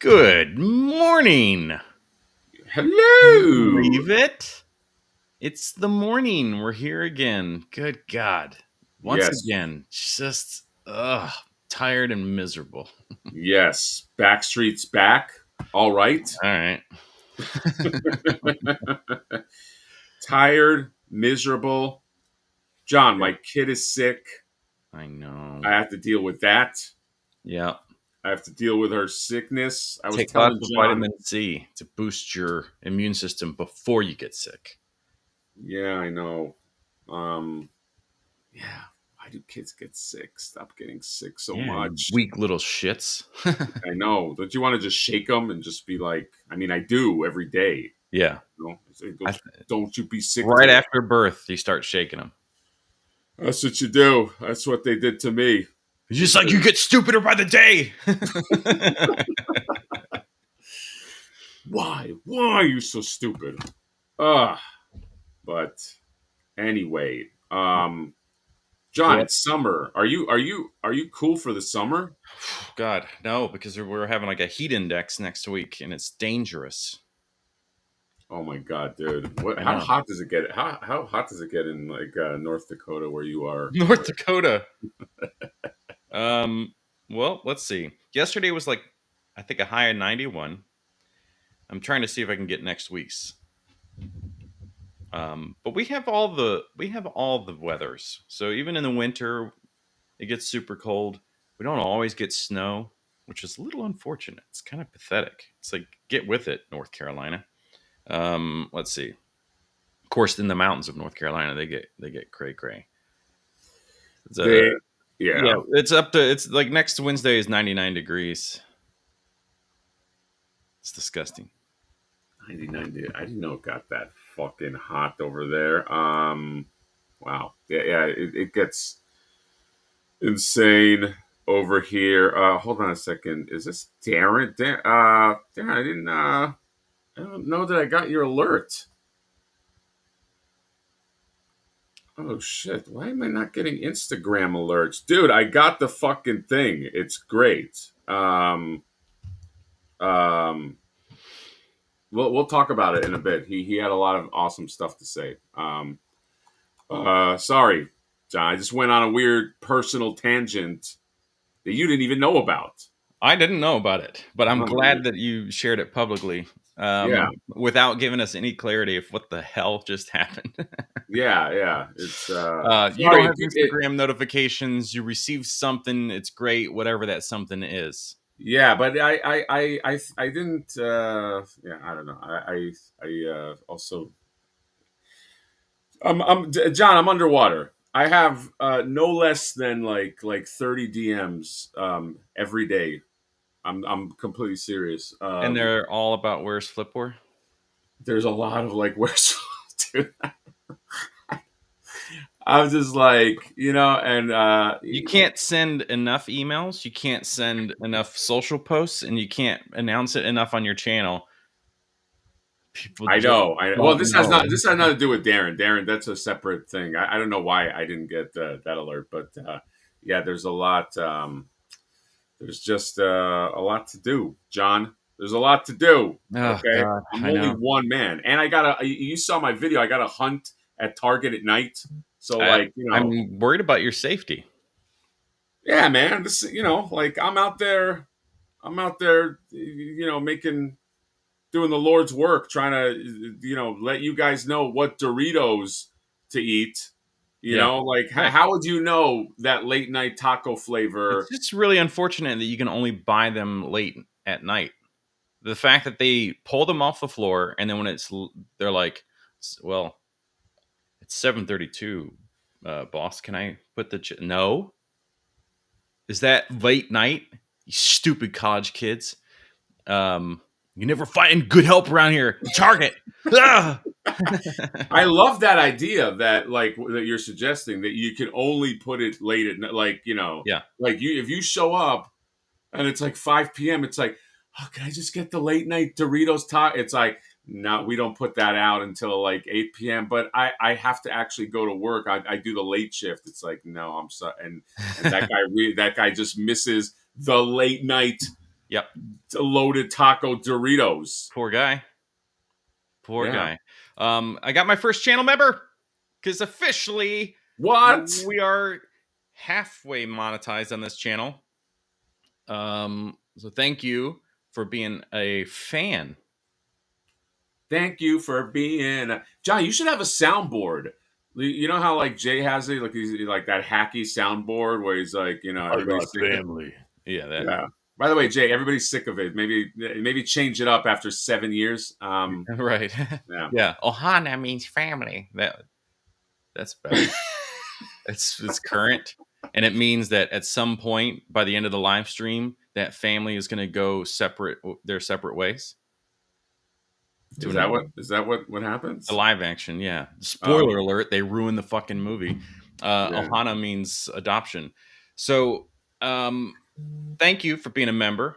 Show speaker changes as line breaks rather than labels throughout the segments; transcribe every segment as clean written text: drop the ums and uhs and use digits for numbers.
Good morning.
Hello.
Believe it? It's the morning. We're here again. Good God. Once
Yes.
again, just tired and miserable.
Yes. Backstreet's back. All right.
All right.
Tired, miserable. John, my kid is sick.
I know.
I have to deal with that.
Yeah.
I have to deal with her sickness. I was
Take lots
telling
of
John.
vitamin C to boost your immune system before you get sick.
Yeah, I know. Yeah. Why do kids get sick? Stop getting sick so
Yeah, you
much.
weak little shits.
I know. Don't you want to just shake them and just be like, I mean, I do every day.
Yeah.
You know?
I,
Don't you be sick
right
today.
after birth, you start shaking them.
That's what you do. That's what they did to me.
It's just like you get stupider by the day.
Why? Why are you so stupid? Ah, but anyway, John,
What?
it's summer. Are you cool for the summer?
God, no, because we're having like a heat index next week and it's dangerous.
Oh my god, dude! What?
I
How
know.
hot does it get? How hot does it get in like North Dakota where you are?
North Dakota. Um, well, let's see. Yesterday was like I think a high of 91. I'm trying to see if I can get next week's. But we have all the weathers. So even in the winter, it gets super cold. We don't always get snow, which is a little unfortunate. It's kind of pathetic. It's like get with it, North Carolina. Let's see. Of course, in the mountains of North Carolina, they get cray cray. It's
They,
yeah,
yeah,
it's like next Wednesday is 99 degrees. It's disgusting.
99. I didn't know it got that fucking hot over there. Wow. Yeah, yeah. It gets insane over here. Hold on a second. Is this Darren? Darren, I don't know that I got your alert. Oh shit! Why am I not getting Instagram alerts, dude? I got the fucking thing. It's great. Um, we'll talk about it in a bit. He had a lot of awesome stuff to say. Sorry, John. I just went on a weird personal tangent that you didn't even know about.
I didn't know about it, but I'm
Oh,
glad that you shared it publicly
yeah,
without giving us any clarity of what the hell just happened.
yeah, yeah. It's
You don't
sorry.
have Instagram notifications. You receive something. It's great, whatever that something is.
Yeah, but I didn't. Yeah, I don't know. I also. John. I'm underwater. I have no less than like 30 DMs every day. I'm completely serious.
And they're all about where's Flipboard.
There's a lot of like where's dude. I'm just like and
You can't send enough emails. You can't send enough social posts, and you can't announce it enough on your channel. People
I
just
know. Well,
don't
this has not
know.
this has nothing to do with Darren. Darren, that's a separate thing. I don't know why I didn't get that alert, but yeah, there's a lot. There's just a lot to do, John. There's a lot to do.
Oh
Okay,
God,
I'm
I
only
know.
one man, and I gotta. You saw my video. I got to hunt at Target at night. So, like,
I'm worried about your safety.
yeah, man. This, like I'm out there. I'm out there. Making doing the Lord's work, trying to, let you guys know what Doritos to eat.
Yeah,
Like
right.
how would you know that late night taco
It's
flavor?
just really unfortunate that you can only buy them late at night. The fact that they pull them off the floor and then when they're like, well, it's 7:32. Boss, can I put the no? Is that late night? You stupid college kids. You never find good help around here. Target. Ah!
I love that idea that like that you're suggesting that you can only put it late at night, like
Yeah.
like you if you show up and it's like 5 p.m. It's like, oh, can I just get the late night Doritos taco? It's like, no, we don't put that out until like 8 p.m. But I have to actually go to work. I do the late shift. It's like, no, I'm sorry. And that guy just misses the late night
Yep.
loaded taco Doritos.
Poor guy. Poor
Yeah.
guy. I got my first channel member because officially
What?
we are halfway monetized on this channel. So thank you for being a fan.
Thank you for being John. You should have a soundboard. You know how like Jay has it, like he's like that hacky soundboard where he's like, everybody's sick.
Family. Yeah, that.
Yeah. By the way, Jay, everybody's sick of it. Maybe change it up after 7 years.
Right.
Yeah.
Yeah. Ohana means family. That's better. It's current, and it means that at some point by the end of the live stream, that family is going to go their separate ways.
Is that what happens?
The live action, yeah. Spoiler alert: they ruined the fucking movie.
Yeah.
Ohana means adoption. So, thank you for being a member.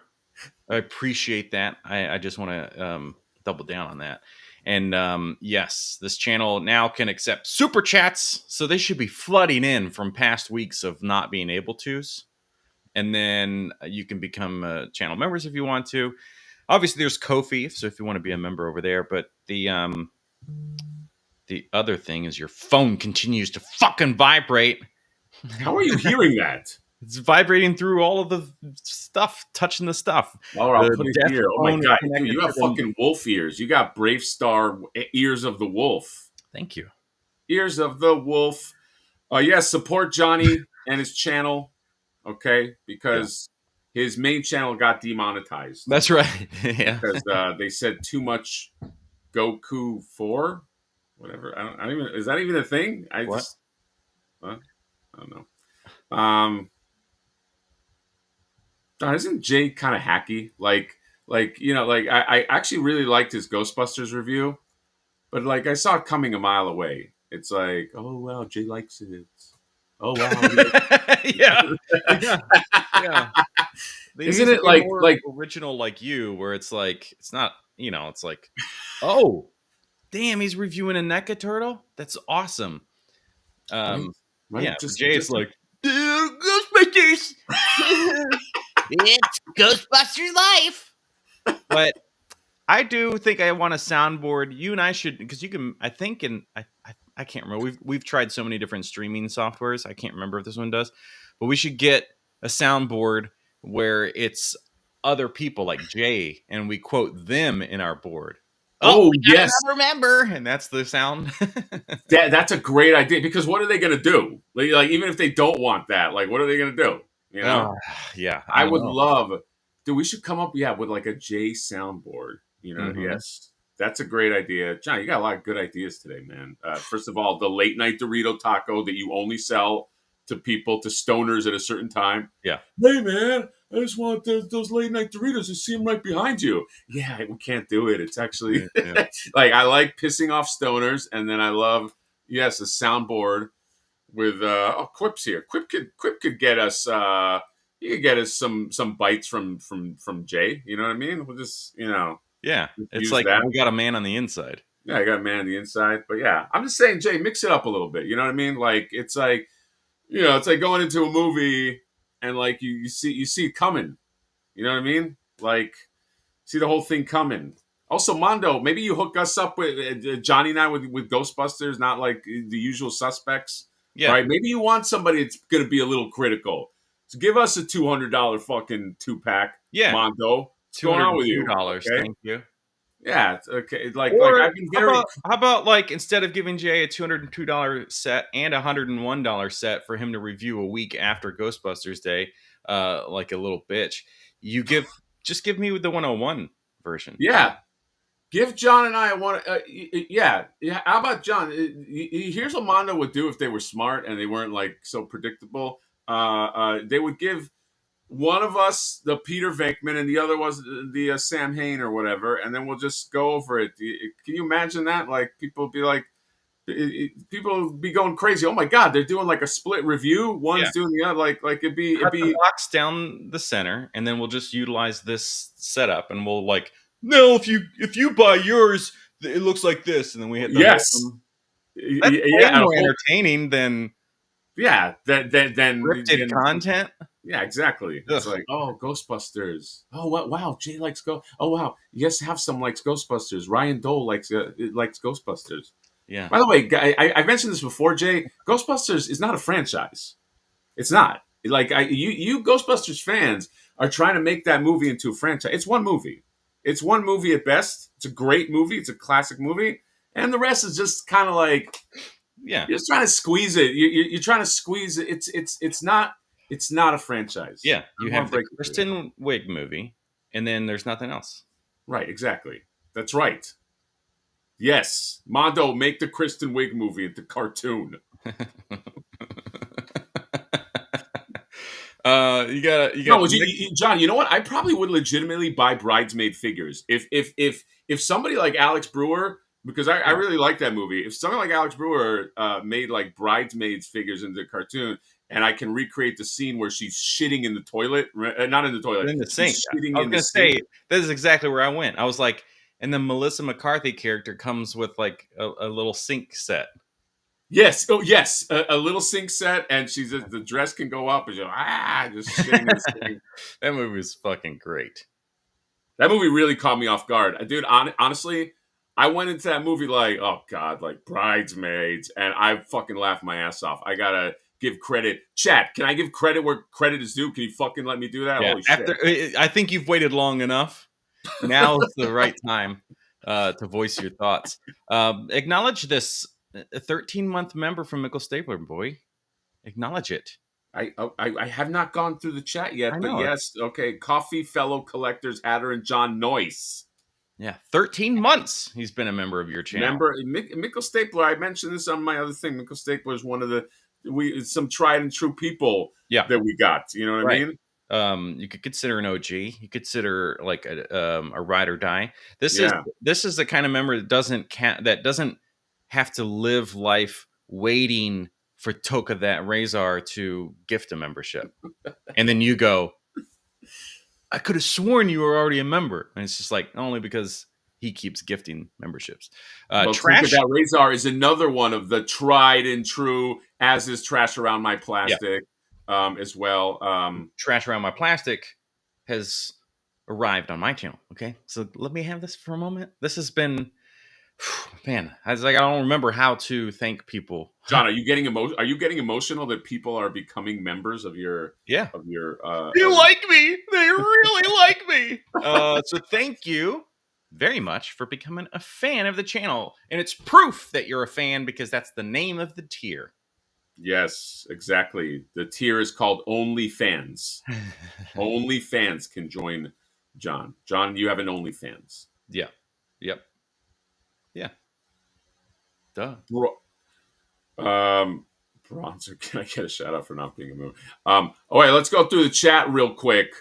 I appreciate that. I just want to double down on that. And yes, this channel now can accept super chats, so they should be flooding in from past weeks of not being able to. And then you can become channel members if you want to. Obviously, there's Ko-fi, so if you want to be a member over there. But the other thing is your phone continues to fucking vibrate.
How are you hearing that?
It's vibrating through all of the stuff, touching the stuff.
Oh, I'll put it here. Oh my god, dude, you have fucking wolf ears. You got Brave Star ears of the wolf.
Thank you.
Ears of the wolf. Yes, support Johnny and his channel. Okay, because his main channel got demonetized.
That's right. Yeah,
because they said too much Goku 4, whatever. I don't even. Is that even a thing? I don't know. Isn't Jay kind of hacky? Like I actually really liked his Ghostbusters review, but like I saw it coming a mile away. It's like, oh wow, Jay likes it. Oh wow,
yeah.
Isn't it like
original like you, where it's like it's not, it's like, oh, damn, he's reviewing a NECA turtle. That's awesome. Yeah, Jay is like, Ghostbusters. It's Ghostbusters life. But I do think I want a soundboard. You and I should, because you can. I think, and I can't remember. We've tried so many different streaming softwares. I can't remember if this one does, but we should get a soundboard where it's other people like Jay, and we quote them in our board.
Oh yes,
remember, and that's the sound.
That's a great idea, because what are they going to do? Like even if they don't want that, like what are they going to do?
Yeah,
I would love. Dude, we should come up, with like a J soundboard. Yes, that's a great idea, John. You got a lot of good ideas today, man. First of all, the late night Dorito taco that you only sell to people, to stoners at a certain time.
Yeah.
Hey, man, I just want those late night Doritos. I see them right behind you. Yeah, we can't do it. It's actually like I like pissing off stoners, and then I love a soundboard with Quip's here. Quip could get us. He could get us some bites from Jay. You know what I mean? We'll just
yeah. It's like we got a man on the inside.
Yeah, I got a man on the inside. But yeah, I'm just saying, Jay, mix it up a little bit. You know what I mean? Like it's like it's like going into a movie and like you see it coming. You know what I mean? Like see the whole thing coming. Also, Mondo, maybe you hook us up with Johnny and I with Ghostbusters, not like the usual suspects.
Yeah.
Right? Maybe you want somebody that's going to be a little critical. So give us a $200 fucking 2-pack.
Yeah.
Mondo. What's going on with you?
$200. Okay? Thank you.
Yeah. Okay. Like
I've been very. How about like instead of giving Jay a $202 set and a $101 set for him to review a week after Ghostbusters Day, like a little bitch, you give me the 101 version.
Yeah. Give John and I a one. Yeah. How about John? Here's what Mondo would do if they were smart and they weren't like so predictable. They would give one of us the Peter Venkman and the other was the Sam Hain or whatever, and then we'll just go over it. Can you imagine that? Like people be like, people be going crazy. Oh my god, they're doing like a split review. One's doing the other. Like it'd be
the box down the center, and then we'll just utilize this setup, and we'll like. No, if you buy yours, it looks like this, and then we hit the
that's
more entertaining than
then
scripted content.
Yeah, exactly. It's
Ugh.
like, oh, Ghostbusters. Oh, what? Wow, Jay likes go. Oh, wow, yes, have some likes Ghostbusters. Ryan Dole likes Ghostbusters.
Yeah.
By the way, I mentioned this before, Jay. Ghostbusters is not a franchise. It's not. Like you Ghostbusters fans are trying to make that movie into a franchise. It's one movie. It's one movie at best. It's a great movie. It's a classic movie, and the rest is just kind of like
Yeah.
you're just trying to squeeze it. You're trying to squeeze it. It's not a franchise.
Yeah.
I
You
want
have
to
the
break it to you.
Kristen Wiig movie, and then there's nothing else.
Right, exactly. That's right. Yes, Mondo, make the Kristen Wiig movie into cartoon.
You
No,
got
John. You know what? I probably would legitimately buy bridesmaid figures if somebody like Alex Brewer, because I
yeah.
really like that movie. If somebody like Alex Brewer made like bridesmaids figures into the cartoon, and I can recreate the scene where she's shitting in the toilet, not in the toilet,
In the sink.
she's shitting
I was
in the
gonna
sink.
say this is exactly where I went. I was like, and the Melissa McCarthy character comes with like a little sink set.
Yes, oh yes, a little sink set, and the dress can go up, and you're just shitting in the sink.
That movie was fucking great.
That movie really caught me off guard, dude. Honestly, I went into that movie like, oh god, like bridesmaids, and I fucking laughed my ass off. I gotta give credit. Chat, can I give credit where credit is due? Can you fucking let me do that?
Yeah.
Holy shit!
After I think you've waited long enough. Now is the right time to voice your thoughts. Acknowledge this 13-month member from Mickle Stapler, boy. Acknowledge it.
I have not gone through the chat yet,
I
but
know.
yes, okay. Coffee fellow collectors Hatter and John Noyce.
Yeah, 13 months he's been a member of your channel.
Remember, Mickle Stapler. I mentioned this on my other thing. Mickle Stapler is one of the some tried and true people
Yeah,
that we got. You know what I
right.
mean?
You could consider an OG. You consider like a ride or die.
Yeah.
This is the kind of member that doesn't have to live life waiting for Toka that Razor to gift a membership, and then you go, I could have sworn you were already a member, and it's just like only because he keeps gifting memberships.
Well, Tinker
Trash,
That Razor is another one of the tried and true, as is Trash Around My
yeah,
Plastic as well.
trash around my plastic has arrived on my channel. Okay, so let me have this for a moment. This has been, man. I was like, I don't remember how to thank people.
John, are you getting emotional that people are becoming members of your
Yeah,
of your
you like me. They really like me. So thank you very much for becoming a fan of the channel, and it's proof that you're a fan because that's the name of the tier.
Yes, exactly. The tier is called OnlyFans. OnlyFans can join John. John, you have an OnlyFans.
Yeah. Yep. Yeah. Duh.
Bro- Bronzer, can I get a shout out for not being a movie? All right, let's go through the chat real quick.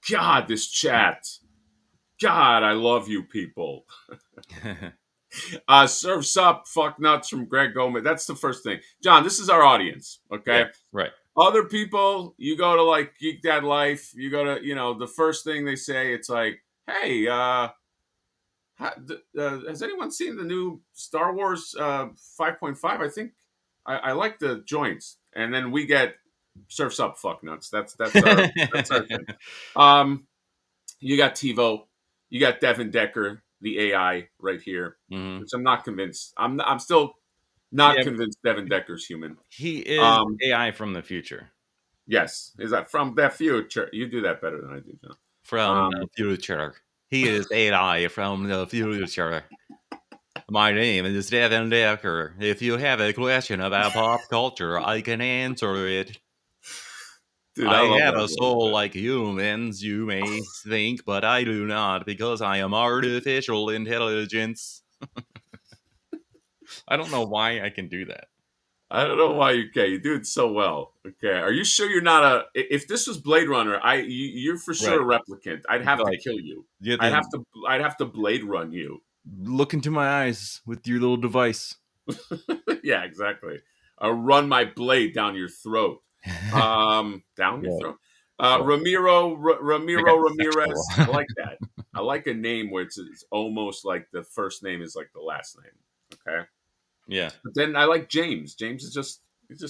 God, this chat. God, I love you people. Surfs up, fuck nuts from Greg Gomez. That's the first thing. John, this is our audience, okay?
Yeah. Right.
Other people, you go to like Geek Dad Life, you go to, the first thing they say, it's like, hey, has anyone seen the new Star Wars 5.5? I think I like the joints. And then we get Surfs Up, fuck nuts. That's our thing. You got TiVo, you got Devin Decker, the AI right here,
Mhm.
which I'm not convinced. I'm still not
Yeah,
convinced Devin Decker's human.
he is AI from the future.
Yes, is that from the future? You do that better than I do, John.
From the future. He is AI from the future. My name is Devin Decker. If you have a question about pop culture, I can answer it.
Dude,
I
love
have
that
a
one.
soul like humans, you may think, but I do not because I am artificial intelligence. I don't know why I can do that.
I don't know why you can. You do it so well. Okay, are you sure you're not a? If this was Blade Runner, you're for sure
Right.
a replicant. I'd have to
Like,
kill you.
you
I'd have to Blade Run you.
look into my eyes with your little device.
Yeah, exactly. Run my blade down your throat. Down your
Yeah.
throat.
Sure.
Ramiro
I got
Ramirez.
sexual.
I like that. I like a name where it's almost like the first name is like the last name. Okay.
Yeah.
But then I like James. James is just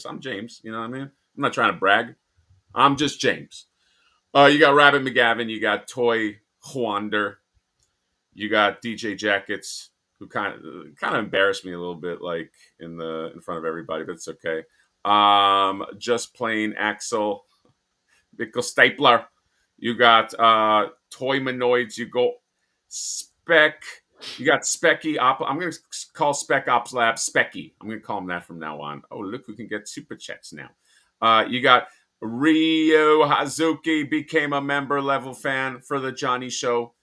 I'm James. You know what I mean? I'm not trying to brag. I'm just James. You got Rabbit McGavin. You got Toy Hwander. You got DJ Jackets, who kind of embarrassed me a little bit, like in front of everybody, but it's okay. Just plain Axel, Mikkel Stapler. You got Toy Manoids. You go Spec. You got Specky Op. I'm going to call Spec Ops Lab Specky. I'm going to call him that from now on. Oh, look, we can get super chats now. You got Ryo Hazuki, became a member level fan for the Johnny Show.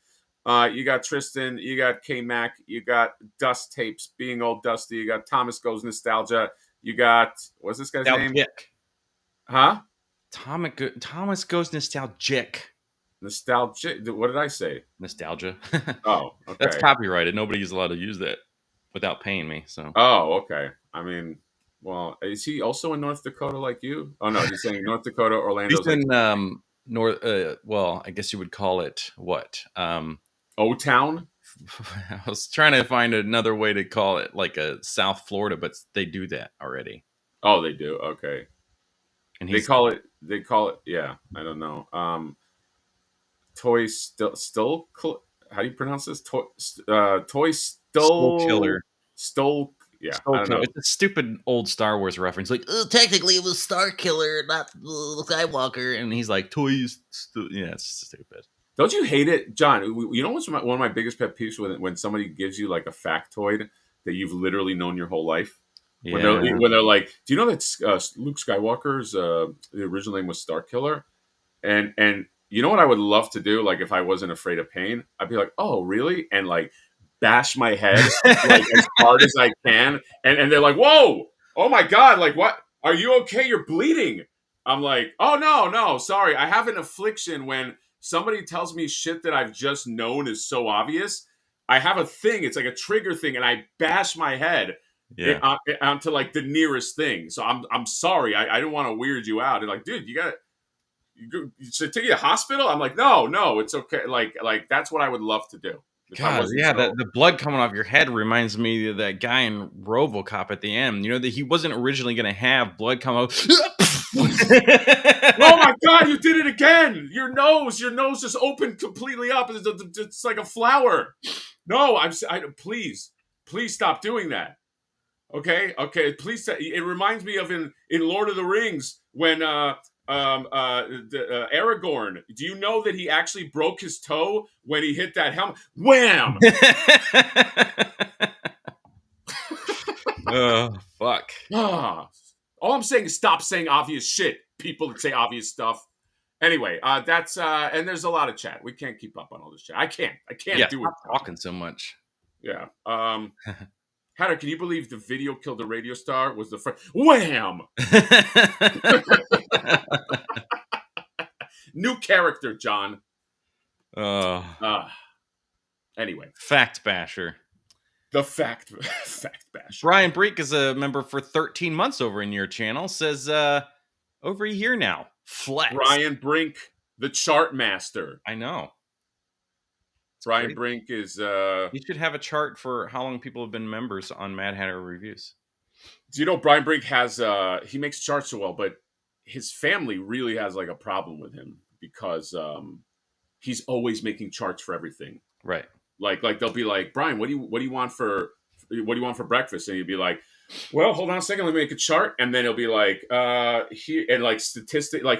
You got Tristan, you got K-Mac, you got Dust Tapes, being old Dusty, you got Thomas Goes Nostalgia, you got, what's this guy's name? Huh?
Thomas Goes Nostalgic.
Nostalgia. What did I say?
Nostalgia.
Oh, okay.
That's copyrighted. Nobody's allowed to use that without paying me. So.
Oh, okay. I mean, well, is he also in North Dakota like you? Oh no, he's saying North Dakota, Orlando.
He's in North. Well, I guess you would call it what?
O-Town.
I was trying to find another way to call it, like a South Florida, but they do that already.
Oh, they do. Okay. And they call it. Yeah, I don't know. Toy still. How do you pronounce this? Toy
Stole Killer.
Stole. Yeah,
Stole Killer. It's a stupid old Star Wars reference. Like, technically, it was Star Killer, not Skywalker. And he's like, toys. Yeah, it's stupid.
Don't you hate it, John? You know what's one of my biggest pet peeves when somebody gives you like a factoid that you've literally known your whole life. Yeah. When they're like, do you know that Luke Skywalker's the original name was Star Killer? And you know what I would love to do? Like if I wasn't afraid of pain, I'd be like, oh really? And like bash my head like as hard as I can. And they're like, whoa, oh my God, like what? Are you okay? You're bleeding. I'm like, oh no, sorry. I have an affliction when somebody tells me shit that I've just known is so obvious. I have a thing. It's like a trigger thing, and I bash my head onto like the nearest thing. So I'm sorry. I don't want to weird you out. And like, dude, should take you to the hospital? I'm like, no, it's okay. Like that's what I would love to do.
God, yeah, the blood coming off your head reminds me of that guy in RoboCop at the end. You know that he wasn't originally going to have blood come out.
Oh my God, you did it again! Your nose just opened completely up. It's like a flower. No, please stop doing that. Okay, please. It reminds me of in Lord of the Rings when Aragorn. Do you know that he actually broke his toe when he hit that helmet? Wham!
Oh fuck.
All I'm saying is stop saying obvious shit. People that say obvious stuff. Anyway, that's and there's a lot of chat. We can't keep up on all this chat. I can't do it.
Talking so much.
Yeah. Hatter, can you believe the video killed the radio star? Was the first wham? New character, John. Anyway,
fact basher.
The fact basher.
Brian Breek is a member for 13 months over in your channel. Says over a year now. Flex.
Brian Brink, the chart master.
I know.
Brian Brink is.
You should have a chart for how long people have been members on Mad Hatter Reviews.
Do you know Brian Brink has? He makes charts so well, but his family really has like a problem with him because he's always making charts for everything.
Right.
Like they'll be like, Brian, what do you want for breakfast? And he'd be like, well, hold on a second, let me make a chart, and then he'll be like, here, and like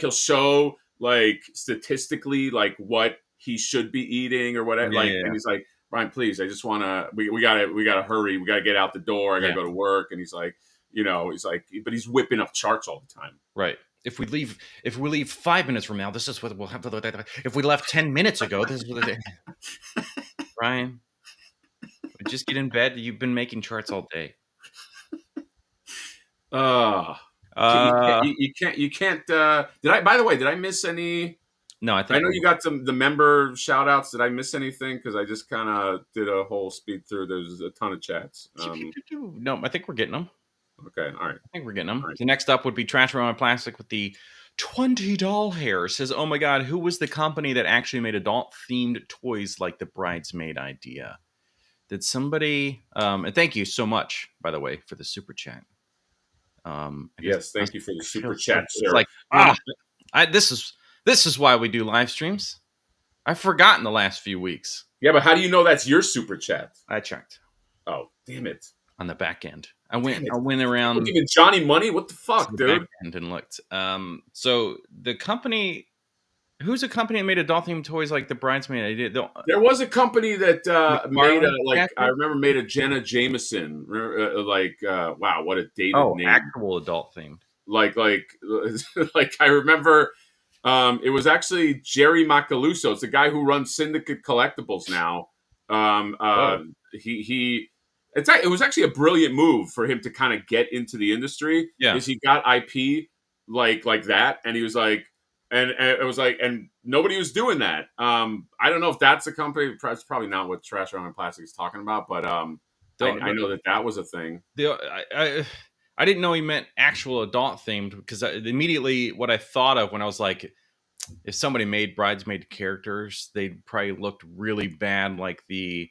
he'll show like statistically like what he should be eating or whatever. And he's like, Brian, please, I just want to. We gotta hurry. We gotta get out the door. I gotta go to work. And he's like, but he's whipping up charts all the time.
Right. If we leave 5 minutes from now, this is what we'll have. If we left 10 minutes ago, this is what. Brian, just get in bed. You've been making charts all day.
You can't. By the way, did I miss any?
No, I
know you got the member shout outs. Did I miss anything? Because I just kind of did a whole speed through. There's a ton of chats.
No, I think we're getting them.
Okay, all right.
I think we're getting them. Right. The next up would be Trash Around Plastic with the $20 hair. Says, oh my God, who was the company that actually made adult-themed toys like the Bridesmaid idea? Did somebody... and thank you so much, by the way, for the super chat.
Yes, thank you for the super chat, sir.
Like, This is why we do live streams. I've forgotten the last few weeks.
Yeah, but how do you know that's your super chat?
I checked
Oh, damn it.
on the back end. I
Damn
went
it.
around
Giving Johnny money? What the
to
fuck,
the
dude?
back end and looked. So the company, who's a company that made adult themed toys like the Bridesmaid? I did.
There was a company that made
McFarlane?
I remember made a Jenna Jameson. Wow, what a dated
Oh,
name.
actual adult themed.
Like I remember it was actually Jerry Macaluso. It's the guy who runs Syndicate Collectibles now. It was actually a brilliant move for him to kind of get into the industry.
Yeah.
Is he got IP like that, and he was like, and it was like, and nobody was doing that. I don't know if that's a company. It's probably not what Trash Around Plastic is talking about, but I know that was a thing.
I didn't know he meant actual adult themed, because immediately what I thought of when I was like, if somebody made Bridesmaid characters, they'd probably looked really bad, like the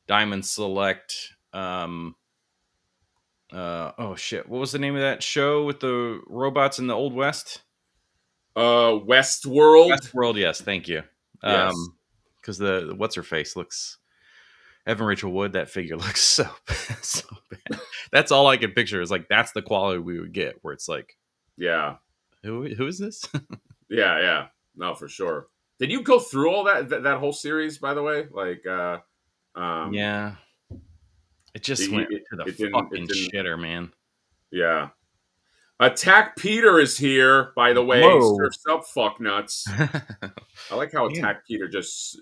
Diamond Select. Oh shit! What was the name of that show with the robots in the Old West?
Westworld.
Westworld, yes, thank you.
Yes.
Because the what's her face looks. Evan Rachel Wood, that figure looks so bad. That's all I could picture. Is like that's the quality we would get, where it's like,
yeah,
who is this?
yeah, no, for sure. Did you go through all that whole series, by the way? Like,
yeah, it just went to the fucking shitter, man.
Yeah. Attack Peter is here, by the way. Surfs up, fuck nuts. I like how Attack Peter just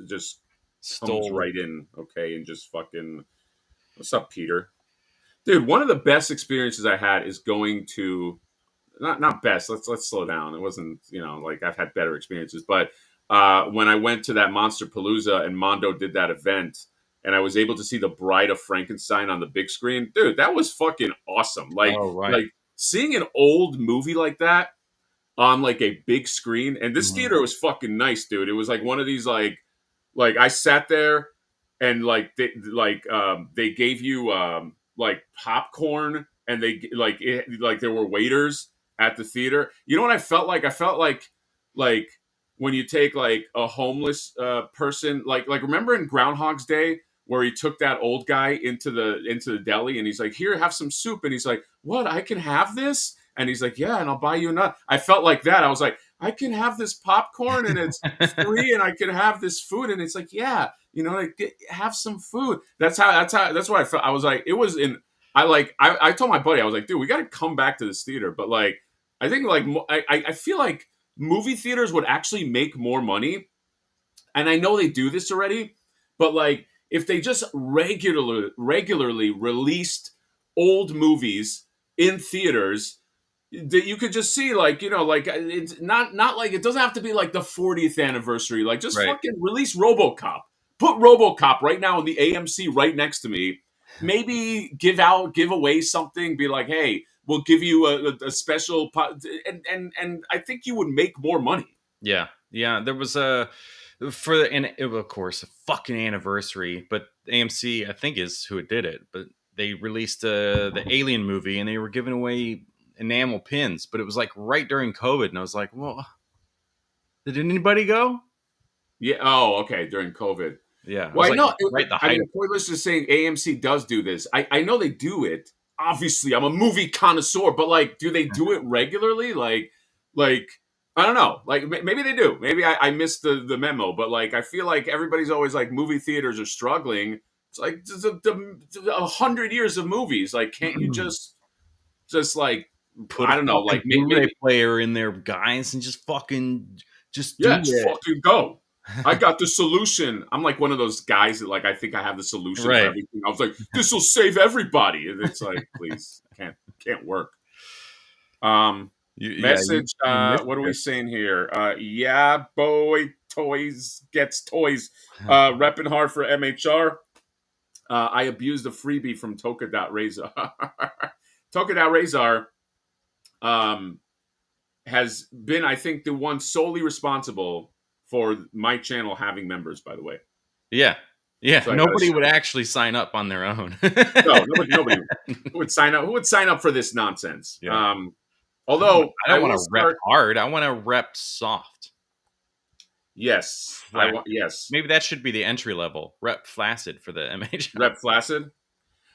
comes right in, okay, and just fucking. What's up, Peter? Dude, one of the best experiences I had is going to not best. Let's slow down. It wasn't, like I've had better experiences, but when I went to that Monster Palooza and Mondo did that event, and I was able to see the Bride of Frankenstein on the big screen, dude, that was fucking awesome. Like, like seeing an old movie like that on like a big screen, and this theater was fucking nice, dude. It was like one of these like I sat there and like they gave you like popcorn, and they like there were waiters at the theater. You know what I felt like? I felt like when you take like a homeless person, like remember in Groundhog's Day where he took that old guy into the deli, and he's like, "Here, have some soup," and he's like, "What? I can have this?" And he's like, "Yeah, and I'll buy you another." I felt like that. I was like, I can have this popcorn and it's free, and I can have this food, and it's like, yeah, like have some food. That's what I felt. I was like, it was in. I told my buddy, I was like, dude, we got to come back to this theater. But like, I think like I feel like movie theaters would actually make more money, and I know they do this already, but like if they just regularly released old movies in theaters, that you could just see, like, like it's not like it doesn't have to be like the 40th anniversary. Like, just fucking release RoboCop. Put RoboCop right now in the AMC right next to me. Maybe give away something. Be like, hey, we'll give you a special, and I think you would make more money.
Yeah. There was of course, a fucking anniversary, but AMC I think is who it did it. But they released the Alien movie, and they were giving away enamel pins, but it was like right during COVID, and I was like, well, did anybody go?
Yeah. Oh, okay. During COVID.
Yeah.
Well, I know. The point was just saying AMC does do this. I know they do it. Obviously, I'm a movie connoisseur, but like, do they do it regularly? Like I don't know. Like maybe they do. Maybe I missed the memo, but like I feel like everybody's always like movie theaters are struggling. It's like 100 years of movies. Like, can't you just like put I don't know, like
maybe player in there, guys, and just fucking just
fucking go. I got the solution. I'm like one of those guys that like I think I have the solution for everything. I was like, this will save everybody, and it's like, please, can't work. Message. What are we saying here? Yeah, boy, toys gets toys. Repping hard for MHR. I abused a freebie from Toka.Razor. Toka.Razor has been, I think, the one solely responsible for my channel having members, by the way.
Yeah. So nobody would actually sign up on their own.
No, nobody would sign up. Who would sign up for this nonsense?
Yeah.
Although
I
I
don't want
will
to rep
start.
hard. I want to rep soft.
Yes,
Flaccid.
yes.
Maybe that should be the entry level. Rep flaccid for the MHL.
Rep flaccid.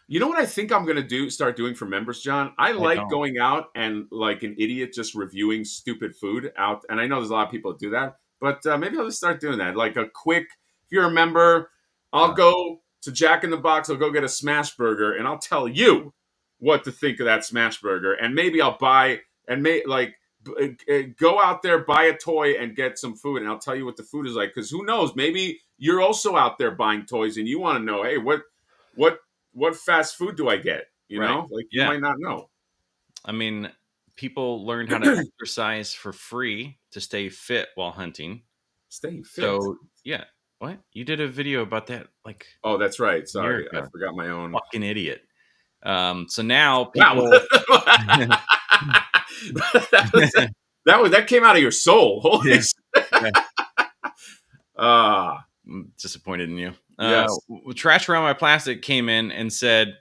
You know what I think I'm gonna start doing for members, John? I
I
like
don't.
going out and like an idiot just reviewing stupid food out. And I know there's a lot of people that do that, but maybe I'll just start doing that. Like a quick. If you're a member, I'll
Uh,
go to Jack in the Box. I'll go get a smash burger, and I'll tell you what to think of that smash burger. And maybe I'll buy and go out there, buy a toy, and get some food, and I'll tell you what the food is like. Because who knows? Maybe you're also out there buying toys, and you want to know, hey, what what fast food do I get? You
right.
know, like you
Yeah.
might not know.
I mean, people learned how to exercise for free to stay fit while hunting.
Staying fit.
So, yeah. What? You did a video about that like
Oh, that's right.
a year
Sorry, I
ago.
forgot my own.
Fucking idiot. So now
Wow.
people.
that, was, that came out of your soul. Holy
Yeah.
shit.
Yeah.
Ah,
I'm disappointed in you.
yes.
Trash Around My Plastic came in and said,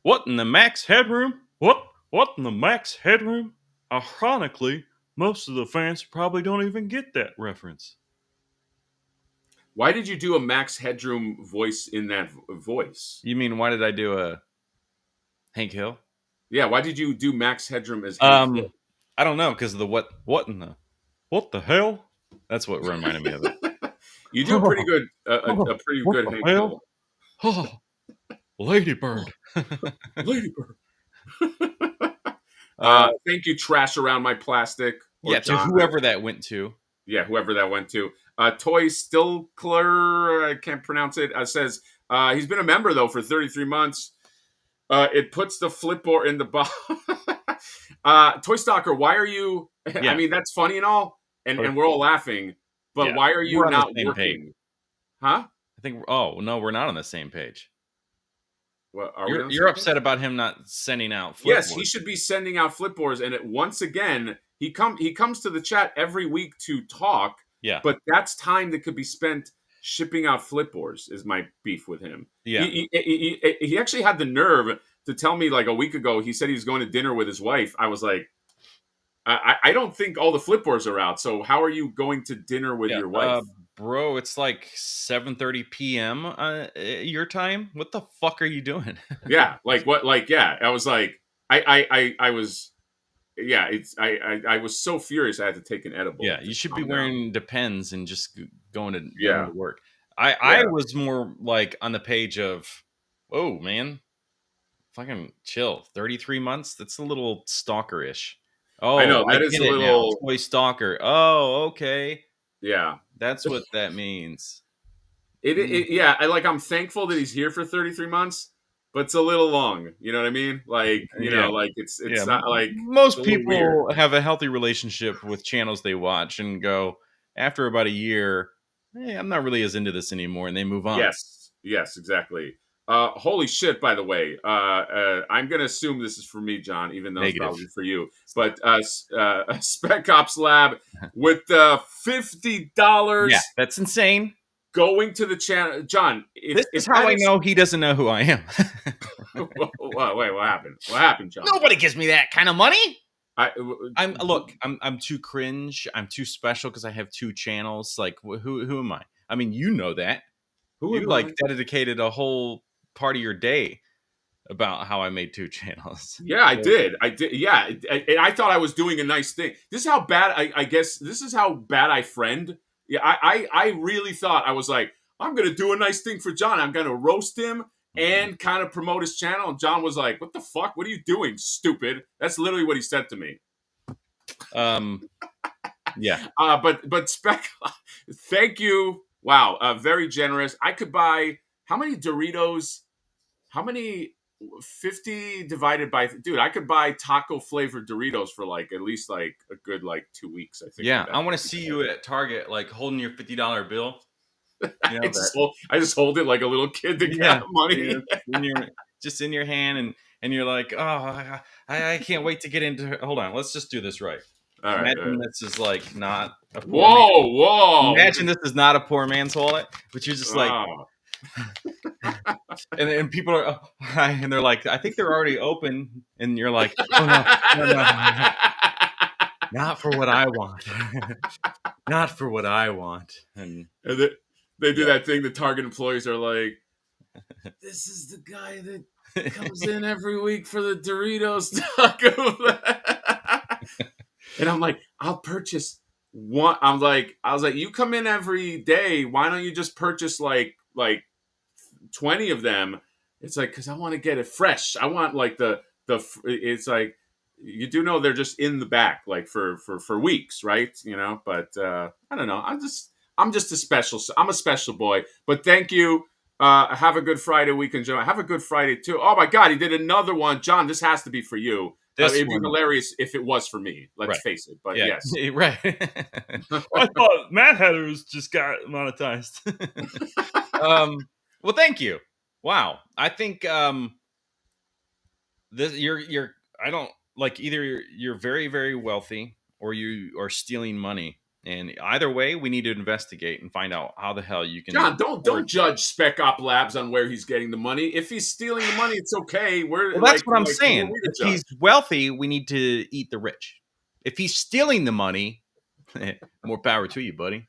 "What in the max headroom? What in the max headroom?" Ironically, most of the fans probably don't even get that reference.
Why did you do a Max Headroom voice in that voice?
You mean why did I do a Hank Hill?
Yeah, why did you do Max Headroom as Hank Hill?
I don't know because of the what the hell? That's what reminded me of it.
You do a pretty good, a pretty
What
good
the
Hank
hell?
Hill.
Oh, Ladybird.
Ladybird.
uh,
Thank you, Trash Around My Plastic.
yeah, to
John.
whoever that went to.
Yeah, whoever that went to. Toy Stilkler, I can't pronounce it, says he's been a member, though, for 33 months. It puts the flipboard in the box. Toy Stalker, why are you...
Yeah.
I mean, that's funny and all, and we're all laughing, but
Yeah,
why are you
we're on the
not
same
working?
page.
Huh?
I think. Oh no, we're not on the same page.
What, are we on the
You're
same
upset
page?
about him not sending out flipboards.
Yes, he should be sending out flipboards, and once again, he comes to the chat every week to talk.
Yeah,
But that's time that could be spent shipping out flipboards. Is my beef with him.
yeah.
He actually had the nerve to tell me like a week ago. He said he was going to dinner with his wife. I was like, I don't think all the flipboards are out. So how are you going to dinner with your wife?
Bro, it's like 7:30 p.m. Your time. What the fuck are you doing?
Yeah, like what? Like yeah, I was like, I was. Yeah, I was so furious I had to take an edible.
Yeah, you should be wearing Depends and just going to work.
Yeah.
I was more like on the page of, oh man, fucking chill. 33 months. That's a little stalker-ish. Oh,
I know that is
get
a
it
little
now. Toy stalker. Oh, okay.
Yeah,
That's what that means.
Yeah, I'm thankful that he's here for 33 months, but it's a little long. You know what I mean? Like, you know, like it's not like
most people have a healthy relationship with channels they watch and go after about a year, hey, I'm not really as into this anymore, and they move on.
Yes, exactly. Holy shit! By the way, I'm gonna assume this is for me, John, even though it's probably for you. But Spec Ops Lab with $50.
Yeah, that's insane.
Going to the channel, John.
This is how I know he doesn't know who I am.
Wait, what happened? What happened, John?
Nobody gives me that kind of money.
I'm
too cringe. I'm too special because I have 2 channels. Like, who am I? I mean, you know that. You dedicated a whole part of your day about how I made 2 channels.
Yeah, I did. Yeah, I thought I was doing a nice thing. This is how bad I guess. This is how bad I friend. Yeah, I really thought I was like, I'm gonna do a nice thing for John. I'm gonna roast him and kind of promote his channel. And John was like, "What the fuck? What are you doing, stupid?" That's literally what he said to me.
Yeah.
But Spec, thank you. Wow, very generous. I could buy how many Doritos? How many 50 divided by dude? I could buy taco flavored Doritos for like at least like a good like 2 weeks. I think.
Yeah, I want to see you at Target, like holding your $50 bill. You know,
I just hold it like a little kid to get money.
Just in your hand, and you're like, oh, I can't wait to get into. Hold on, let's just do this right. Imagine this is like not a poor
whoa.
Imagine this is not a poor man's wallet, but you're just like, and people are, and they're like, I think they're already open, and you're like, oh no. Not for what I want. Not for what I want. And
And they do
yeah.
that thing. The Target employees are like, "This is the guy that comes in every week for the Doritos taco." And I'm like, I'll purchase one. I was like, you come in every day. Why don't you just purchase like 20 of them? It's like, because I want to get it fresh. I want like it's like, you do know they're just in the back like for weeks, right? But I don't know. I'm just I'm a special boy. But thank you. Have a good Friday weekend, John. Have a good Friday too. Oh my God, he did another one, John. This has to be for you.
This
It'd be
one,
hilarious if it was for me. Let's
right.
face it. But
Yeah,
yes,
right. I thought Mad Hatters just got monetized. Well, thank you. Wow, I think this you're I don't like either you're very very wealthy or you are stealing money, and either way, we need to investigate and find out how the hell you can.
John, don't judge Spec Op Labs on where he's getting the money. If he's stealing the money, it's okay.
Well, that's what I'm
who are
saying.
we to
If
judge?
he's wealthy, we need to eat the rich. If he's stealing the money, more power to you, buddy.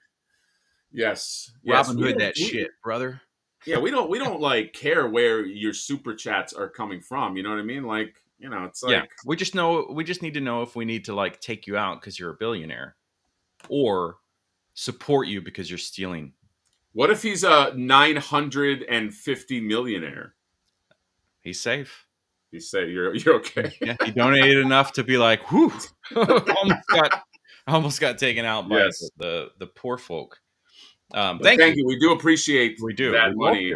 Yes,
Robin Hood that shit, brother.
Yeah, we don't like care where your super chats are coming from. You know what I mean? Like, it's like,
we just need to know if we need to like take you out because you're a billionaire, or support you because you're stealing.
What if he's a 950 millionaire?
He's safe.
You say you're okay.
Yeah, he donated enough to be like, whew, almost got taken out by the poor folk. Thank you.
We do appreciate that money.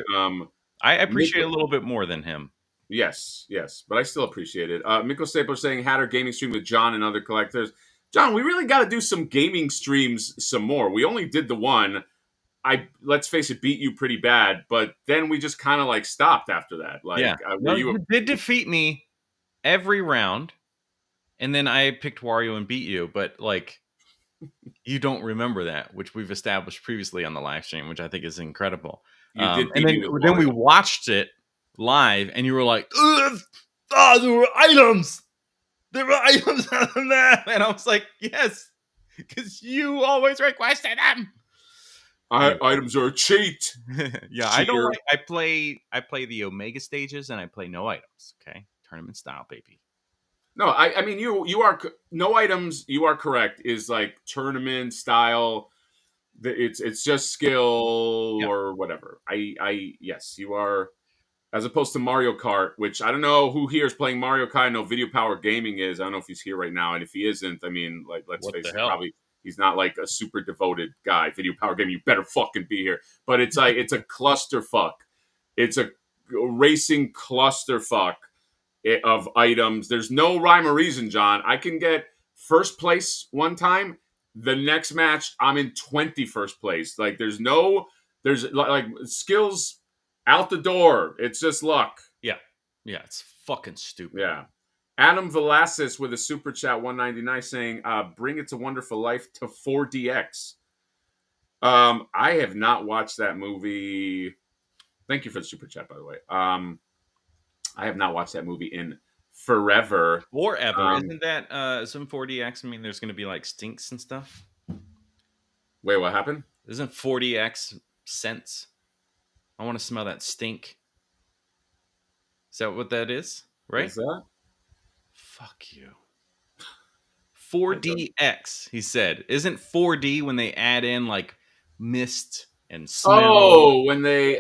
I appreciate a little bit more than him.
Yes, but I still appreciate it. Miko Stapler saying Hatter gaming stream with John and other collectors. John, we really got to do some gaming streams some more. We only did the one. Let's face it, beat you pretty bad, but then we just kind of like stopped after that. Like,
yeah, you did defeat me every round, and then I picked Wario and beat you, but like. You don't remember that, which we've established previously on the live stream, which I think is incredible. And then we watched it live, and you were like, there were items. There were items on the map. And I was like, yes, because you always requested them.
Items are a cheat.
Yeah, I don't like. I play the Omega stages, and I play no items. Okay, tournament style, baby.
No, I mean you are no items. You are correct. Is like tournament style. It's just skill or whatever. Yes, you are. As opposed to Mario Kart, which I don't know who here is playing Mario Kart. I know Video Power Gaming is. I don't know if he's here right now, and if he isn't, I mean, like, let's face it, probably he's not like a super devoted guy. Video Power Gaming, you better fucking be here. But it's like it's a clusterfuck. It's a racing clusterfuck of items. There's no rhyme or reason, John. I can get first place one time. The next match, I'm in 21st place. Like there's like skills out the door. It's just luck.
Yeah, it's fucking stupid.
Yeah. Adam Velasquez with a super chat 199 saying, "Bring It's a Wonderful Life to 4DX." I have not watched that movie. Thank you for the super chat, by the way. I have not watched that movie in forever.
Isn't that some 4DX? I mean, there's going to be like stinks and stuff.
Wait, what happened?
Isn't 4DX scents? I want to smell that stink. Is that what that is? Right?
Is that?
Fuck you. 4DX, he said. Isn't 4D when they add in like mist and smell?
Oh, when they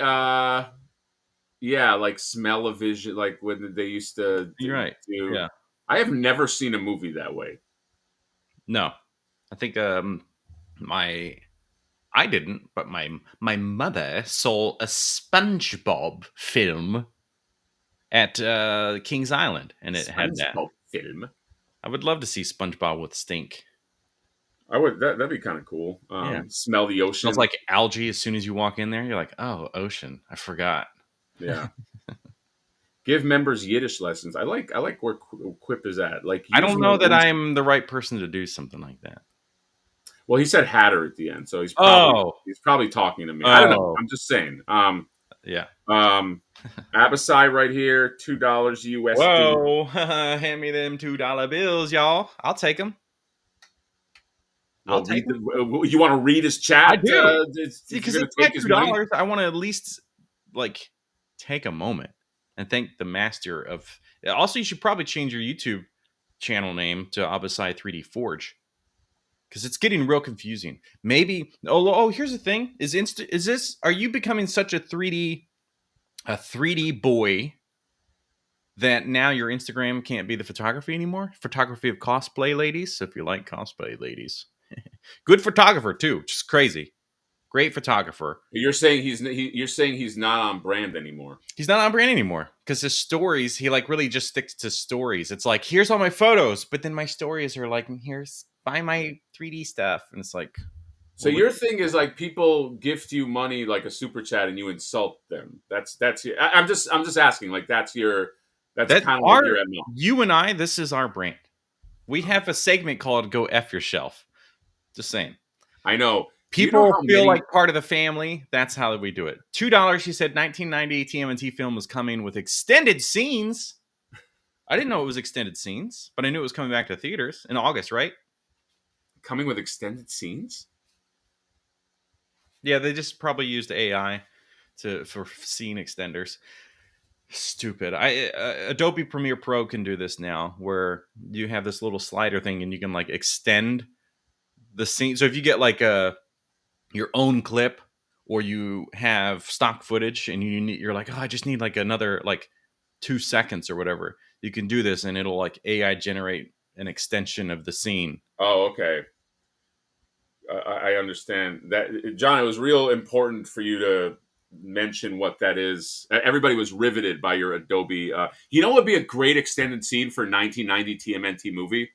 like smell-o-vision, like when they used to
You're right. Yeah.
I have never seen a movie that way.
No. I think I didn't, but my mother saw a SpongeBob film at Kings Island, and it had that
film.
I would love to see SpongeBob with stink.
I would. That'd be kind of cool. Smell the ocean.
It smells like algae as soon as you walk in there. You're like, oh, ocean. I forgot.
Yeah. Give members Yiddish lessons. I like where Quip is at. Like,
I don't know that I'm the right person to do something like that.
Well, he said Hatter at the end, so he's probably talking to me. I don't know. I'm just saying.
Yeah.
Abasai right here, $2 USD.
Whoa, hand me them $2 bills, y'all. I'll take them. I'll
Well,
take
read
it.
the. You want to read his
I
chat?
do. See,
If you're
because
going
it's
to
my
take his money.
$2. I want to at least like take a moment and thank the master of. Also, you should probably change your YouTube channel name to Abasai 3D Forge because it's getting real confusing. Maybe. Oh, here's the thing: is this? Are you becoming such a 3D boy that now your Instagram can't be the photography anymore? Photography of cosplay ladies. So if you like cosplay ladies, good photographer too. Just crazy. Great photographer.
You're saying you're saying he's not on brand anymore.
He's not on brand anymore because his stories, he like really just sticks to stories. It's like, here's all my photos, but then my stories are like, here's buy my 3D stuff. And it's like,
So
well,
your thing is like people gift you money like a super chat and you insult them. That's your, I'm just asking like that's
that's
kind of like
our,
your MO.
you and I, this is our brand. We have a segment called Go F Your Shelf. Just saying.
I know. Do you know
People
how
feel
many?
like part of the family. That's how we do it. $2. She said 1990 TMNT film was coming with extended scenes. I didn't know it was extended scenes, but I knew it was coming back to theaters in August, right?
Coming with extended scenes?
Yeah, they just probably used AI for scene extenders. Stupid. Adobe Premiere Pro can do this now, where you have this little slider thing and you can like extend the scene. So if you get like your own clip, or you have stock footage and you're like, oh, I just need like another like 2 seconds or whatever, you can do this and it'll like AI generate an extension of the scene.
Oh, okay. I understand that, John. It was real important for you to mention what that is. Everybody was riveted by your Adobe. You know what would be a great extended scene for 1990 TMNT movie?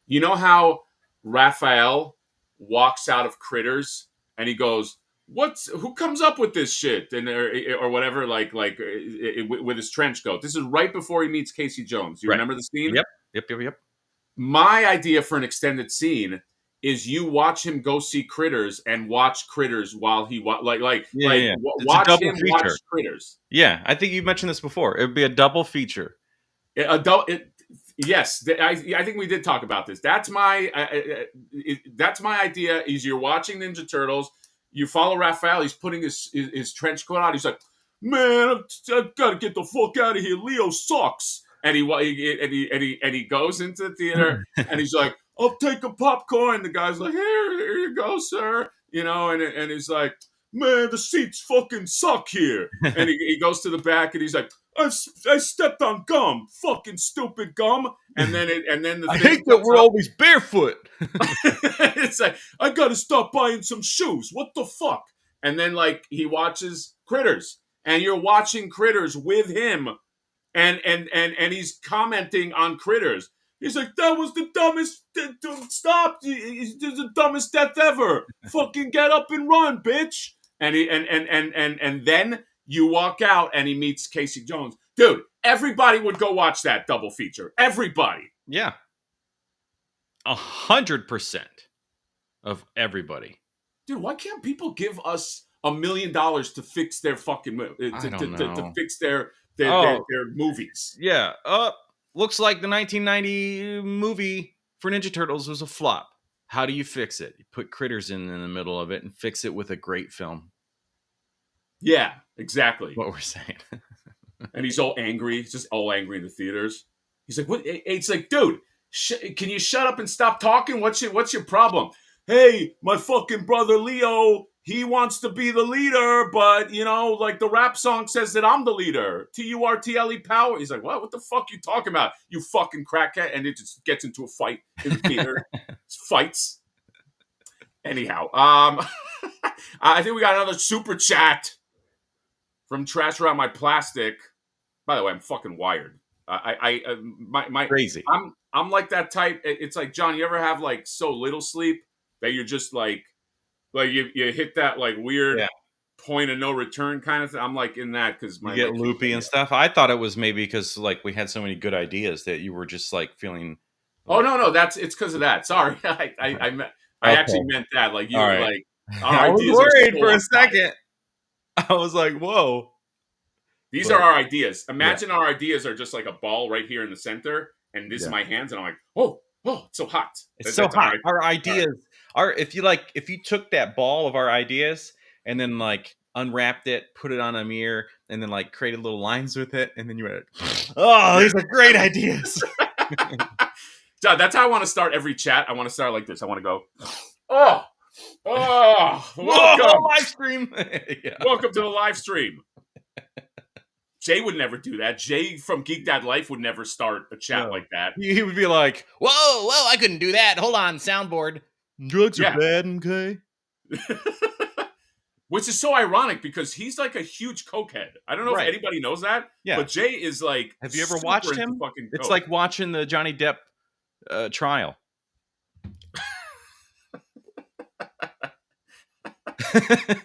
You know how Raphael walks out of Critters and he goes, "What's who comes up with this shit?" and or whatever, with his trench coat. This is right before he meets Casey Jones. You
Right.
remember the scene?
Yep.
My idea for an extended scene is you watch him go see Critters and watch Critters while he
Yeah. It's a
watch
double
him watch
feature.
Critters.
Yeah, I think you mentioned this before. It would be a double feature.
Adult. Yes, I think we did talk about this. That's my idea. Is you're watching Ninja Turtles, you follow Raphael. He's putting his trench coat on. He's like, "Man, I've got to get the fuck out of here. Leo sucks." And he goes into the theater and he's like, "I'll take a popcorn." The guy's like, here you go, sir. You know, and he's like, "Man, the seats fucking suck here." And he goes to the back and he's like, I stepped on gum, fucking stupid gum, and then the
I
thing
hate that we're
up.
always barefoot.
It's like, I gotta stop buying some shoes. What the fuck? And then like he watches Critters, and you're watching Critters with him, and he's commenting on Critters. He's like, that was the dumbest. Stop! It's the dumbest death ever. Fucking get up and run, bitch. And then you walk out and he meets Casey Jones. Dude, everybody would go watch that double feature. Everybody.
Yeah, 100% of everybody.
Dude, why can't people give us $1 million to fix their fucking
I don't know.
to fix their movies?
Yeah. Looks like the 1990 movie for Ninja Turtles was a flop. How do you fix it? You put Critters in the middle of it and fix it with a great film.
Yeah, exactly.
What we're saying.
And he's all angry. He's just all angry in the theaters. He's like, "What?" It's like, dude, can you shut up and stop talking? What's your problem? Hey, my fucking brother Leo, he wants to be the leader, but you know, like the rap song says that I'm the leader. TURTLE power. He's like, what? What the fuck you talking about? You fucking crackhead. And it just gets into a fight in the theater. Fights. Anyhow, I think we got another super chat from Trash Around My Plastic. By the way, I'm fucking wired. My
Crazy.
I'm like that type. It's like, John, you ever have like so little sleep that you're just like you hit that like weird point of no return kind of thing? I'm like in that because
you get loopy and stuff. I thought it was maybe because like we had so many good ideas that you were just like feeling.
Like, oh no, it's because of that. Sorry, I actually meant that. Like you were like,
I was worried for a second. I was like, whoa.
These are our ideas. Imagine our ideas are just like a ball right here in the center, and this is my hands, and I'm like, oh, it's so hot.
It's so hot. Our ideas, if you took that ball of our ideas and then like unwrapped it, put it on a mirror, and then like created little lines with it, and then you went, oh, these are great ideas.
John, that's how I want to start every chat. I want to start like this. I want to go, oh, welcome.
Whoa, live stream. Yeah.
Welcome to the live stream. Jay would never do that. Jay from Geek Dad Life would never start a chat like that.
He would be like, whoa, I couldn't do that. Hold on, soundboard. Drugs are bad, okay?
Which is so ironic because he's like a huge cokehead. I don't know if anybody knows that, but Jay is like.
Have you ever watched him? It's like watching the Johnny Depp trial.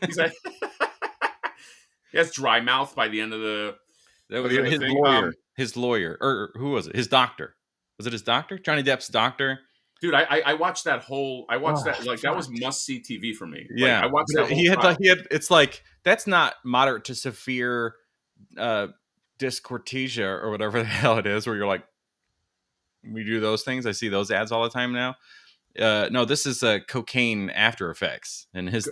He's like, he has dry mouth by the end of the.
His lawyer, or who was it? His doctor. Was it his doctor? Johnny Depp's doctor.
Dude, I watched that whole. I watched that like that was must see TV for me.
Yeah,
like, I watched that.
He had. It's like that's not moderate to severe dyscortesia or whatever the hell it is. Where you're like, we do those things. I see those ads all the time now. No, this is cocaine after effects, and his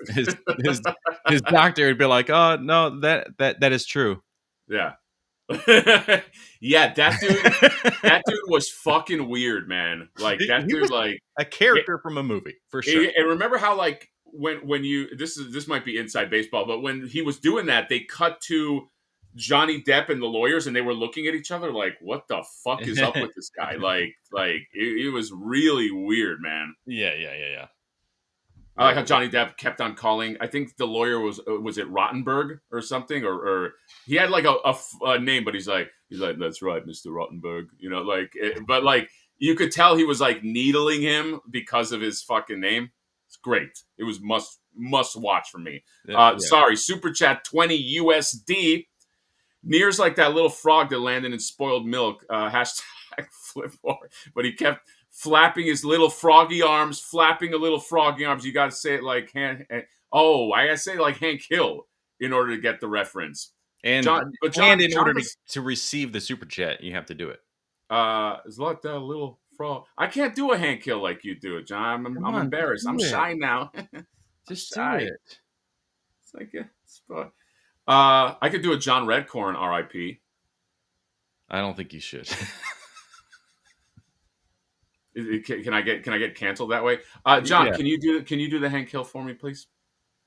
doctor would be like, oh no, that is true.
Yeah. Yeah, that dude was fucking weird, man. Like that dude was like
a character from a movie for sure.
And remember how like when you this might be inside baseball, but when he was doing that, they cut to Johnny Depp and the lawyers, and they were looking at each other like, "What the fuck is up with this guy?" Like it was really weird, man.
Yeah.
I like how Johnny Depp kept on calling. I think the lawyer was it Rottenberg or something, or he had like a name, but he's like, that's right, Mr. Rottenberg. You know, like, but like you could tell he was like needling him because of his fucking name. It's great. It was must watch for me. Sorry, super chat 20 USD. Near's like that little frog that landed in spoiled milk. Hashtag flip forward, but he kept flapping his little froggy arms, You got to say it like I gotta say it like Hank Hill in order to get the reference.
And in order to receive the super chat, you have to do it.
It's like that little frog. I can't do a Hank Hill like you do it, John. I'm embarrassed. I'm shy now.
Just do it.
It's like I could do a John Redcorn R.I.P.
I don't think you should.
Can I get canceled that way? John, can you do the Hank Hill for me, please?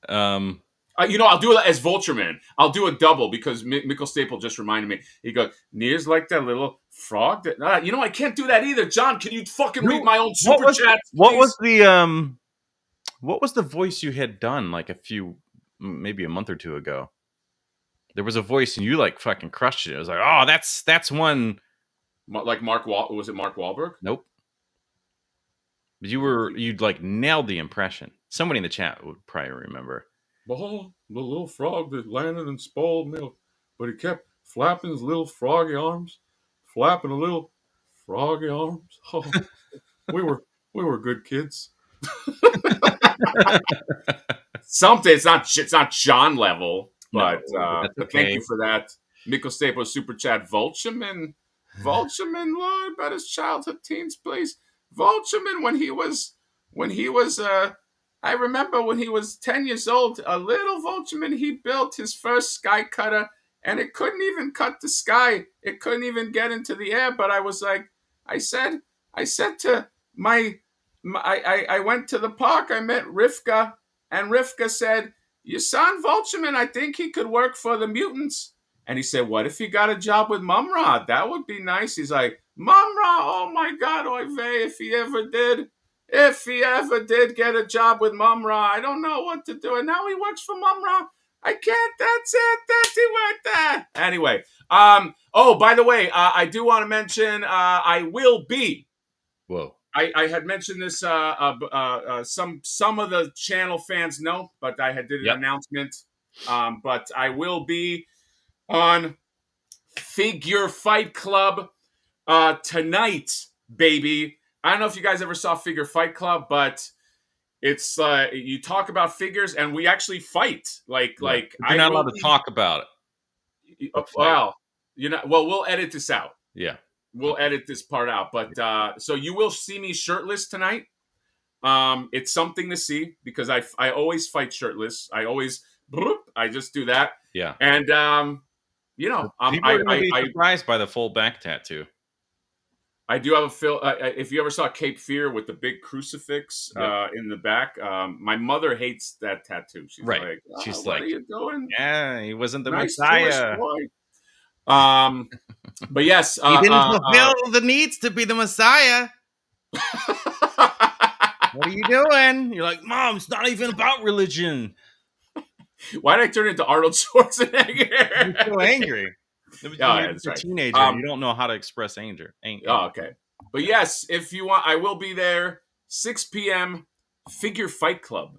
I'll do it as Vultureman. I'll do a double because Michael Staple just reminded me. He goes, "Near's like that little frog." I can't do that either. John, can you fucking read my own super chat?
What was the voice you had done like maybe a month or two ago? There was a voice and you like fucking crushed it. I was like, oh, that's one.
Like was it Mark Wahlberg?
Nope. But you'd like nailed the impression. Somebody in the chat would probably remember.
Oh, the little frog that landed in spoiled milk, but he kept flapping his little froggy arms, flapping a little froggy arms. Oh, we were good kids. Something. It's not John level, but thank you for that. Mikkel Staples super chat. Vultureman, Lord, about his childhood teens, please. Vultureman when he was I remember when he was 10 years old, a little Vultureman, he built his first sky cutter, and it couldn't even cut the sky. It couldn't even get into the air. But I was like, I said to I went to the park. I met Rivka, and Rivka said, "Your son Vultureman, I think he could work for the mutants." And he said, "What if he got a job with Mumra? That would be nice." He's like, "Mumra, oh my God, oy vey, if he ever did get a job with Mumra, I don't know what to do." And now he works for Mumra. I can't, that's it, that's it, work that. Anyway, by the way, I do want to mention, I will be.
Whoa.
I had mentioned this, some of the channel fans know, but I did an announcement. But I will be on Figure Fight Club tonight, baby. I don't know if you guys ever saw Figure Fight Club, but it's you talk about figures and we actually fight. Like
you're not allowed to talk about it.
Well, we'll edit this out.
Yeah.
We'll edit this part out. But so you will see me shirtless tonight. It's something to see because I always fight shirtless. I just do that.
Yeah.
And you know,
People are going to be surprised by the full back tattoo.
I do have a feel. If you ever saw Cape Fear with the big crucifix in the back, my mother hates that tattoo. She's like,
she's
"What
like,
are you doing?
yeah, he wasn't the
Nice
Messiah.
Jewish boy." But yes,
He didn't fulfill the needs to be the Messiah. What are you doing? You're like, Mom, it's not even about religion.
Why did I turn into Arnold Schwarzenegger?
You're so angry. You're
that's
a
right.
teenager. You don't know how to express anger.
Oh, okay. But yes, if you want, I will be there. 6 p.m. Figure Fight Club,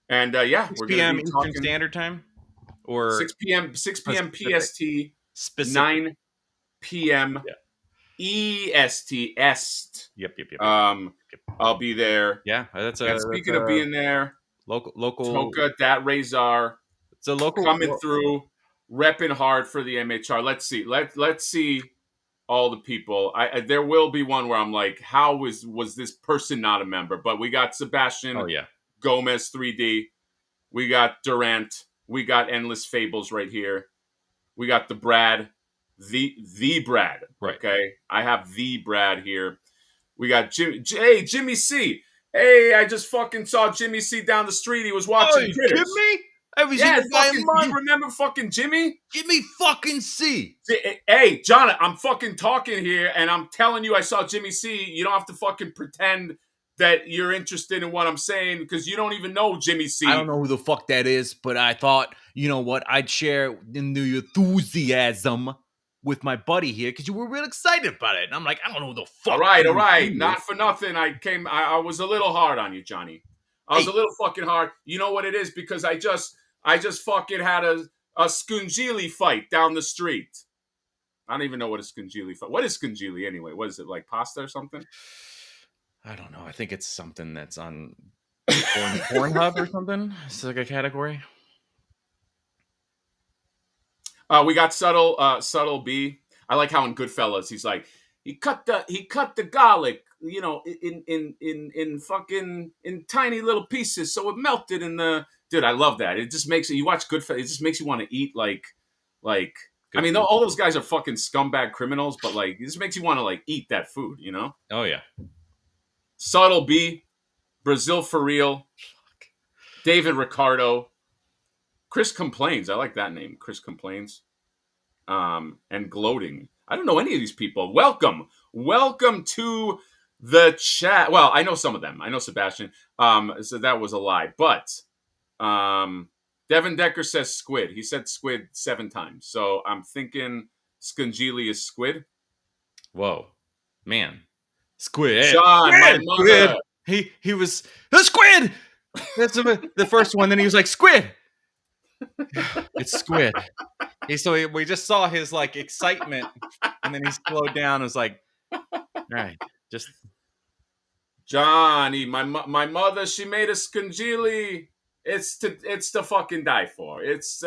and yeah,
6
we're going to
p.m.
be
Eastern
talking
Standard Time, or
6 p.m. PST,
specific.
9 p.m. EST.
Yep.
I'll be there.
Yeah, that's
And speaking of being there,
local
Toka, Dat Razor,
it's a local
coming through, repping hard for the MHR. Let's see. Let's see all the people. There will be one where I'm like, how was this person not a member? But we got Sebastian Gomez 3D. We got Durant. We got Endless Fables right here. We got the Brad, the Brad.
Right.
Okay, I have the Brad here. We got Jimmy C. Hey, I just fucking saw Jimmy C down the street. He was watching Critters.
Jimmy?
You remember fucking Jimmy?
Jimmy fucking C.
Hey, John, I'm fucking talking here, and I'm telling you I saw Jimmy C. You don't have to fucking pretend that you're interested in what I'm saying because you don't even know Jimmy C.
I don't know who the fuck that is, but I thought, you know what, I'd share in the enthusiasm with my buddy here because you were real excited about it. And I'm like, I don't know who the fuck.
All right. Not for nothing. I was a little hard on you, Johnny. I was a little fucking hard. You know what it is? Because I just fucking had a Scungili fight down the street. I don't even know what a Scungili fight. What is Scungili anyway? What is it, like pasta or something?
I don't know. I think it's something that's on Pornhub or something. It's like a category.
We got subtle B. I like how in Goodfellas he's like he cut the garlic, you know, in fucking in tiny little pieces, so it melted in the. Dude, I love that. It just makes you watch Goodfellas. It just makes you want to eat like. I mean, all those guys are fucking scumbag criminals, but like, it just makes you want to like eat that food, you know?
Oh yeah.
Subtle B, Brazil for real, David Ricardo, Chris Complains. I like that name, Chris Complains. And Gloating. I don't know any of these people. Welcome to the chat. Well, I know some of them. I know Sebastian. So that was a lie. But Devin Decker says squid. He said squid 7 times. So I'm thinking Scungili is squid.
Whoa, man. Squid.
Sean, my mother.
Squid. He was a squid. That's the first one. Then he was like, squid. It's squid. So we just saw his like excitement, and then he slowed down and was like, all right, just
Johnny, my mother, she made a Scungili. It's to fucking die for. It's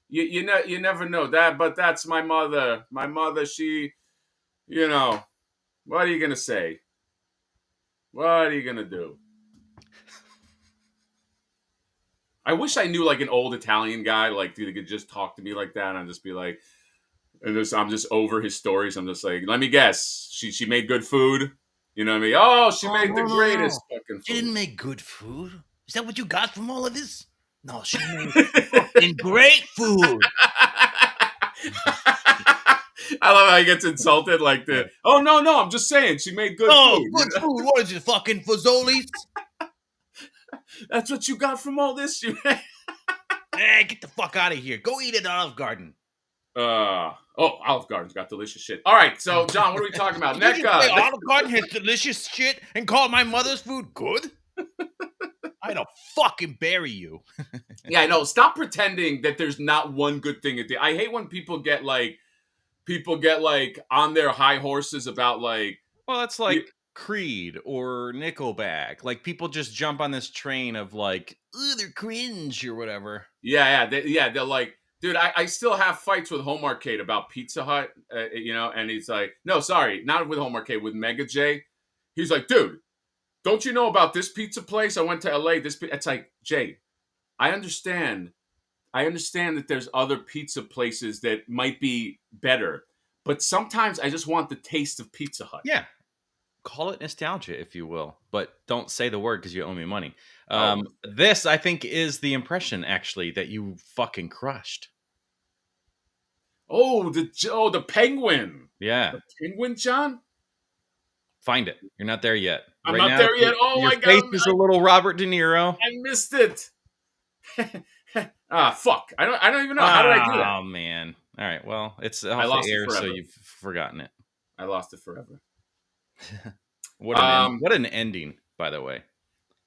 you never know that, but that's my mother. My mother, she, you know, what are you gonna say? What are you gonna do? I wish I knew like an old Italian guy, like dude, could just talk to me like that, and I'd just be like, I'm just over his stories. I'm just like, let me guess, she made good food. You know what I mean? Oh, she made the greatest fucking food.
She didn't make good food. Is that what you got from all of this? No, she made fucking great food.
I love how he gets insulted like that. Oh, no, I'm just saying she made good food.
Good food. What is it, fucking fazoli's?
That's what you got from all this?
Hey, get the fuck out of here. Go eat at Olive Garden.
Olive Garden's got delicious shit. All right, so, John, what are we talking about? NECA.
Olive Garden has delicious shit and call my mother's food good? I'd fucking bury you.
Yeah, I know. Stop pretending that there's not one good thing at the. I hate when people get on their high horses about like.
Well, that's like Creed or Nickelback. Like people just jump on this train of like, they're cringe or whatever.
Yeah, they're like, dude, I still have fights with Home Arcade about Pizza Hut, you know, and he's like, no, sorry, not with Home Arcade, with Mega J. He's like, dude, don't you know about this pizza place? I went to LA. It's like, Jay, I understand. I understand that there's other pizza places that might be better, but sometimes I just want the taste of Pizza Hut.
Yeah. Call it nostalgia, if you will, but don't say the word because you owe me money.
Oh,
This, I think, is the impression, actually, that you fucking crushed.
the penguin.
Yeah.
The penguin, John?
Find it. You're not there yet.
I'm
Right
not
now,
there yet. Oh
your
my god,
face is a little Robert De Niro.
I missed it. Fuck. I don't even know. How did I do that?
Oh, man. All right. Well, it's
I
off
lost
the
it
air, so
forever.
you've forgotten it.
I lost it forever.
What an ending, by the way.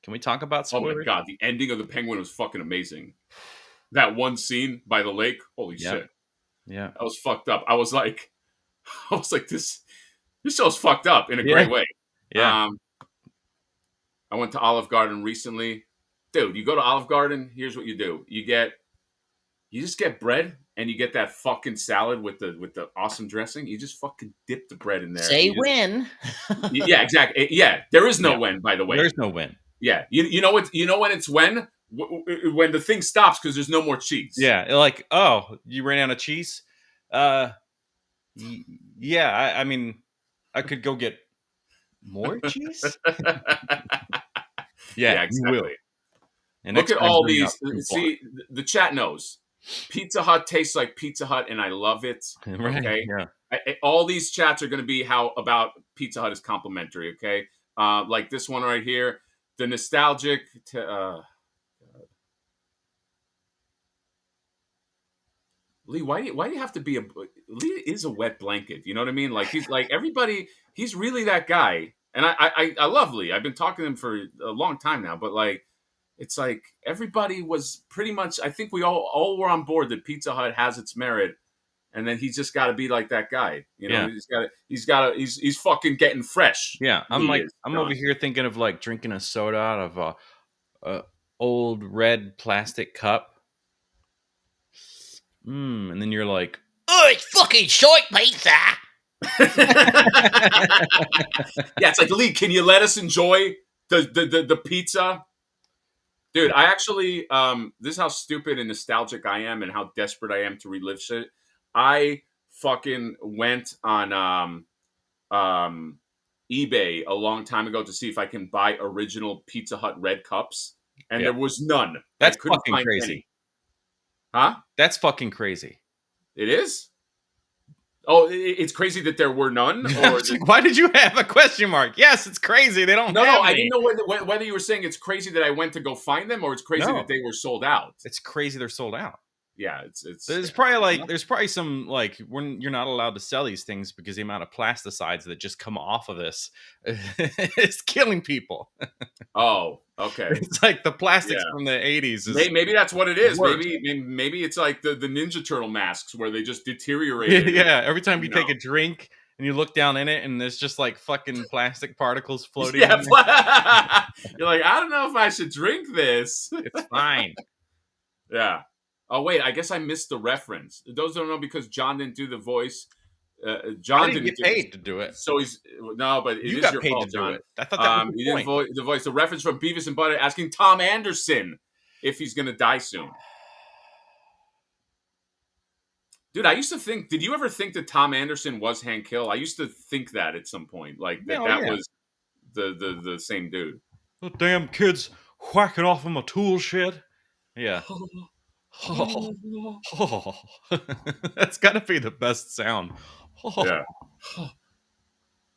Can we talk about
Oh my
spoilers?
god, the ending of the penguin was fucking amazing. That one scene by the lake, holy shit.
Yeah.
That was fucked up. I was like, this show's fucked up in a great way.
Yeah.
I went to Olive Garden recently. Dude, you go to Olive Garden, here's what you do. You just get bread and you get that fucking salad with the awesome dressing. You just fucking dip the bread in there.
Say when.
Yeah, exactly. Yeah, there is no when, by the way.
There's no when.
Yeah, you know what? You know when it's when the thing stops because there's no more cheese.
Yeah, like, oh, you ran out of cheese. Yeah, I mean, I could go get more cheese. Yeah,
exactly.
you will. And
Look at all these.
See,
the chat knows. Pizza Hut tastes like Pizza Hut, and I love it.
right?
Okay,
Yeah.
all these chats are going to be how about Pizza Hut is complimentary. Okay, like this one right here, the nostalgic. Lee, why do you have to be Lee is a wet blanket? You know what I mean? Like he's like everybody. He's really that guy, and I love Lee. I've been talking to him for a long time now, but like. It's like everybody was pretty much. I think we all were on board that Pizza Hut has its merit, and then he's just got to be like that guy. You know, he's fucking getting fresh.
Yeah, I'm over here thinking of like drinking a soda out of a old red plastic cup. And then you're like,
oh, it's fucking short pizza.
Yeah, it's like, Lee, can you let us enjoy the pizza? Dude, I actually, this is how stupid and nostalgic I am and how desperate I am to relive shit. I fucking went on eBay a long time ago to see if I can buy original Pizza Hut red cups, and there was none.
That's fucking crazy.
Any. Huh?
That's fucking crazy.
It is? Oh, it's crazy that there were none? Or
why did you have a question mark? Yes, it's crazy. They don't have
No, I
any.
didn't know whether you were saying it's crazy that I went to go find them or it's crazy that they were sold out.
It's crazy they're sold out.
Yeah,
there's probably some like when you're not allowed to sell these things because the amount of plasticides that just come off of this is killing people.
Oh, okay.
It's like the plastics from the 80s.
Maybe that's what it is. Maybe it's like the Ninja Turtle masks where they just deteriorate.
Yeah, every time you take a drink and you look down in it and there's just like fucking plastic particles floating.
Yeah, you're like, I don't know if I should drink this.
It's fine.
Yeah. Oh wait, I guess I missed the reference. Those don't know because John didn't do the voice. John
didn't get paid to do it,
so he's but it
you
is
got
your
paid
fault,
to
John.
do it. I thought that was the point.
The voice. The reference from Beavis and Butthead asking Tom Anderson if he's gonna die soon. Dude, I used to think. Did you ever think that Tom Anderson was Hank Hill? I used to think that at some point, like that was the same dude.
The damn kids whacking off in my tool shed. Yeah. That's got to be the best sound.
Yeah.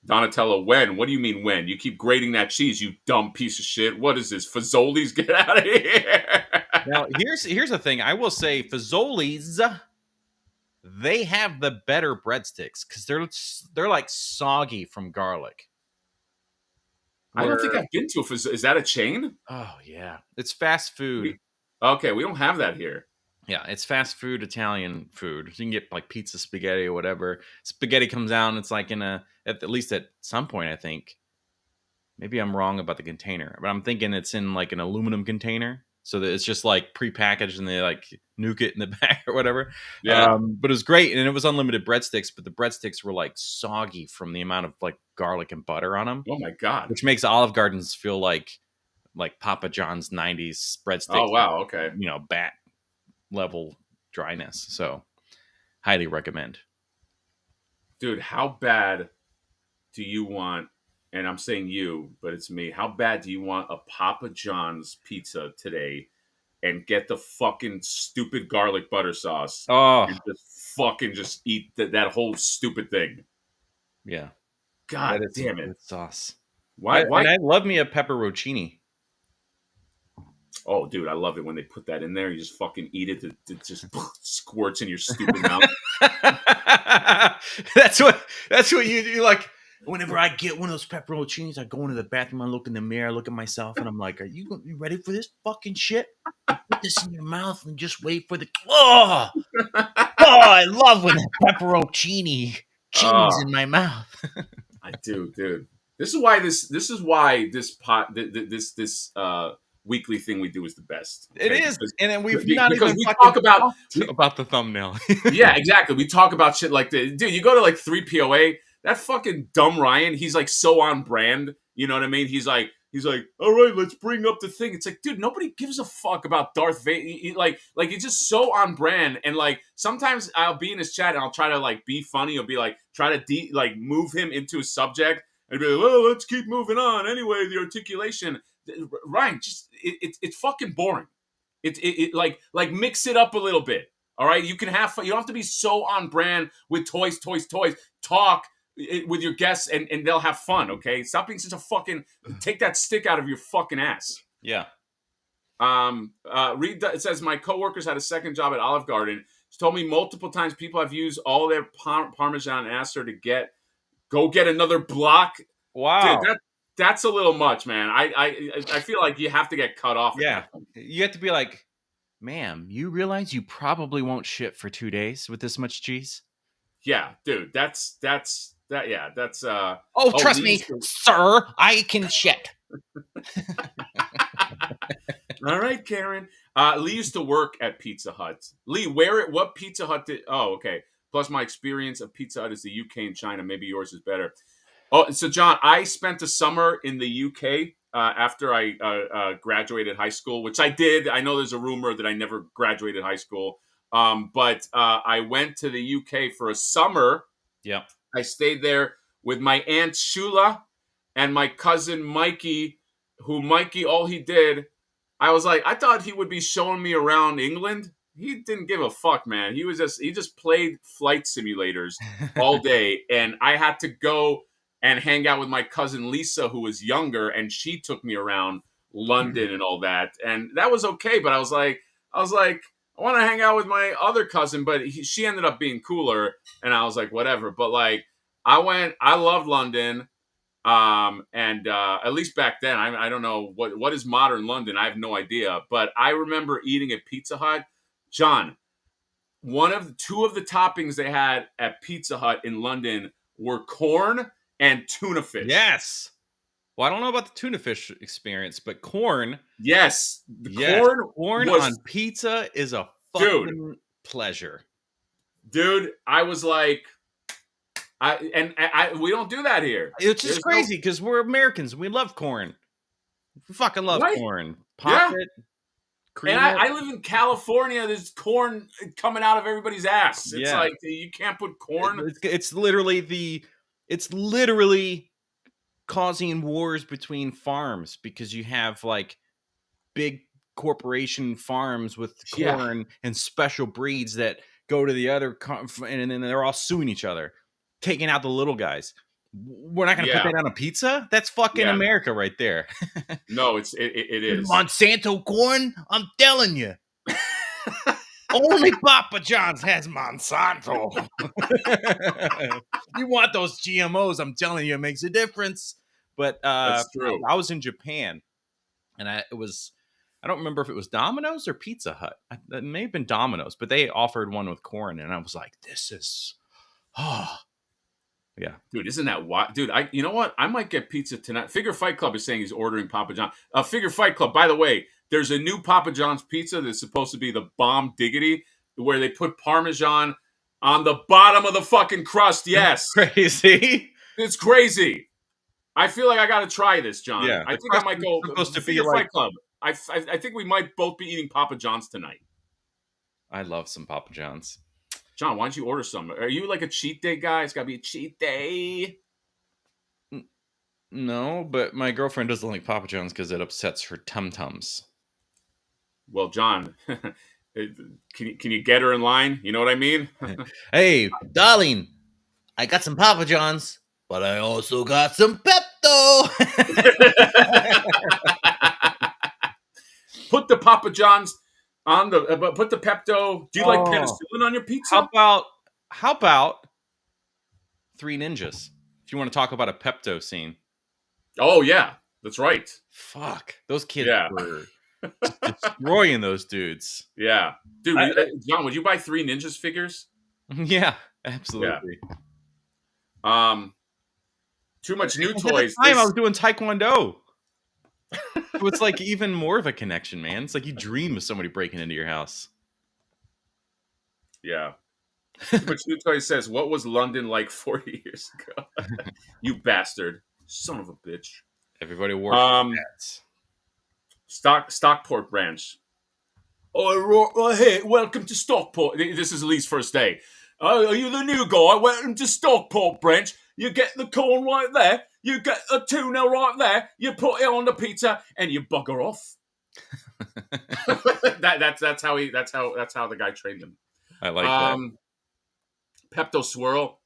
Donatello, when? What do you mean when? You keep grating that cheese, you dumb piece of shit. What is this? Fazoli's? Get out of here.
Now, here's the thing. I will say Fazoli's, they have the better breadsticks because they're like soggy from garlic.
I don't think I've been to a Fazoli's. Is that a chain?
Oh, yeah. It's fast food.
Okay, we don't have that here.
Yeah, it's fast food, Italian food. You can get like pizza, spaghetti, or whatever. Spaghetti comes out and it's like at least at some point, I think. Maybe I'm wrong about the container, but I'm thinking it's in like an aluminum container. so that it's just like prepackaged and they like nuke it in the back or whatever.
Yeah.
But it was great, and it was unlimited breadsticks. But the breadsticks were like soggy from the amount of like garlic and butter on them,
Oh my God.
which makes Olive Gardens feel like Papa John's '90s breadsticks.
Oh wow. Okay.
Bat level dryness. So highly recommend.
Dude, how bad do you want? And I'm saying you, but it's me. How bad do you want a Papa John's pizza today? And get the fucking stupid garlic butter sauce
Oh
and just eat that whole stupid thing.
yeah,
God
that is
damn it!
good sauce.
Why?
And I love me a pepperoncini.
Oh, dude, I love it when they put that in there. You just fucking eat it. It just squirts in your stupid mouth.
That's what you do. Like, whenever I get one of those pepperoncinis, I go into the bathroom, I look in the mirror, I look at myself, and I'm like, "Are you ready for this fucking shit? Put this in your mouth and just wait for the oh, I love when that pepperoncini cheese in my mouth."
I do, dude. This is why this weekly thing we do is the best.
Okay? It is, and then we've
because
not even
we talk about
the thumbnail.
Yeah, exactly. We talk about shit like this. Dude, you go to like 3POA, that fucking dumb Ryan, he's like so on brand. You know what I mean? He's like, all right, let's bring up the thing. It's like, dude, nobody gives a fuck about Darth Vader. Like he's just so on brand. And like sometimes I'll be in his chat and I'll try to like be funny or be like try to move him into a subject and be like, well, let's keep moving on. Anyway, the articulation, Ryan, just it's fucking boring. It like mix it up a little bit. All right, you can have fun. You don't have to be so on brand with toys. Talk with your guests and they'll have fun. Okay, stop being such a fucking. Take that stick out of your fucking ass.
Yeah.
Reed, it says my coworkers had a second job at Olive Garden. She told me multiple times people have used all their Parmesan and asked her to go get another block.
Wow.
Dude, that's a little much, man. I feel like you have to get cut off.
Yeah, you have to be like, ma'am, you realize you probably won't ship for 2 days with this much cheese?
Yeah, dude, that's that. Yeah, that's.
Trust me, sir, I can ship.
All right, Karen. Lee used to work at Pizza Hut. Lee, what Pizza Hut did? Oh, okay. Plus, my experience of Pizza Hut is the UK and China. Maybe yours is better. Oh, so John, I spent a summer in the UK after I graduated high school, which I did. I know there's a rumor that I never graduated high school, but I went to the UK for a summer.
Yep.
I stayed there with my aunt Shula and my cousin Mikey, all he did, I was like, I thought he would be showing me around England. He didn't give a fuck, man. He just played flight simulators all day, and I had to go and hang out with my cousin Lisa, who was younger, and she took me around London and all that, and that was okay. But I was like, I want to hang out with my other cousin, but she ended up being cooler, and I was like, whatever. But like, I loved London, and at least back then, I don't know what is modern London. I have no idea, but I remember eating at Pizza Hut, John. Two of the toppings they had at Pizza Hut in London were corn and tuna fish.
Yes. Well, I don't know about the tuna fish experience, but corn.
Yes.
Corn on pizza is a fucking pleasure.
Dude, I was like, we don't do that here.
It's just crazy because we're Americans. We love corn. We fucking love corn. Pop it.
And I live in California. There's corn coming out of everybody's ass. It's like you can't put corn.
It's literally causing wars between farms because you have like big corporation farms with corn and special breeds that go to the other and then they're all suing each other, taking out the little guys. We're not going to put that on a pizza. That's fucking America right there.
No, it is
Monsanto corn. I'm telling you, only Papa John's has Monsanto.
You want those GMOs? I'm telling you, it makes a difference. But
that's true.
I was in Japan, and I don't remember if it was Domino's or Pizza Hut. It may have been Domino's, but they offered one with corn, and I was like, "This is, yeah,
dude, isn't that wild, dude? You know what? I might get pizza tonight. Figure Fight Club is saying he's ordering Papa John. Figure Fight Club, by the way, there's a new Papa John's pizza that's supposed to be the bomb diggity, where they put Parmesan on the bottom of the fucking crust. Yes,
Crazy.
it's crazy. I feel like I got to try this, John.
Yeah,
I
the
think I
crust
might
is
go
supposed to be
Figure
like.
Fight Club. I think we might both be eating Papa John's tonight.
I love some Papa John's.
John, why don't you order some? Are you like a cheat day guy? It's got to be a cheat day.
No, but my girlfriend doesn't like Papa John's because it upsets her tum-tums.
Well, John, can you get her in line? You know what I mean?
Hey, darling, I got some Papa John's, but I also got some Pepto.
Put the Papa John's on the, put the Pepto. Do you like
Oh.
penicillin on your pizza?
How about Three Ninjas? If you want to talk about a Pepto scene.
Oh yeah, that's right.
Fuck, those kids
Yeah.
were destroying those dudes.
Yeah, dude. John, would you buy Three Ninjas figures?
Yeah, absolutely.
Too much new
At the
toys.
time, I was doing Taekwondo. So it's like even more of a connection, man. It's like you dream of somebody breaking into your house.
Yeah. Too much new toys says, "What was London like 40 years ago?" You bastard, son of a bitch.
Everybody wore hats.
Stockport branch. Oh, hey, welcome to Stockport. This is Lee's first day. Oh, are you the new guy? Welcome to Stockport branch. You get the corn right there. You get the tuna right there. You put it on the pizza and you bugger off. that's how the guy trained him.
I like that.
Pepto Swirl.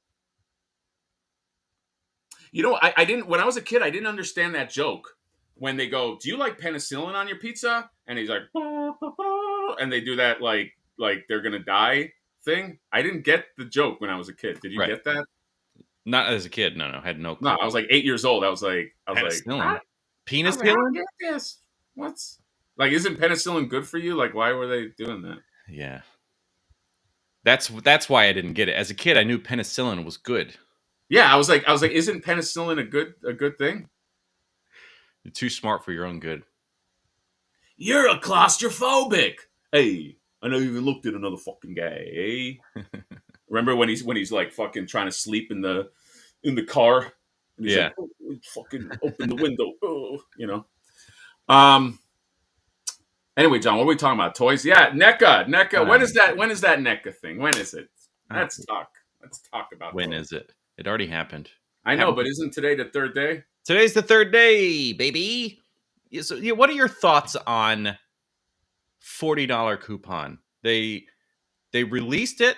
You know, I didn't, when I was a kid, I didn't understand that joke. When they go, "Do you like penicillin on your pizza?" And he's like, and they do that like they're gonna die thing. I didn't get the joke when I was a kid. Did you get that?
Not as a kid. No, I had no clue.
No, I was like 8 years old. I was like,
penicillin?
Get this. What's like? Isn't penicillin good for you? Like, why were they doing that?
Yeah, that's why I didn't get it. As a kid, I knew penicillin was good.
Yeah, I was like, isn't penicillin a good thing?
You're too smart for your own good.
You're a claustrophobic. Hey, I never even looked at another fucking guy. Eh? Remember when he's like fucking trying to sleep in the car? And he's like, "Oh, fucking open the window." Oh, you know. Anyway, John, what are we talking about? Toys? Yeah, NECA. When is that NECA thing? When is it? Let's talk about
when is it? It already happened.
I know, but isn't today the third day?
Today's the third day, baby. So, what are your thoughts on $40 coupon? They released it.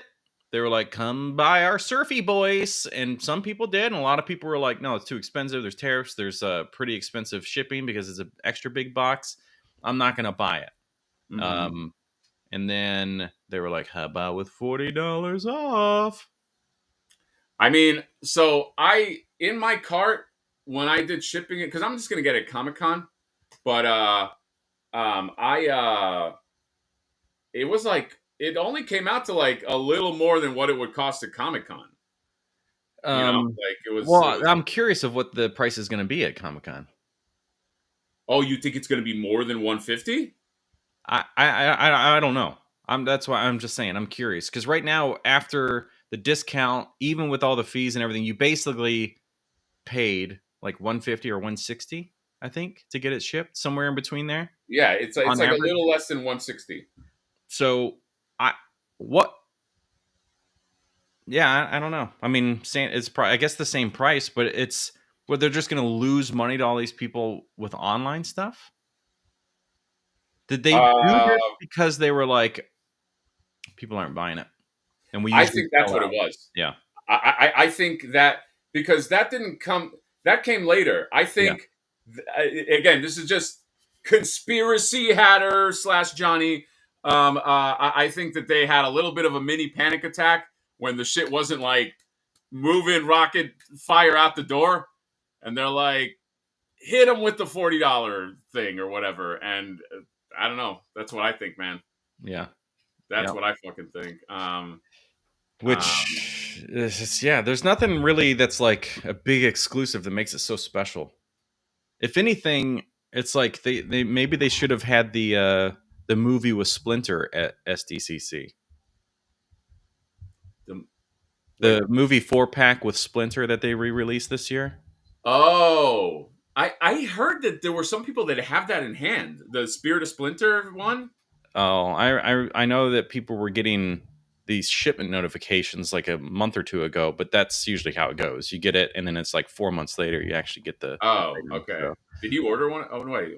They were like, "Come buy our Surfy Boys," and some people did, and a lot of people were like, "No, it's too expensive. There's tariffs. There's pretty expensive shipping because it's an extra big box. I'm not gonna buy it." Mm-hmm. And then they were like, "How about with $40 off?"
I mean, so in my cart when I did shipping it, because I'm just gonna get it at Comic-Con, but it was like, it only came out to like a little more than what it would cost at Comic-Con. You know, like it was.
Well, I'm curious of what the price is going to be at Comic-Con.
Oh, you think it's going to be more than $150?
I don't know. That's why I'm just saying I'm curious, because right now, after the discount, even with all the fees and everything, you basically paid like $150 or $160, I think, to get it shipped, somewhere in between there.
Yeah, it's like average, a little less than $160.
So I don't know. I mean, it's probably, I guess, the same price, but it's where they're just going to lose money to all these people with online stuff. Did they do this because they were like, people aren't buying it? And I
think that's what it was.
Yeah.
I think that because that came later. I think, again, this is just conspiracy hatter / Johnny. I think that they had a little bit of a mini panic attack when the shit wasn't like moving rocket fire out the door. And they're like, hit them with the $40 thing or whatever. And I don't know. That's what I think, man.
Yeah.
That's what I fucking think.
There's nothing really that's like a big exclusive that makes it so special. If anything, It's like they maybe they should have had the movie with Splinter at SDCC. The movie 4-pack with Splinter that they re-released this year.
Oh, I heard that there were some people that have that in hand. The Spirit of Splinter one.
Oh, I know that people were getting these shipment notifications like a month or two ago, but that's usually how it goes. You get it, and then it's like 4 months later you actually get the.
Oh,
item,
okay.
so.
Did you order one? Oh, wait,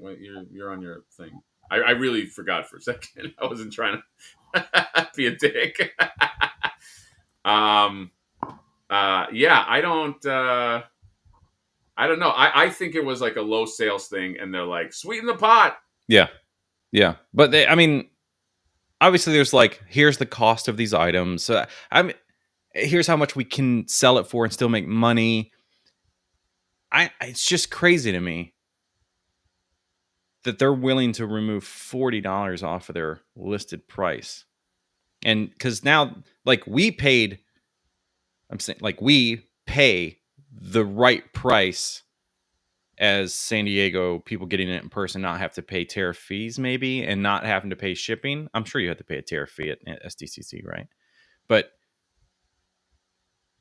you're on your thing. I really forgot for a second. I wasn't trying to be a dick. Yeah, I don't know. I think it was like a low sales thing, and they're like, sweeten the pot.
Yeah, but I mean, obviously, there's like, here's the cost of these items. Here's how much we can sell it for and still make money. It's just crazy to me that they're willing to remove $40 off of their listed price. And because now, like, we pay the right price as San Diego people getting it in person, not have to pay tariff fees maybe, and not having to pay shipping. I'm sure you have to pay a tariff fee at SDCC, right? But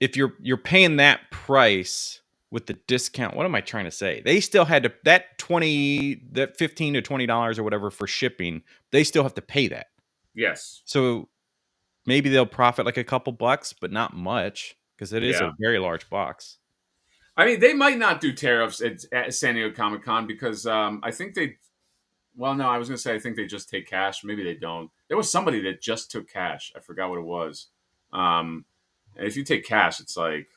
if you're paying that price with the discount, what am I trying to say? They still had to that $15 to $20 or whatever for shipping. They still have to pay that.
Yes.
So maybe they'll profit like a couple bucks, but not much because it is a very large box.
I mean, they might not do tariffs at San Diego Comic-Con because I think they. Well, no, I was going to say I think they just take cash. Maybe they don't. There was somebody that just took cash. I forgot what it was. And if you take cash, it's like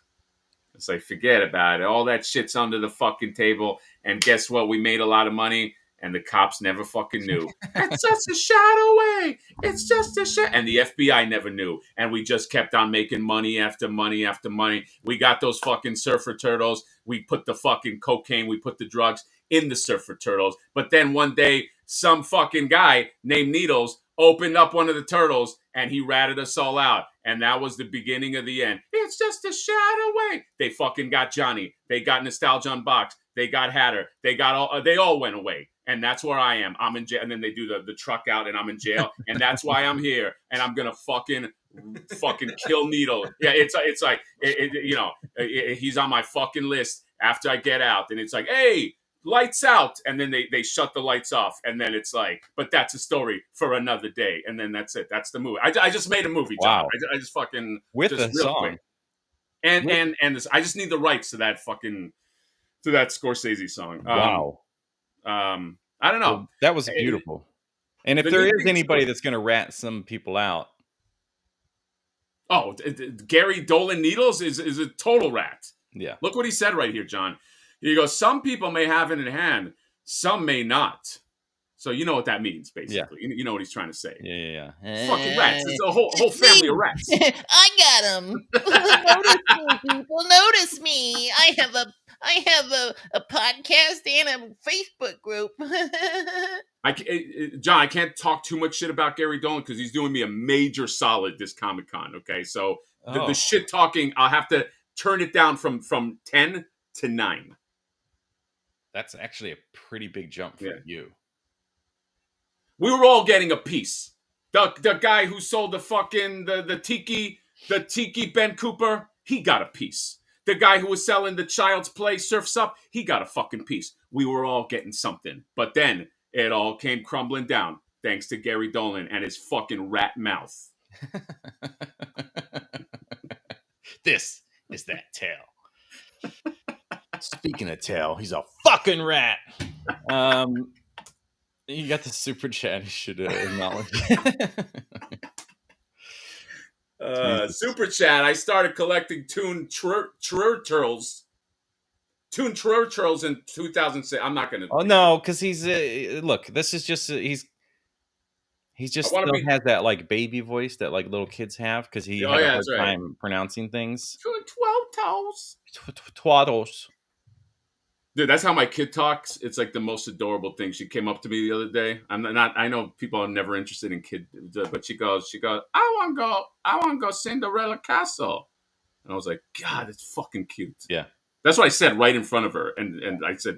forget about it. All that shit's under the fucking table. And guess what? We made a lot of money, and the cops never fucking knew. It's just a shot away. It's just a shot. And the FBI never knew. And we just kept on making money after money after money. We got those fucking surfer turtles. We put the fucking cocaine. We put the drugs in the surfer turtles. But then one day, some fucking guy named Needles opened up one of the turtles, and he ratted us all out. And that was the beginning of the end. It's just a shot away. They fucking got Johnny. They got Nostalgia Unboxed. They got Hatter. They all went away. And that's where I am. I'm in jail. And then they do the truck out, and I'm in jail. And that's why I'm here. And I'm going to fucking kill Needle. Yeah, it's like, he's on my fucking list after I get out. And it's like, hey, lights out. And then they shut the lights off. And then it's like, but that's a story for another day. And then that's it. That's the movie. I just made a movie, John.
Wow.
I just fucking
with
just
the song.
Quick. And this, I just need the rights to that Scorsese song.
Wow.
I don't know.
Well, that was beautiful. And if there is anybody that's going to rat some people out.
Oh, Gary Dolan Needles is a total rat.
Yeah.
Look what he said right here, John. He goes, some people may have it in hand, some may not. So you know what that means, basically. Yeah. You know what he's trying to say.
Yeah.
Fucking rats. It's a whole family of rats.
I got them. Notice me, people. Notice me. I have a podcast and a Facebook group.
John, I can't talk too much shit about Gary Dolan because he's doing me a major solid this Comic-Con, okay? So the shit talking, I'll have to turn it down from 10 to 9.
That's actually a pretty big jump for you.
We were all getting a piece. The guy who sold the fucking the tiki Ben Cooper, he got a piece. The guy who was selling the Child's Play Surf's Up, he got a fucking piece. We were all getting something. But then it all came crumbling down thanks to Gary Dolan and his fucking rat mouth.
This is that tail. Speaking of tail, he's a fucking rat.
You got the super chat. You should acknowledge.
Super chat. I started collecting Toon Turtles. Toon Turtles in 2006. I'm not gonna.
Oh no, because he's look. This is just he's just still has that like baby voice that like little kids have because he had a hard time pronouncing things. Twaddles.
Dude, that's how my kid talks. It's like the most adorable thing. She came up to me the other day. I know people are never interested in kids, but she goes, I want to go Cinderella Castle. And I was like, God, it's fucking cute.
Yeah.
That's what I said right in front of her. And I said,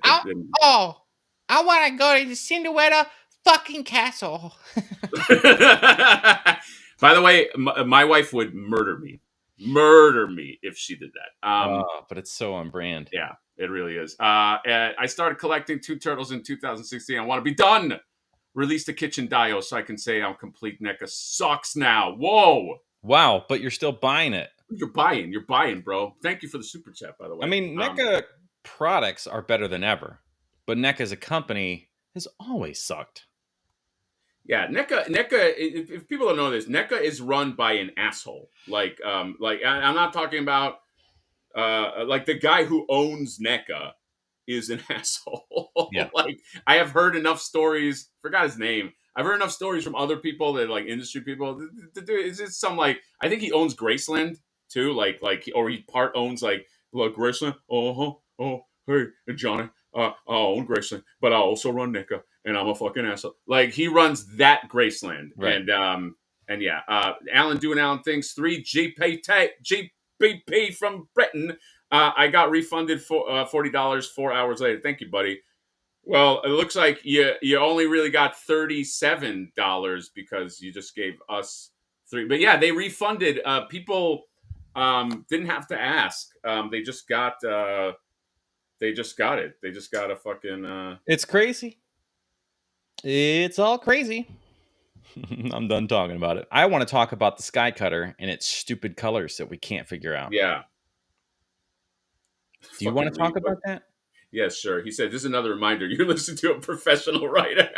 I want to go to the Cinderella fucking castle.
By the way, my wife would murder me if she did that.
But it's so on brand.
Yeah, it really is. I started collecting 2 turtles in 2016. I want to be done. Release the kitchen dio so I can say I'm complete. NECA sucks now. Whoa.
Wow, but you're still buying it.
You're buying, bro. Thank you for the super chat, by the way.
I mean, NECA products are better than ever, but NECA as a company has always sucked.
Yeah, NECA. If people don't know this, NECA is run by an asshole. Like I'm not talking about like the guy who owns NECA is an asshole.
Yeah.
Like I have heard enough stories. Forgot his name. I've heard enough stories from other people that like industry people. Is it some like I think he owns Graceland too. Like or he part owns like Graceland. Oh hey Johnny. I own Graceland, but I also run NECA, and I'm a fucking asshole. Like he runs that Graceland,
right.
and yeah, Alan doing Alan things. 3 GBP from Britain. I got refunded for $40 4 hours later. Thank you, buddy. Well, it looks like you only really got $37 because you just gave us 3. But yeah, they refunded. People didn't have to ask. They just got it. They just got a fucking.
It's crazy. It's all crazy. I'm done talking about it. I want to talk about the Sky Cutter and its stupid colors that we can't figure out.
Yeah.
Do you want to talk about that?
Yes, sure. He said, "This is another reminder. You're listening to a professional writer."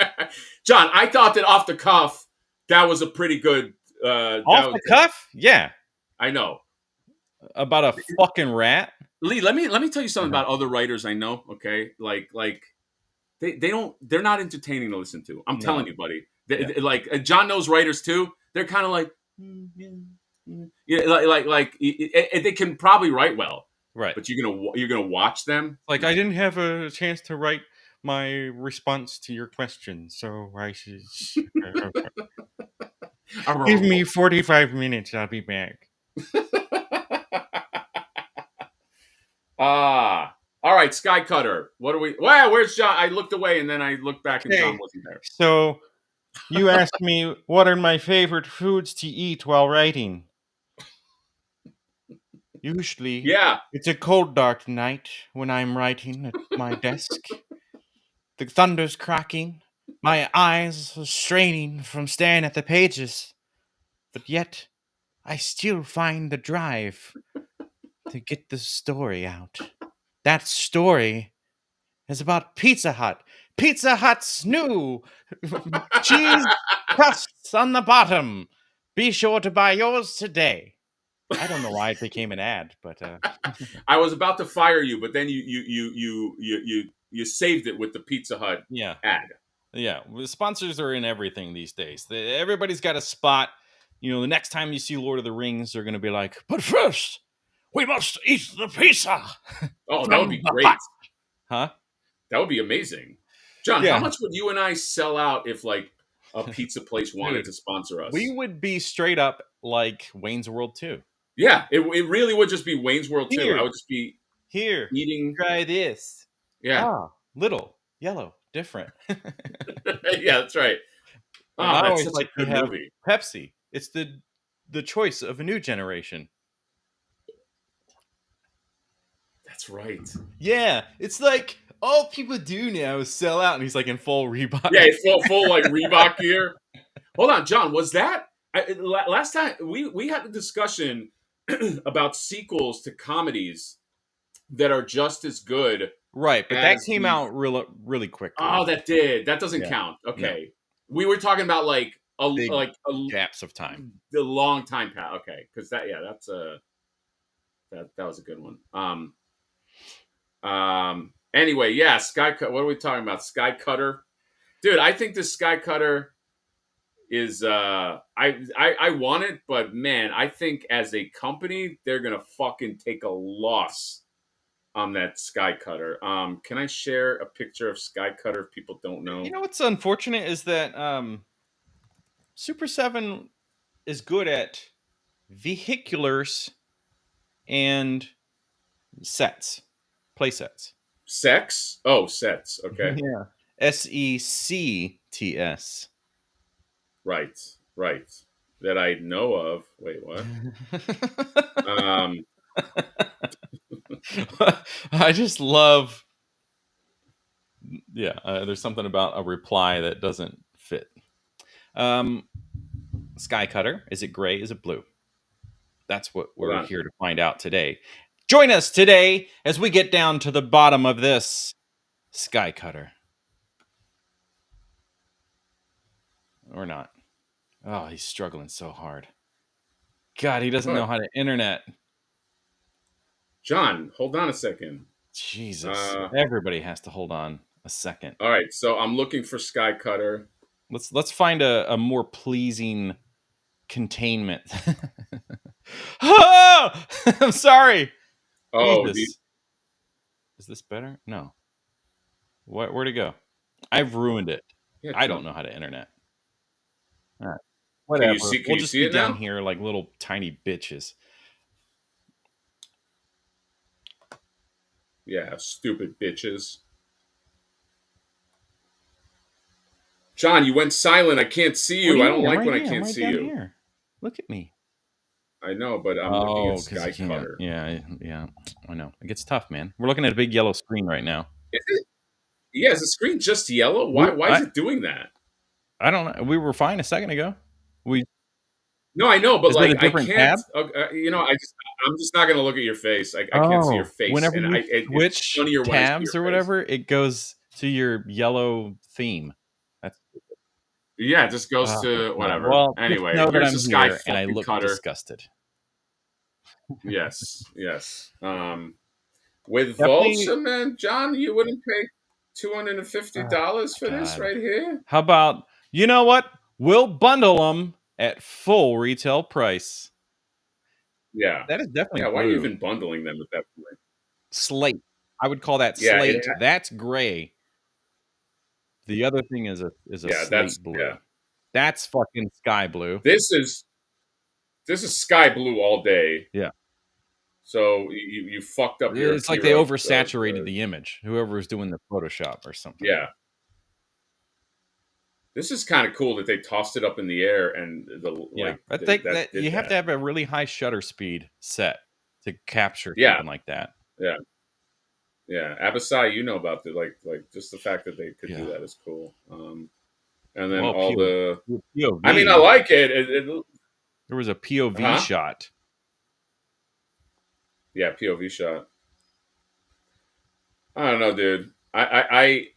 John, I thought that off the cuff, that was a pretty good.
Off the cuff? Yeah.
I know.
About a fucking rat?
Lee, let me tell you something about other writers I know, okay? Like they're not entertaining to listen to. I'm telling you, buddy. Like John knows writers too. They're kind of like they can probably write well.
Right.
But you're gonna watch them.
Like I didn't have a chance to write my response to your question, so I should give me 45 minutes. I'll be back.
All right, Sky Cutter. What are we? Well, where's John? I looked away and then I looked back and John wasn't there.
So you asked me what are my favorite foods to eat while writing. Usually, it's a cold, dark night when I'm writing at my desk. The thunder's cracking, my eyes are straining from staring at the pages, but yet I still find the drive to get the story out. That story is about Pizza Hut. Pizza Hut's new cheese crusts on the bottom. Be sure to buy yours today. I don't know why it became an ad, but
I was about to fire you, but then you saved it with the Pizza Hut ad.
Yeah, sponsors are in everything these days. Everybody's got a spot. You know, the next time you see Lord of the Rings, they're going to be like, "But first, we must eat the pizza."
Oh, that would be great.
Huh?
That would be amazing. John, how much would you and I sell out if like a pizza place wanted to sponsor us?
We would be straight up like Wayne's World 2.
Yeah, it really would just be Wayne's World 2. I would just be eating.
Try this.
Yeah.
Little, yellow, different.
Yeah, that's right.
I always like to have Pepsi. It's the choice of a new generation.
That's right.
Yeah, it's like all people do now is sell out, and he's like in full Reebok.
Yeah, it's full like Reebok gear. Hold on, John. Was that last time we had a discussion about sequels to comedies that are just as good?
Right, but that came out really quickly.
Oh, that did. That doesn't count. Okay, we were talking about like a
gaps of time,
the long time path. Okay, because that was a good one. Anyway, Sky Cutter. What are we talking about? Sky Cutter, dude. I think this Sky Cutter is I want it, but man, I think as a company they're gonna fucking take a loss on that Sky Cutter. Can I share a picture of Sky Cutter if people don't know?
You know what's unfortunate is that Super 7 is good at vehiculars and sets, play sets.
Sex? Oh, sets. Okay.
Yeah. SECTS.
Right. That I know of. Wait, what?
I just love. Yeah, there's something about a reply that doesn't fit. Sky Cutter. Is it gray? Is it blue? That's what
Hold
we're
on.
here to find out today. Join us today as we get down to the bottom of this Sky Cutter. Or not. Oh, he's struggling so hard. God, he doesn't know how to internet.
John, hold on a second.
Jesus. Everybody has to hold on a second.
All right, so I'm looking for Sky Cutter.
Let's find a more pleasing containment. Oh! I'm sorry.
Oh,
Jesus. Is this better? No. Where'd it go? I've ruined it.
yeah,
I don't know how to internet. All right.
Can
Whatever.
you see? Can
We'll
you
just
see
be
it
down
now?
here like little tiny bitches.
Yeah, stupid bitches. John, you went silent. I can't see you. I don't like when I can't see you.
Here. Look at me.
I know, but I'm looking at Sky Cutter.
Yeah, I know. It gets tough, man. We're looking at a big yellow screen right now.
Is it? Yeah, is the screen just yellow? Why is it doing that?
I don't know. We were fine a second ago.
No, I know, but
Is it
like
a different tab?
I'm just not gonna look at your face. I can't see your face.
Whenever
and
you switch tabs or whatever, it goes to your yellow theme.
Yeah, it just goes to whatever.
Well,
anyway,
know that
here's
I'm
the Sky
here and I look
Cutter.
disgusted.
Yes. With Vulture, man, John, you wouldn't pay $250 for this right here.
How about, you know what? We'll bundle them at full retail price.
Yeah,
that is definitely blue.
Why are you even bundling them at that point?
Slate. I would call that slate. That's gray. The other thing is a slate blue. Yeah. That's fucking sky blue.
This is sky blue all day.
Yeah.
So you fucked up your.
It's like they oversaturated the image. Whoever was doing the Photoshop or something.
Yeah. This is kind of cool that they tossed it up in the air and
I think that you have to have a really high shutter speed set to capture something like that.
Yeah. Yeah, Abasai, you know about the like just the fact that they could do that is cool. And then POV. I mean, I like it.
There was a POV shot.
Yeah, POV shot. I don't know, dude. I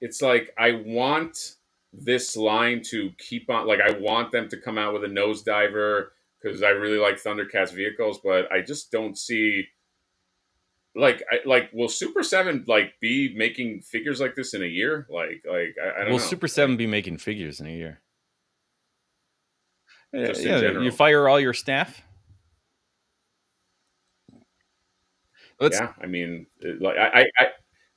it's like I want this line to keep on. Like I want them to come out with a nosediver because I really like Thundercats vehicles, but I just don't see. Will Super 7 be making figures like this in a year? I don't know.
Will Super 7 be making figures in a year?
Just in general.
You fire all your staff?
Yeah, I mean,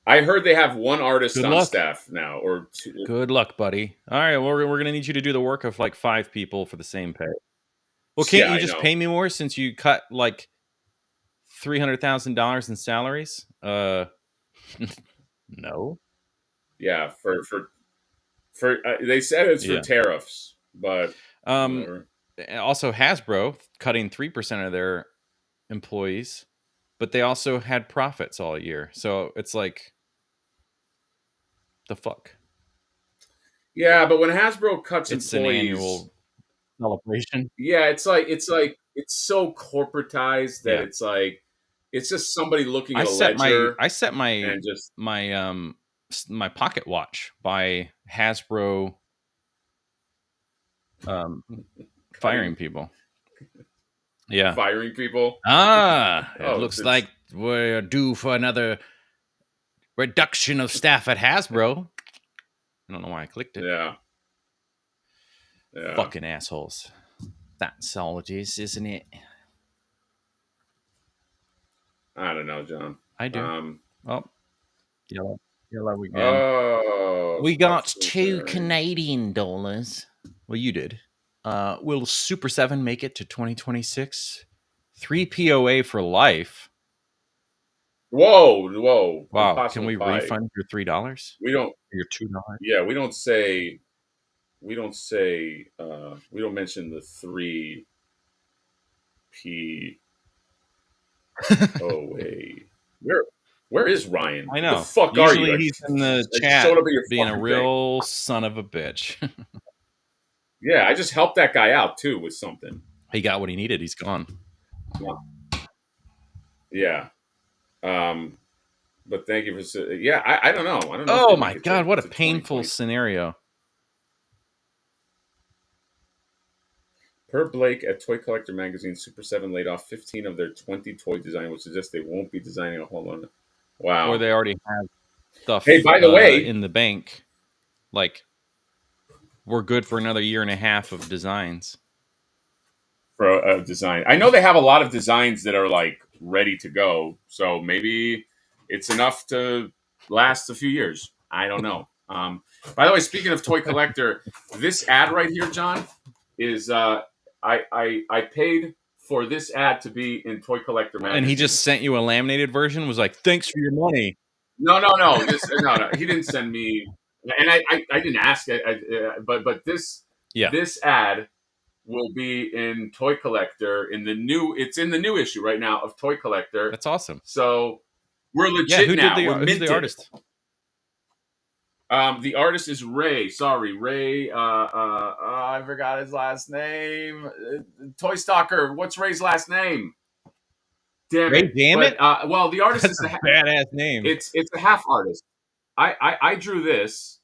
I heard they have one artist on staff now, or two.
Good luck, buddy. All right, well, we're going to need you to do the work of 5 people for the same pay. Well, can't you just pay me more since you cut $300,000 in salaries? No.
Yeah, for they said it's for tariffs, but
also Hasbro cutting 3% of their employees, but they also had profits all year. So it's like the fuck.
Yeah, but when Hasbro cuts
it's
employees,
an annual celebration.
Yeah, it's so corporatized that it's just somebody looking at a ledger.
I set my my pocket watch by Hasbro firing people. Yeah.
Firing people?
It looks like we're due for another reduction of staff at Hasbro. I don't know why I clicked it.
Yeah.
Fucking assholes. That's all it is, isn't it?
I don't know, John.
I do. Yellow again. We got $2 Canadian. Well, you did. Will Super 7 make it to 2026? 3 POA for life.
Whoa!
Wow, can
Impossible
we
Pie.
refund your $3?
We don't.
Your $2?
Yeah, we don't say. We don't say. We don't mention the 3P. Oh wait, where is Ryan?
I
Who the
know.
fuck are you?
Usually he's in the
I just
chat
showed up at your
being a
fucking
real son of a bitch.
thing. Yeah, I just helped that guy out too with something.
He got what he needed. He's gone.
Yeah. But thank you for. Yeah, I don't know. I don't know.
Oh my god, what a painful scenario.
Per Blake at Toy Collector Magazine, Super 7 laid off 15 of their 20 toy design, which suggests they won't be designing a whole lot. Wow.
Or they already have stuff
Hey, by the way,
in the bank. Like, we're good for another year and a half of designs.
For a design. I know they have a lot of designs that are like ready to go. So maybe it's enough to last a few years. I don't know. By the way, speaking of Toy Collector, this ad right here, John, is I paid for this ad to be in Toy Collector magazine.
And he just sent you a laminated version, was like, thanks for your money.
No. He didn't send me, and I didn't ask. But this ad will be in Toy Collector it's in the new issue right now of Toy Collector.
That's awesome.
So we're legit now.
Who's the artist?
The artist is Ray. Sorry, Ray. I forgot his last name. Toy Stalker. What's Ray's last name? Damn it! Well, the artist is a
badass name.
It's a half artist. I drew this,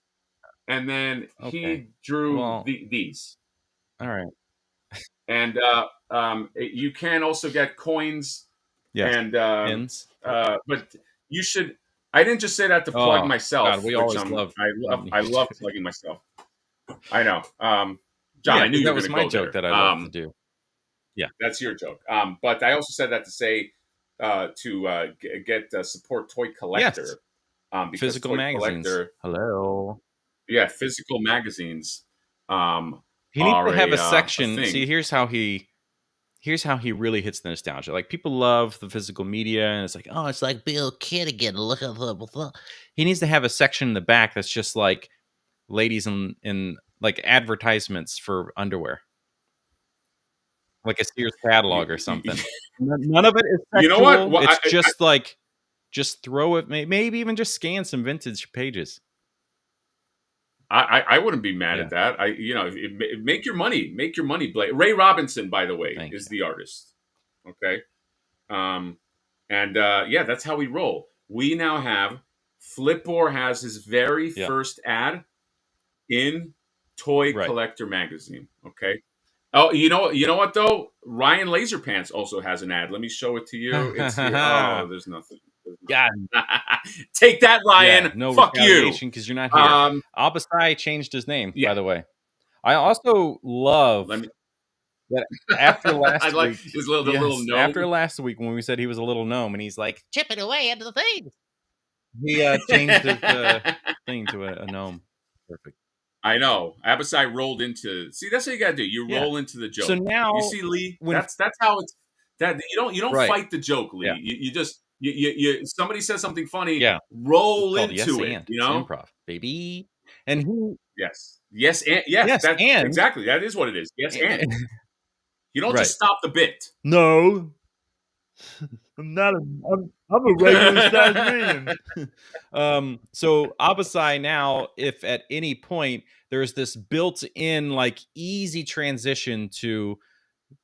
and then he drew these.
All right.
And you can also get coins. And
pins.
But you should. I didn't just say that to plug myself.
God, we always love.
I love plugging myself. I know, John. I knew
that was my joke that I love to do. Yeah,
that's your joke. But I also said that to say to get support Toy Collector.
Yes. Physical magazines. Hello.
Yeah, physical magazines.
He needs to have a section. See, here's how he really hits the nostalgia. Like, people love the physical media, and it's like, oh, it's like Bill Kidd again. Look at the. He needs to have a section in the back that's just like ladies in like advertisements for underwear, like a Sears catalog or something. None of it is sexual.
You know what? Well,
it's just throw it. Maybe even just scan some vintage pages.
I wouldn't be mad at that. Make your money, Blake. Ray Robinson, by the way, is the artist. Okay, that's how we roll. We now have Flipboard has his very first ad in Toy Collector magazine. Okay. Oh, you know what though? Ryan Laserpants also has an ad. Let me show it to you. It's there's nothing.
God,
take that, Ryan.
Yeah, no
fuck you,
because you're not here. Abasai changed his name, by the way. I also love that after last
week, his little gnome.
After last week when we said he was a little gnome, and he's like
chipping away into the thing.
He changed his thing to a gnome. Perfect.
I know. Abasai rolled into. See, that's what you got to do. You roll into the joke.
So now
you see, Lee. That's how it's. That you don't fight the joke, Lee. You just. You somebody says something funny, roll into it. You know,
it's improv, baby. And he
yes, exactly. That is what it is. Yes, and you don't just stop the bit.
No, I'm not. I'm a regular size man.
So Abasai now, if at any point there's this built-in like easy transition to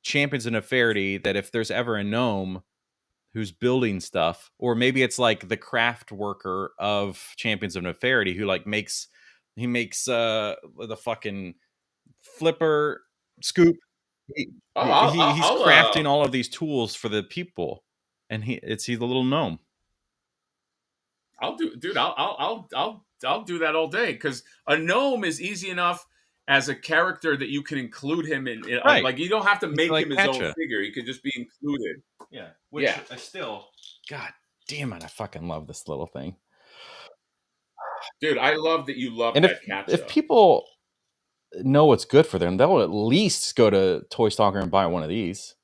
Champions of Nefertiti, that if there's ever a gnome who's building stuff, or maybe it's like the craft worker of Champions of Nefertiti who like makes the fucking flipper scoop. He's crafting all of these tools for the people, and he's the little gnome.
I'll do that all day, because a gnome is easy enough as a character that you can include him in. Like, you don't have to make him his own figure. He could just be included.
Yeah. Which I still, God damn it, I fucking love this little thing.
Dude, I love that you love
and
that catch.
If people know what's good for them, they'll at least go to Toy Stalker and buy one of these.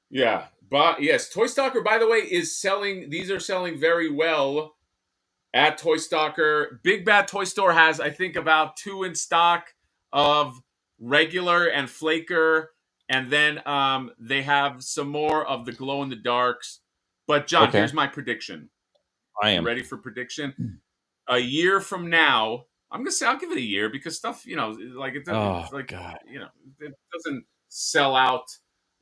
Yeah. But yes, Toy Stalker, by the way, is selling. These are selling very well at Toy Stalker. Big Bad Toy Store has, I think, about 2 in stock of regular and flaker, and then they have some more of the glow in the darks. But John,
Okay.
here's my prediction.
I
You
am.
ready for prediction? A year from now, I'm gonna say I'll give it a year because stuff, like it doesn't,
Oh,
it's like
God.
it doesn't sell out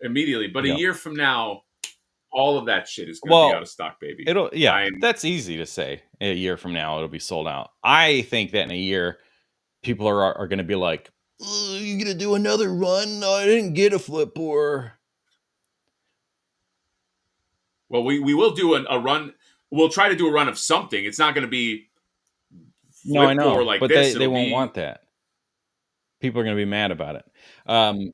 immediately. But a
Yeah.
year from now, all of that shit is gonna be out of stock, baby.
That's easy to say. A year from now, it'll be sold out. I think that in a year, people are going to be like, "You going to do another run? No, I didn't get a Flipboard."
Well, we will do a run. We'll try to do a run of something. It's not going to be
No, I know,
Flipboard like
but
this.
they
It'll
won't
be.
want that. People are going to be mad about it.
I'm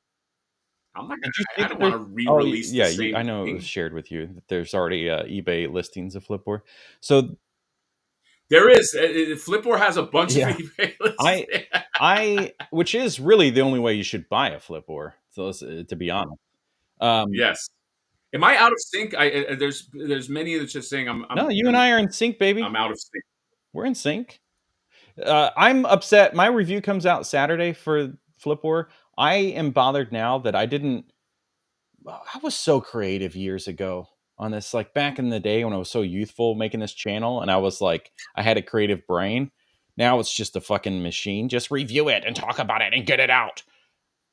not
Did you
gonna.
see
I don't
that
want to re-release the same
I know it
thing.
was shared with you that there's already eBay listings of Flipboard. So
There is. Flipboard has a bunch
Yeah.
of eBay listings.
Which is really the only way you should buy a Flipboard. So to be honest,
Yes. Am I out of sync? There's many that's just saying
no, you and I are in sync, baby.
I'm out of sync.
We're in sync. I'm upset. My review comes out Saturday for Flipboard. I am bothered now that I was so creative years ago on this, like back in the day when I was so youthful making this channel, and I was like, I had a creative brain. Now it's just a fucking machine. Just review it and talk about it and get it out.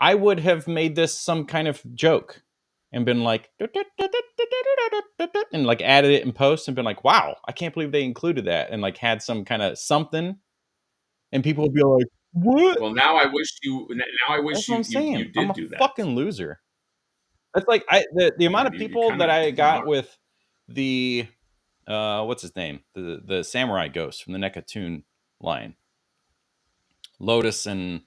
I would have made this some kind of joke and been like, and like added it in post and been like, wow, I can't believe they included that, and like had some kind of something, and people would be like, what?
Well, now I wish you. Now I wish
That's what I'm saying.
you
I'm
did
a
do that.
fucking loser. That's like the amount of people that I got with the what's his name, the samurai ghost from the NECA Toon line, Lotus and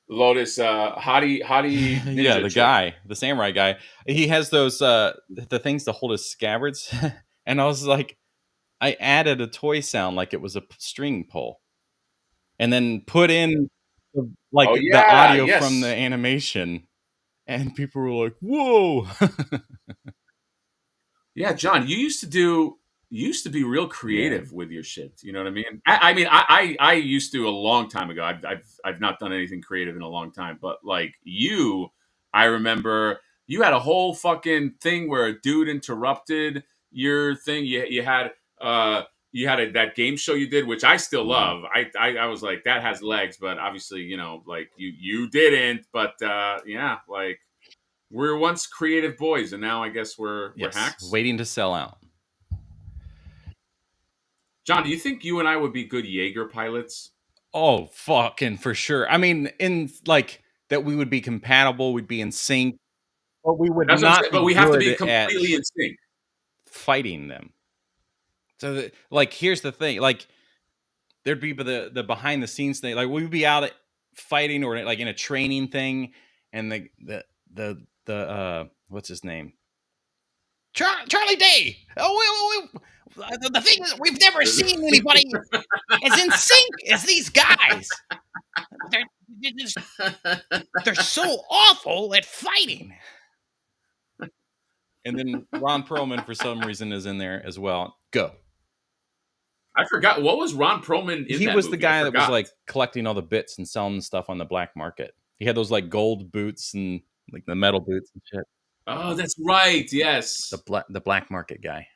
Hottie Ninja
yeah, the
chick.
guy, the samurai guy. He has those the things to hold his scabbards, and I was like, I added a toy sound like it was a string pull, and then put in the audio from the animation, and people were like, "Whoa!"
Yeah, John, you used to be real creative with your shit. You know what I mean? I used to a long time ago. I've not done anything creative in a long time, but like you, I remember you had a whole fucking thing where a dude interrupted your thing. You had that game show you did, which I still love. I was like, that has legs, but obviously, like you didn't. But yeah, like we were once creative boys, and now I guess we're hacks.
Waiting to sell out.
John, do you think you and I would be good Jaeger pilots?
Oh, fucking for sure. I mean, in like that we would be compatible, we'd be in sync, but we would not.
But we have to be completely in sync.
Fighting them. So, here's the thing: like, there'd be the behind the scenes thing. Like, we'd be out fighting or like in a training thing, and the what's his name?
Charlie Day. Oh, the thing is, we've never seen anybody as in sync as these guys. They're so awful at fighting.
And then Ron Perlman, for some reason, is in there as well. Go.
I forgot. What was Ron Perlman in?
He was the guy that was like collecting all the bits and selling stuff on the black market. He had those like gold boots and like the metal boots and shit.
Oh, that's right. Yes.
The black market guy.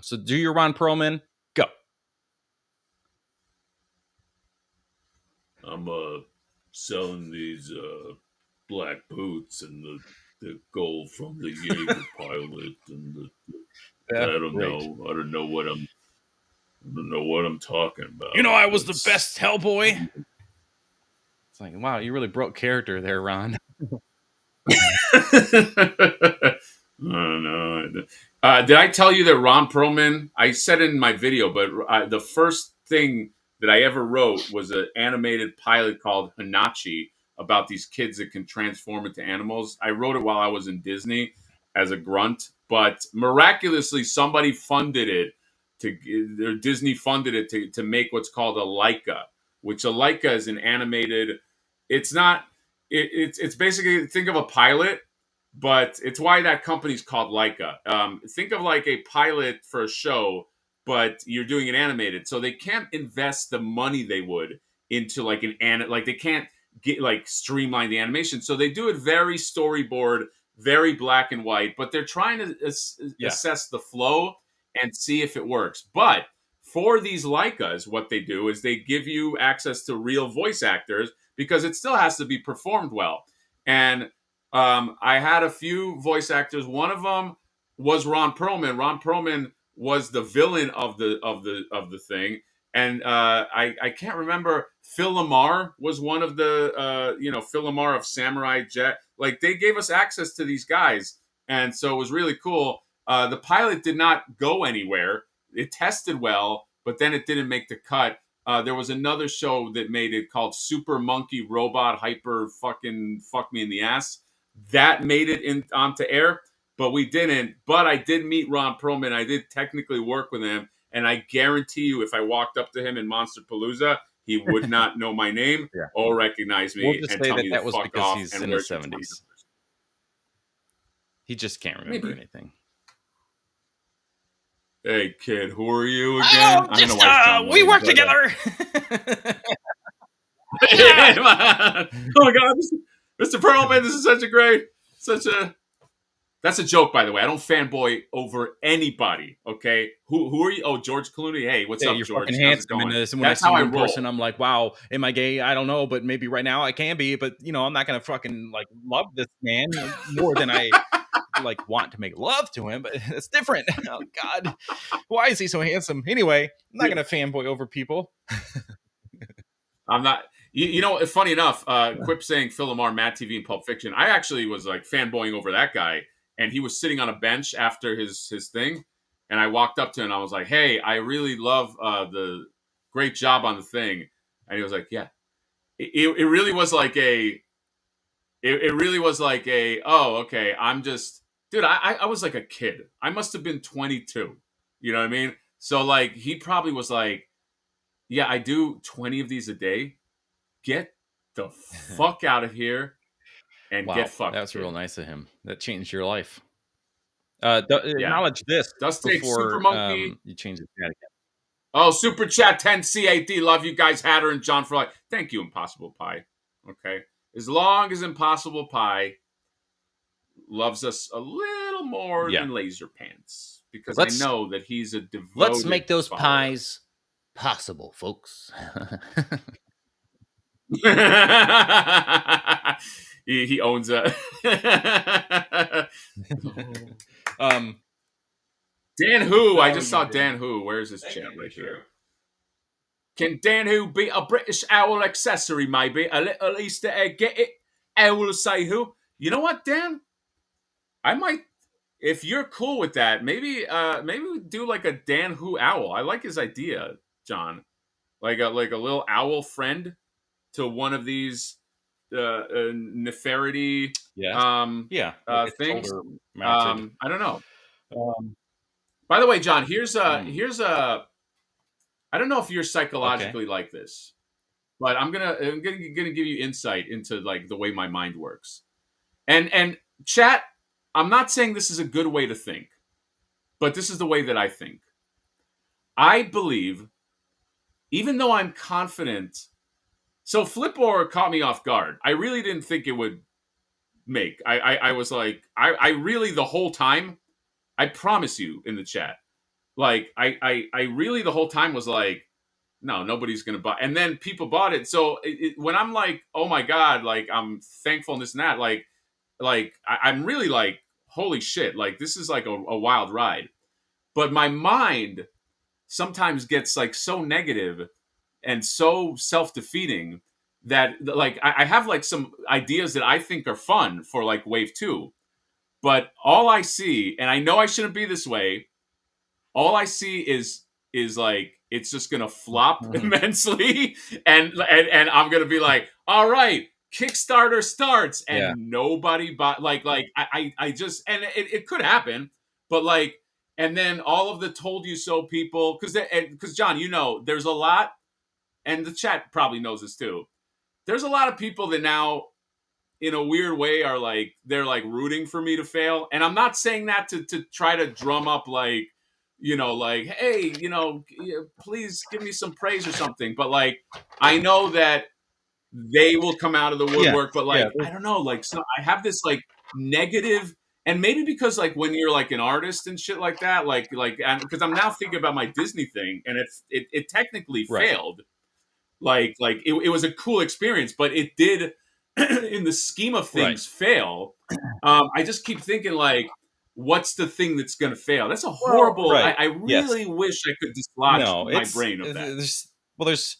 So do your Ron Perlman. Go.
I'm selling these black boots and the gold from the Jaeger pilot and I don't know what I'm talking about.
I was the best Hellboy. It's like, wow, you really broke character there, Ron.
No. Did I tell you that Ron Perlman? I said it in my video, but the first thing that I ever wrote was an animated pilot called Hanachi about these kids that can transform into animals. I wrote it while I was in Disney as a grunt, but miraculously somebody funded it Disney funded it to make what's called a Leica, which a Leica is an animated. It's not. It's basically, think of a pilot but it's why that company's called Leica. Think of like a pilot for a show, but you're doing it animated, so they can't invest the money they would into like like they can't get like streamline the animation, so they do it very storyboard, very black and white. But they're trying to assess the flow and see if it works. But for these Leicas, what they do is they give you access to real voice actors because it still has to be performed well. And I had a few voice actors. One of them was Ron Perlman. Ron Perlman was the villain of the thing, and I can't remember. Phil Lamar was one of the Phil Lamar of Samurai Jack. Like they gave us access to these guys, and so it was really cool. The pilot did not go anywhere. It tested well, but then it didn't make the cut. There was another show that made it called Super Monkey Robot Hyper Fucking Fuck Me in the Ass. That made it onto air, but we didn't. But I did meet Ron Perlman. I did technically work with him, and I guarantee you, if I walked up to him in Monster Palooza, he would not know my name or recognize me and tell me to fuck off.
He's
and
in his 70s. He just can't remember anything.
Hey kid, who are you again?
Oh, just, we work together.
Oh my god, Mr. Perlman, this is that's a joke, by the way. I don't fanboy over anybody. Okay, who are you? Oh, George Clooney. Hey, what's up,
you're
George?
Fucking handsome in this. And when
That's
I see
how
you
I
in
roll.
person, I'm like, wow, am I gay? I don't know, but maybe right now I can be. But I'm not gonna fucking like love this man more than I like want to make love to him. But it's different. Oh God, why is he so handsome? Anyway, I'm not gonna fanboy over people.
I'm not. You know, funny enough, Quip saying Phil Lamar, Mad TV, and Pulp Fiction. I actually was like fanboying over that guy, and he was sitting on a bench after his thing, and I walked up to him and I was like, "Hey, I really love the great job on the thing," and he was like, "Yeah." It really was like a. It really was like a. Oh, okay. I'm just, dude. I was like a kid. I must have been 22. You know what I mean? So like, he probably was like, "Yeah, I do 20 of these a day. Get the fuck out of here and get fucked."
That was
kid.
real nice of him. That changed your life. Acknowledge this before
Super Monkey.
You change the chat again.
Oh, Super Chat 10 CAD. Love you guys, Hatter and John for life. Thank you, Impossible Pie. Okay. As long as Impossible Pie loves us a little more than Laser Pants. Because I know that he's a devoted
Let's make those
follower.
pies possible, folks.
he owns a Dan Who. I just saw Dan Who. Where's his chat right here? Can Dan Who be a British owl accessory, maybe? A little Easter egg, get it? Owl say who? You know what, Dan? I might, if you're cool with that, maybe we do like a Dan Who owl. I like his idea, John. Like a little owl friend to one of these Neferity things. I don't know. By the way, John, here's a I don't know if you're psychologically like this, but I'm gonna give you insight into like the way my mind works. And chat, I'm not saying this is a good way to think, but this is the way that I think. I believe, even though I'm confident. So Flipboard caught me off guard. I really didn't think it would make. I was like, I really the whole time, I promise you in the chat, like I really the whole time was like, no, nobody's gonna buy. And then people bought it. So when I'm like, oh my god, like I'm thankful and this and that, like I'm really like, holy shit, like this is like a wild ride. But my mind sometimes gets like so negative and so self-defeating that like I have like some ideas that I think are fun for like wave 2, but all I see, and I know I shouldn't be this way, all I see is like it's just gonna flop immensely, and I'm gonna be like, all right, Kickstarter starts, and nobody bought. Like I just, and it could happen, but like, and then all of the told you so people, because John, you know, there's a lot. And the chat probably knows this too. There's a lot of people that now, in a weird way are like they're like rooting for me to fail. And I'm not saying that to try to drum up like, like, hey, please give me some praise or something. But like, I know that they will come out of the woodwork. But like, I don't know, like, so I have this like negative, and maybe because like when you're like an artist and shit like that, like because I'm now thinking about my Disney thing, and it technically failed. Like it was a cool experience, but it did, in the scheme of things, fail. I just keep thinking like, what's the thing that's going to fail? That's a horrible. I really wish I could dislodge my brain of that.
There's.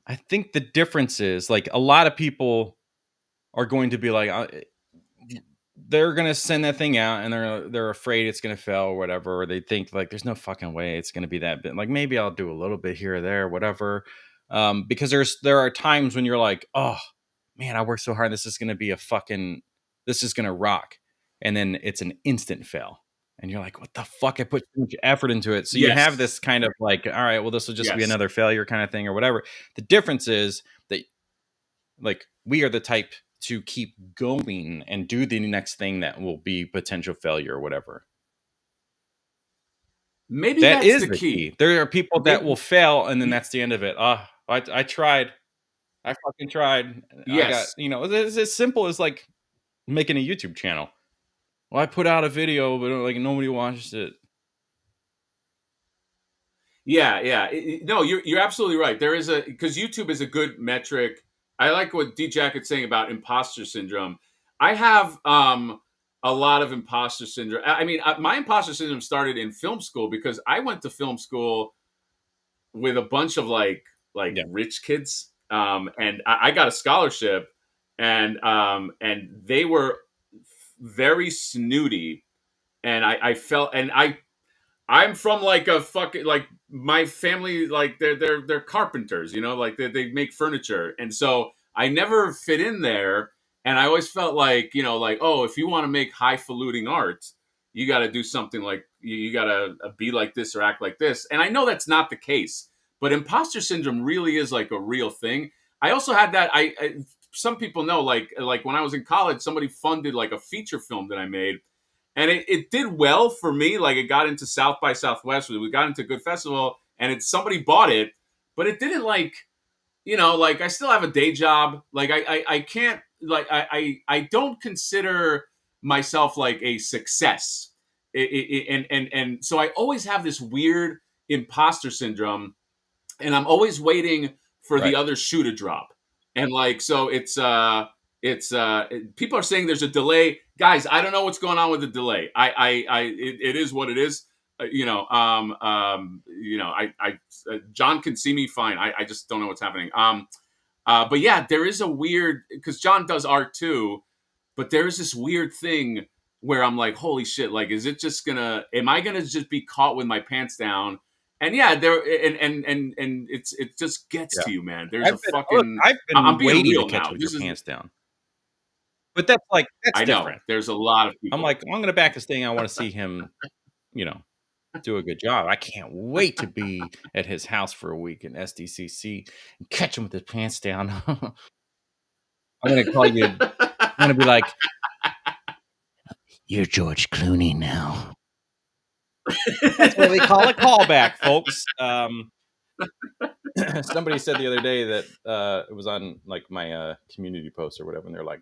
I think the difference is like a lot of people are going to be like, they're going to send that thing out and they're afraid it's going to fail or whatever. Or they think like, there's no fucking way it's going to be that bit. Like maybe I'll do a little bit here or there, whatever. Because there are times when you're like, oh man, I worked so hard. This is going to be this is going to rock. And then it's an instant fail. And you're like, what the fuck? I put so much effort into it. So you have this kind of like, all right, well, this will just be another failure kind of thing or whatever. The difference is that like we are the type to keep going and do the next thing that will be potential failure or whatever.
Maybe that is the key.
There are people that will fail and then that's the end of it. I tried. I fucking tried.
Yes.
I got, it's as simple as like making a YouTube channel. Well, I put out a video, but like nobody watches it.
Yeah. No, you're absolutely right. There is because YouTube is a good metric. I like what D Jacket's saying about imposter syndrome. I have a lot of imposter syndrome. I mean, my imposter syndrome started in film school because I went to film school with a bunch of like rich kids, and I got a scholarship, and they were very snooty, and I felt, and I'm from like a fucking like my family, like they're carpenters, like they make furniture, and so I never fit in there, and I always felt like like, oh, if you want to make highfalutin art, you got to do something like you got to be like this or act like this, and I know that's not the case, but imposter syndrome really is like a real thing. I also had that. Some people know, like when I was in college, somebody funded like a feature film that I made, and it did well for me. Like it got into South by Southwest, we got into Good Festival, and somebody bought it, but it didn't like, like I still have a day job. Like I can't, like I don't consider myself like a success, and so I always have this weird imposter syndrome, and I'm always waiting for the other shoe to drop. And like, so it's people are saying there's a delay, guys. I don't know what's going on with the delay. It is what it is. John can see me fine. I just don't know what's happening. But yeah, there is a weird, because John does art too, but there is this weird thing where I'm like, holy shit, like, am I gonna just be caught with my pants down? And yeah, it just gets to you, man. I've been waiting to catch with your pants down.
But that's
I know. Different. There's a lot of people.
I'm like, I'm gonna back this thing. I want to see him, do a good job. I can't wait to be at his house for a week in SDCC and catch him with his pants down. I'm gonna call you. I'm gonna be like, you're George Clooney now. That's what we call a callback, folks. Somebody said the other day that it was on like my community post or whatever, and they're like,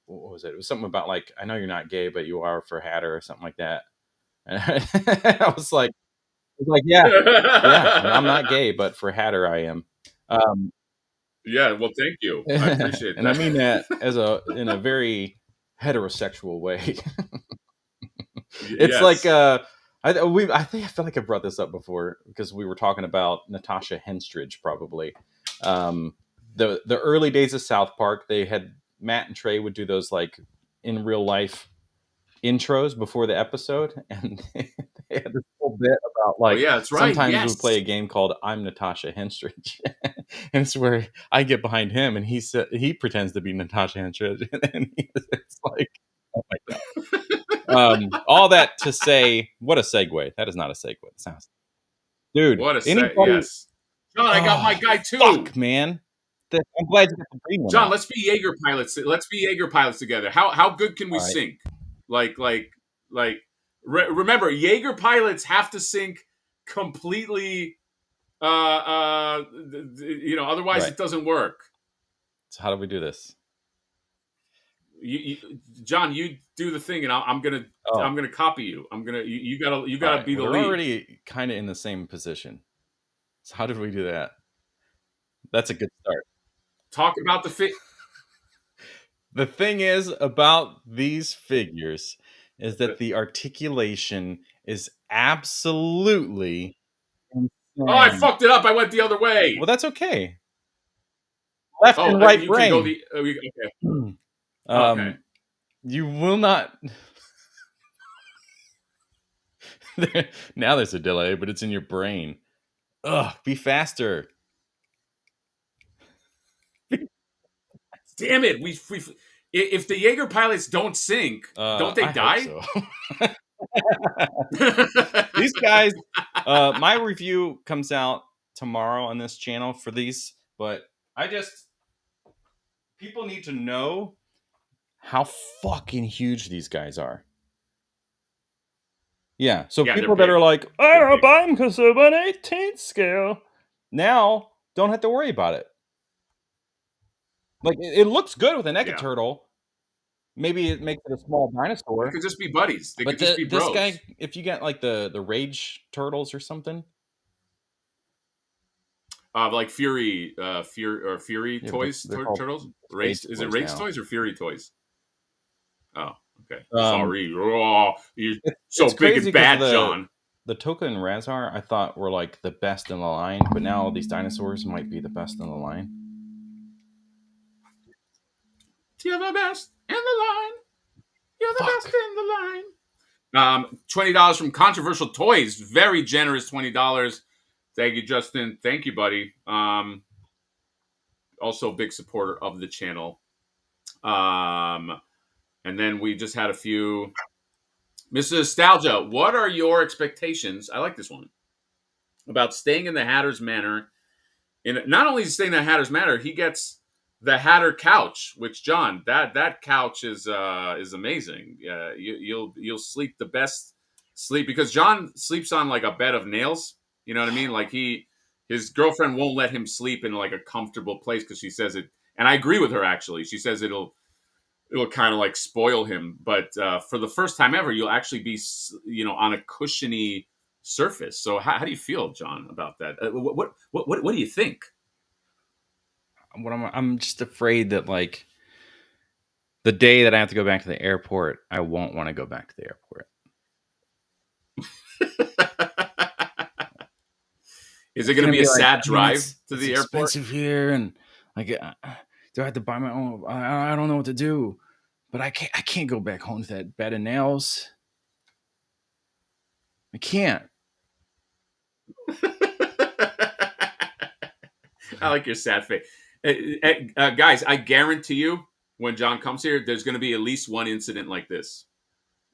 what was it? It was something about like, I know you're not gay, but you are for Hatter or something like that. And I was like, yeah, I'm not gay, but for Hatter I am.
Yeah, well, thank you. I appreciate that.
And I mean that in a very heterosexual way. It's like I feel like I brought this up before because we were talking about Natasha Henstridge, probably. The early days of South Park, they had Matt and Trey would do those like in real life intros before the episode, and they had this whole bit about like,
that's right.
Sometimes we play a game called I'm Natasha Henstridge, and it's where I get behind him and he pretends to be Natasha Henstridge, and it's like, oh my god. All that to say, what a segue. That is not a segue. It sounds, dude.
What a segue. Yes. John, I got my guy too.
Fuck, man. I'm glad you got the green one.
John,
out.
let's be Jaeger pilots. Let's be Jaeger pilots together. How good can we
All right.
sync? Remember, Jaeger pilots have to sync completely. Otherwise
Right.
it doesn't work.
So how do we do this?
John, you do the thing, and I'm gonna copy you. You gotta be the
We're
lead.
already kind of in the same position. So how did we do that? That's a good start.
Talk about the fit.
The thing is about these figures is that the articulation is absolutely insane.
Oh, I fucked it up. I went the other way.
Well, that's okay. Left and right
you
brain.
Can go okay. Okay.
You will not. Now there's a delay, but it's in your brain. Ugh, be faster.
Damn it! If the Jaeger pilots don't sync, don't they die?
So. These guys, my review comes out tomorrow on this channel for these, but people need to know how fucking huge these guys are. Yeah, so people that are like, I don't buy them because of an 18th scale, now don't have to worry about it. Like, it looks good with a NECA turtle. Maybe it makes it a small dinosaur.
They could just be buddies. They could just be bros.
This guy, if you get like the Rage turtles or something,
like Fury toys, turtles. Race is it Rage toys or Fury toys? Oh, okay. Sorry, you're so big and bad, John.
The Toka and Razar, I thought were like the best in the line, but now all these dinosaurs might be the best in the line.
You're the best in the line. You're the best in the line. $20 from Controversial Toys. Very generous $20. Thank you, Justin. Thank you, buddy. Also a big supporter of the channel. And then we just had a few. Mr. Nostalgia, what are your expectations? I like this one. About staying in the Hatter's Manor. Not only staying in the Hatter's Manor, he gets the Hatter couch, which, John, that couch is amazing. You'll sleep the best sleep because John sleeps on like a bed of nails. You know what I mean? Like his girlfriend won't let him sleep in like a comfortable place because she says it, and I agree with her actually. She says it'll kind of like spoil him, but for the first time ever, you'll actually be on a cushiony surface. So how do you feel, John, about that? What do you think?
I'm just afraid that like the day that I have to go back to the airport, I won't want to go back to the airport.
Is it going to be a sad drive to the airport?
Expensive here, and like, do I have to buy my own? I don't know what to do, but I can't go back home to that bed of nails. I can't.
I like your sad face. Guys, I guarantee you, when John comes here, there's going to be at least one incident like this.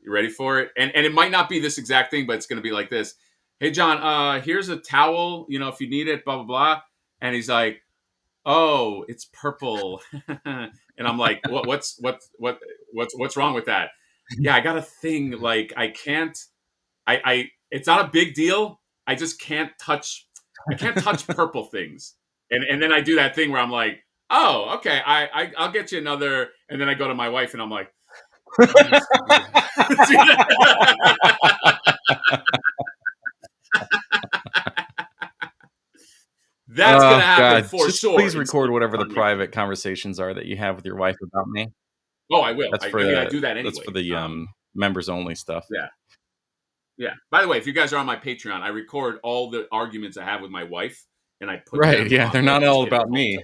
You ready for it? And it might not be this exact thing, but it's going to be like this. Hey, John, here's a towel, if you need it, blah, blah, blah. And he's like, oh, it's purple. And I'm like, what's wrong with that? Yeah, I got a thing. Like, I can't, it's not a big deal. I just can't touch purple things. And then I do that thing where I'm like, oh, okay, I'll get you another. And then I go to my wife and I'm like, that's going to happen for sure.
Please record whatever the private conversations are that you have with your wife about me.
Oh, I will.
That's
I do that anyway.
That's for the members only stuff.
Yeah. Yeah. By the way, if you guys are on my Patreon, I record all the arguments I have with my wife, and I put
them on. They're not all about me.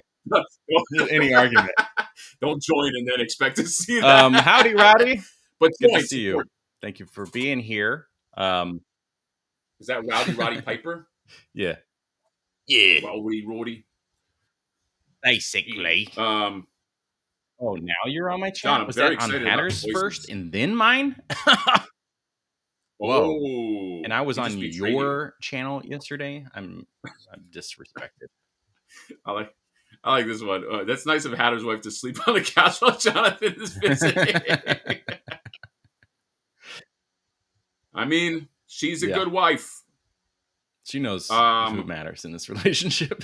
Any argument.
Don't join and then expect to see that.
Howdy, Rowdy.
But
good to see you. Thank you for being here.
Is that Roddy Piper?
Yeah.
Yeah.
Roddy.
Basically.
Oh, now you're on my channel.
John, I'm
was
very
that on
excited
Hatter's first and then mine? Whoa. Oh, and I was on your channel yesterday. I'm disrespected.
I I like this one. That's nice of Hatter's wife to sleep on the couch while Jonathan is visiting. I mean, she's a good wife.
She knows who matters in this relationship.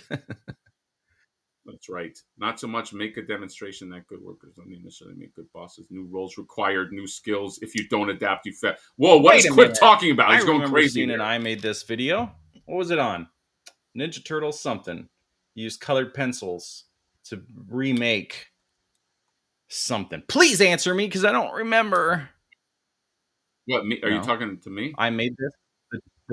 That's right. Not so much make a demonstration that good workers don't necessarily make good bosses. New roles required, new skills. If you don't adapt, you fail. Whoa, what is Quip talking about? He's going crazy.
And I made this video. What was it on? Ninja Turtles something. He used colored pencils to remake something. Please answer me because I don't remember.
What? Me? Are you talking to me?
I made this.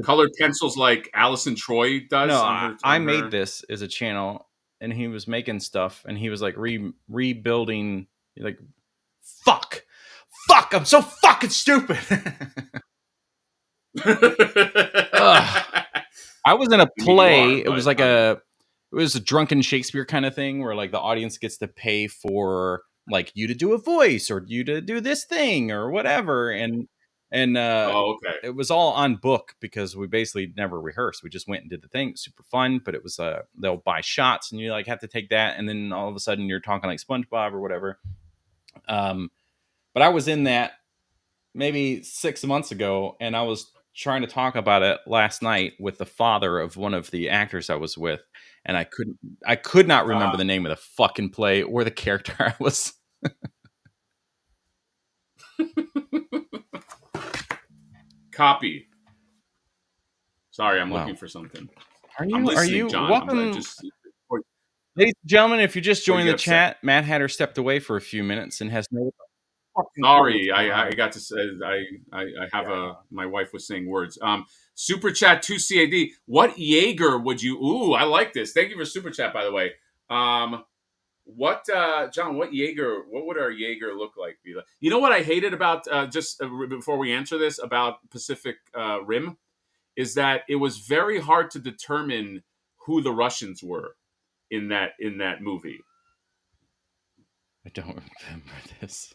Colored pencils like Allison Troy does?
No, I made this as a channel. And he was making stuff, and he was like rebuilding. Like, fuck, I'm so fucking stupid. I was in a play. It was like it was a drunken Shakespeare kind of thing, where like the audience gets to pay for like you to do a voice or you to do this thing or whatever, and
okay.
It was all on book because we basically never rehearsed. We just went and did the thing. It was super fun, but it was they'll buy shots and you like have to take that, and then all of a sudden you're talking like SpongeBob or whatever. But I was in that maybe 6 months ago, and I was trying to talk about it last night with the father of one of the actors I was with, and I could not remember the name of the fucking play or the character I was.
Copy. Sorry, I'm looking for something.
Are you
John.
welcome? Ladies and gentlemen, if you just joined the chat, Matt Hatter stepped away for a few minutes and has no.
Sorry, I got to say I have my wife was saying words. Super chat 2CAD. What Jaeger would you? Ooh, I like this. Thank you for super chat, by the way. What John? What Jaeger? What would our Jaeger look like? You know what I hated about before we answer this about Pacific Rim is that it was very hard to determine who the Russians were in that movie.
I don't remember this.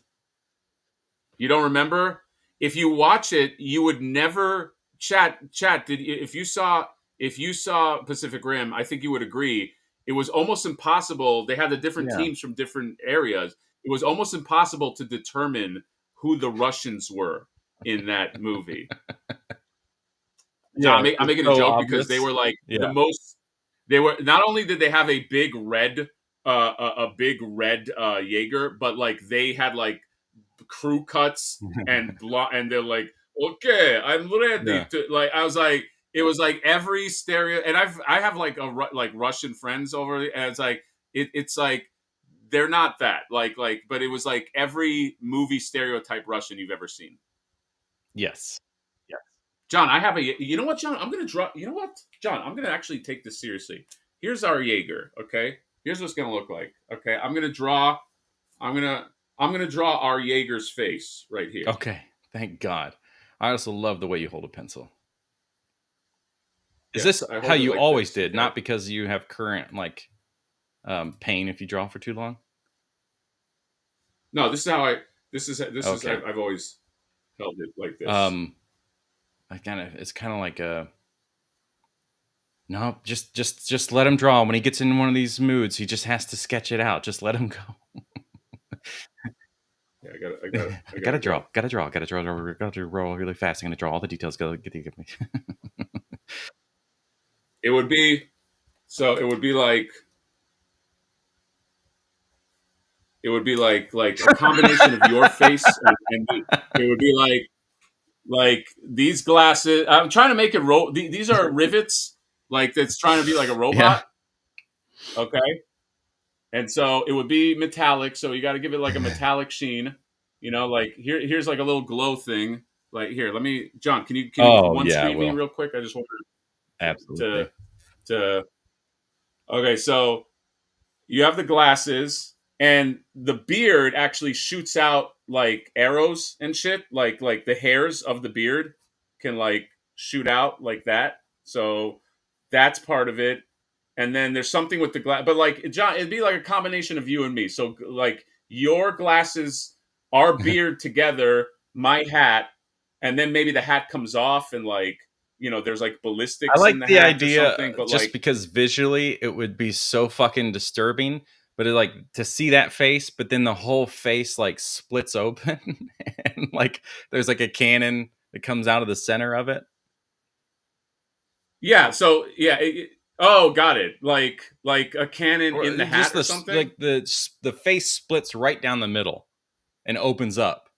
You don't remember? If you watch it, you would never chat. If you saw Pacific Rim, I think you would agree. It was almost impossible. They had the different teams from different areas. It was almost impossible to determine who the Russians were in that movie. I'm making a joke obvious. Because they were like the most. They were not only did they have a big red Jaeger, but like they had like crew cuts and they're like, okay, I'm ready to like. I was like, it was like every stereo, and I have like Russian friends over, and it's like it's like they're not that like, but it was like every movie stereotype Russian you've ever seen.
Yes.
John, I have you know what, John? I'm going to draw. You know what, John? I'm going to actually take this seriously. Here's our Jaeger. Okay. Here's what it's going to look like. Okay. I'm going to draw our Jaeger's face right here.
Okay. Thank God. I also love the way you hold a pencil. Is this how you like always did? Okay. Not because you have current like pain if you draw for too long?
No, this is how I've always held it like this.
It's kind of like no, just let him draw. When he gets in one of these moods, he just has to sketch it out. Just let him go.
Yeah, I
gotta draw really fast. I'm gonna draw all the details. Give me.
It would be like a combination of your face and it would be like these glasses. I'm trying to make it roll. These are rivets, like that's trying to be like a robot. Yeah. Okay. And so it would be metallic. So you got to give it like a metallic sheen, you know, like here's like a little glow thing. Like here, John, can you one screen me real quick? I just want
absolutely
to okay. So you have the glasses and the beard actually shoots out like arrows and shit. Like the hairs of the beard can like shoot out like that. So that's part of it. And then there's something with the glass, but like John, it'd be like a combination of you and me. So like your glasses, our beard together, my hat, and then maybe the hat comes off and like there's like
I
ballistics
like
in the
the
hatch or
idea
something, but
just
like,
because visually it would be so fucking disturbing. But like to see that face, but then the whole face like splits open and like there's like a cannon that comes out of the center of it.
yeah. So yeah. Oh, got it. Like a cannon
Or
in the
just
hat or something.
like the face splits right down the middle and opens up.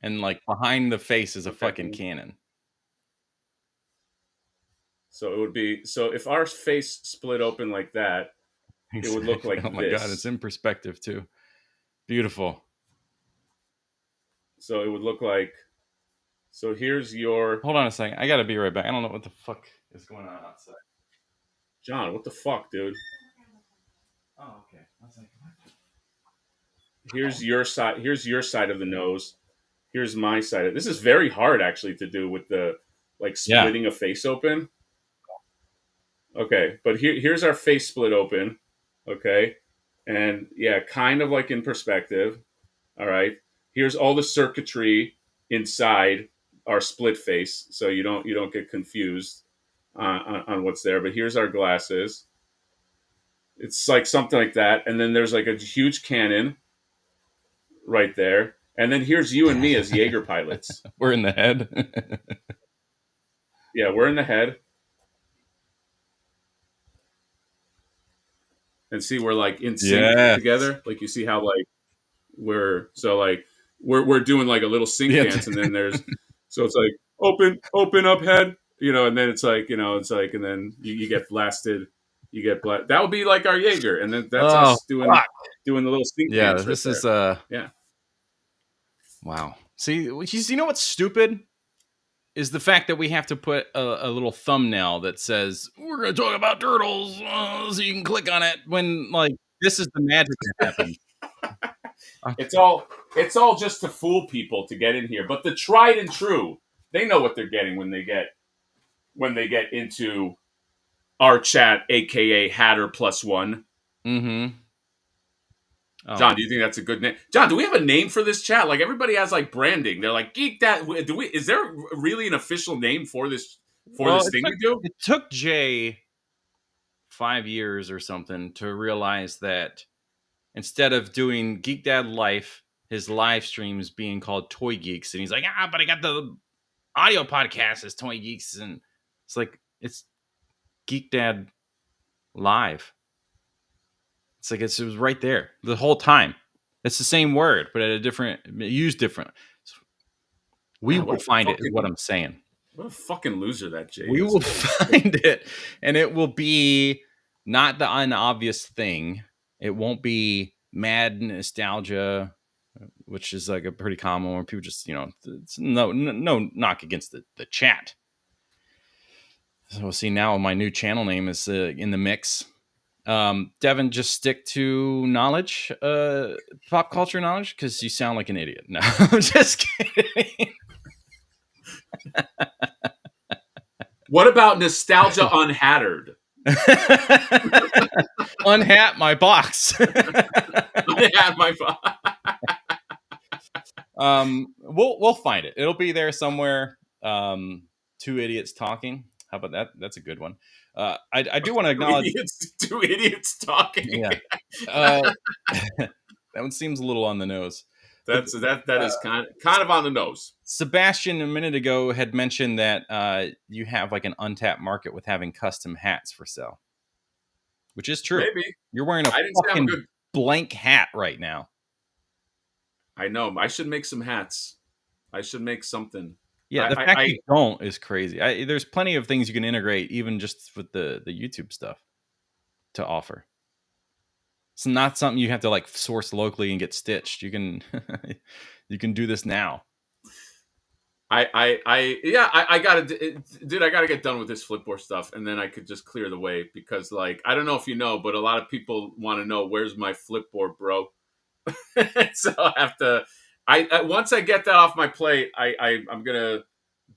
And like behind the face is a
Okay.
fucking cannon.
So it would be, so if our face split open like that, it would look
Exactly.
like
Oh my god, it's
this.
in perspective too. Beautiful.
So it would look like, so here's your,
Hold on a second. I gotta be right back. I don't know what the fuck is going on outside.
John, what the fuck, dude?
Oh, okay. I was like, what?
Here's your side. Here's your side of the nose. Here's my side. This is very hard actually to do with the like
Yeah.
splitting a face open. Okay, but here's our face split open. Okay, and yeah, kind of like in perspective. All right, here's all the circuitry inside our split face, so you don't get confused on what's there. But here's our glasses. It's like something like that, and then there's like a huge cannon right there. And then here's you and me as Jaeger pilots.
We're in the head.
Yeah, we're in the head. And see, we're like in sync
Yes.
together. Like you see how like we're doing like a little sync
Yeah.
dance, and then there's so it's like open up head, and then it's like and then you get blasted. You get that would be like our Jaeger, and then that's
Oh,
us doing the little sync
yeah,
dance.
this
right
is
there. Yeah.
Wow. See, you know what's stupid is the fact that we have to put a little thumbnail that says we're going to talk about turtles, so you can click on it when like this is the magic that happens.
It's all just to fool people to get in here. But the tried and true, they know what they're getting when they get into our chat, aka Hatter Plus One.
Mm-hmm. Oh.
John, do you think that's a good name? John, do we have a name for this chat? Like everybody has like branding. They're like geek that. Is there really an official name for this thing we do?
It took Jay 5 years or something to realize that instead of doing Geek Dad Life, his live streams being called Toy Geeks, and he's like, but I got the audio podcast as Toy Geeks, and it's like it's Geek Dad Live. It's like it was right there the whole time. It's the same word, but at a different used different. We will find it. Is what I'm saying.
What a fucking loser that Jay is.
We will find it, and it will be not the unobvious thing. It won't be mad nostalgia, which is like a pretty common one. People just, it's no knock against the chat. So we'll see now. My new channel name is in the mix. Devin, just stick to knowledge, pop culture knowledge, because you sound like an idiot. No, I'm just kidding.
What about nostalgia unhattered?
Unhat my box.
Unhat my box.
We'll find it. It'll be there somewhere. Two idiots talking. How about that? That's a good one. I do want to acknowledge
two idiots talking.
Yeah. That one seems a little on the nose.
That is kind of on the nose.
Sebastian a minute ago had mentioned that you have like an untapped market with having custom hats for sale, which is true.
Maybe
you're wearing a fucking blank hat right now.
I know. I should make some hats. I should make something.
Yeah, the fact you don't is crazy. There's plenty of things you can integrate, even just with the YouTube stuff, to offer. It's not something you have to like source locally and get stitched. You can you can do this now.
I gotta get done with this Flipboard stuff, and then I could just clear the way, because like I don't know if you know, but a lot of people want to know where's my Flipboard, bro. So I have to. I once I get that off my plate, I'm gonna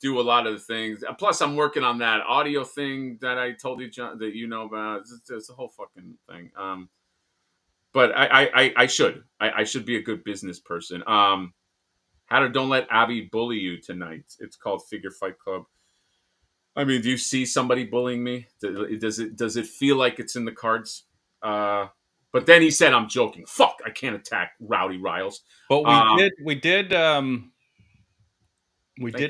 do a lot of the things. Plus, I'm working on that audio thing that I told you, John, that you know about. It's a whole fucking thing. But I should be a good business person. Hatter, don't let Abby bully you tonight. It's called Figure Fight Club. I mean, do you see somebody bullying me? Does it feel like it's in the cards? But then he said, "I'm joking. Fuck, I can't attack Rowdy Riles."
But we did
you,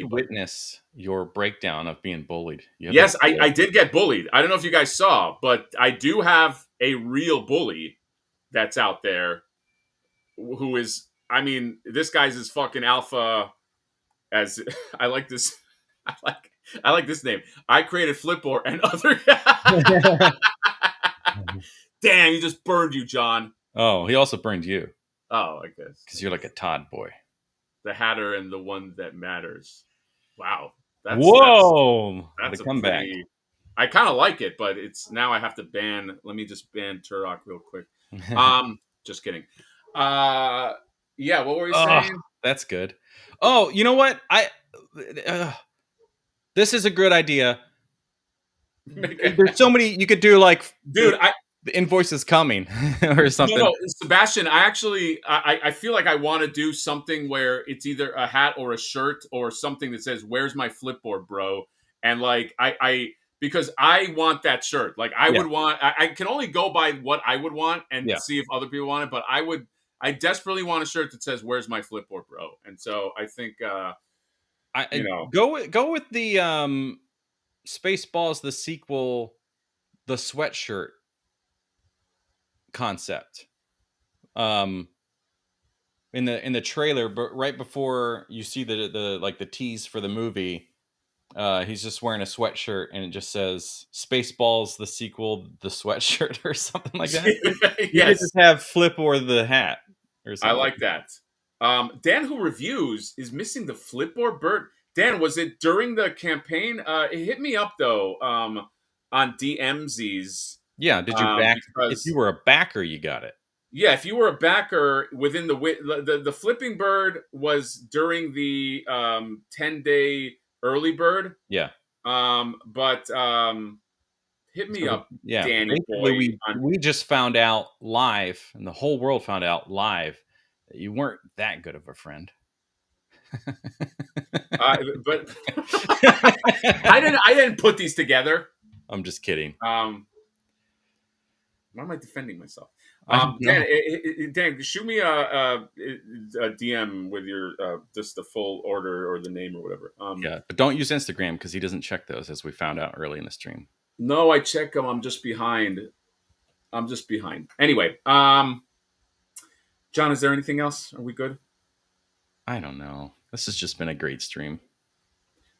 witness your breakdown of being bullied.
Yes, I did get bullied. I don't know if you guys saw, but I do have a real bully that's out there who is, I mean, this guy's as fucking alpha as I like this. I like this name. I created Flipboard and other. Damn, he just burned you, John.
Oh, he also burned you.
Oh, I guess
because you're like a Todd boy.
The Hatter and the one that matters. Wow.
Whoa!
That's
a comeback.
I kind of like it, but it's now I have to ban. Let me just ban Turok real quick. Just kidding. Yeah, what were you saying?
That's good. Oh, you know what? This is a good idea. There's so many you could do, like,
dude.
The invoice is coming or something.
No, Sebastian, I feel like I want to do something where it's either a hat or a shirt or something that says, "Where's my Flipboard, bro?" And like because I want that shirt. Like I would want. I can only go by what I would want and see if other people want it. But I desperately want a shirt that says, "Where's my Flipboard, bro?" And so I think
go with the Spaceballs the sequel, the sweatshirt concept. In the trailer, but right before you see the tease for the movie, he's just wearing a sweatshirt and it just says Spaceballs the sequel, the sweatshirt, or something like that. You could just have Flip or the hat or something.
I like that. Dan, who reviews, is missing the Flipboard bird. Dan, was it during the campaign? It hit me up though on DMZ's.
Yeah, did you back? If you were a backer, you got it.
Yeah, if you were a backer within the flipping bird was during the 10-day early bird.
Yeah.
But hit me up, Danny boy.
We just found out live, and the whole world found out live that you weren't that good of a friend.
But I didn't put these together.
I'm just kidding.
Why am I defending myself? Dan, shoot me a DM with your just the full order or the name or whatever.
But don't use Instagram because he doesn't check those, as we found out early in the stream.
No, I check them. I'm just behind. Anyway, John, is there anything else? Are we good?
I don't know. This has just been a great stream.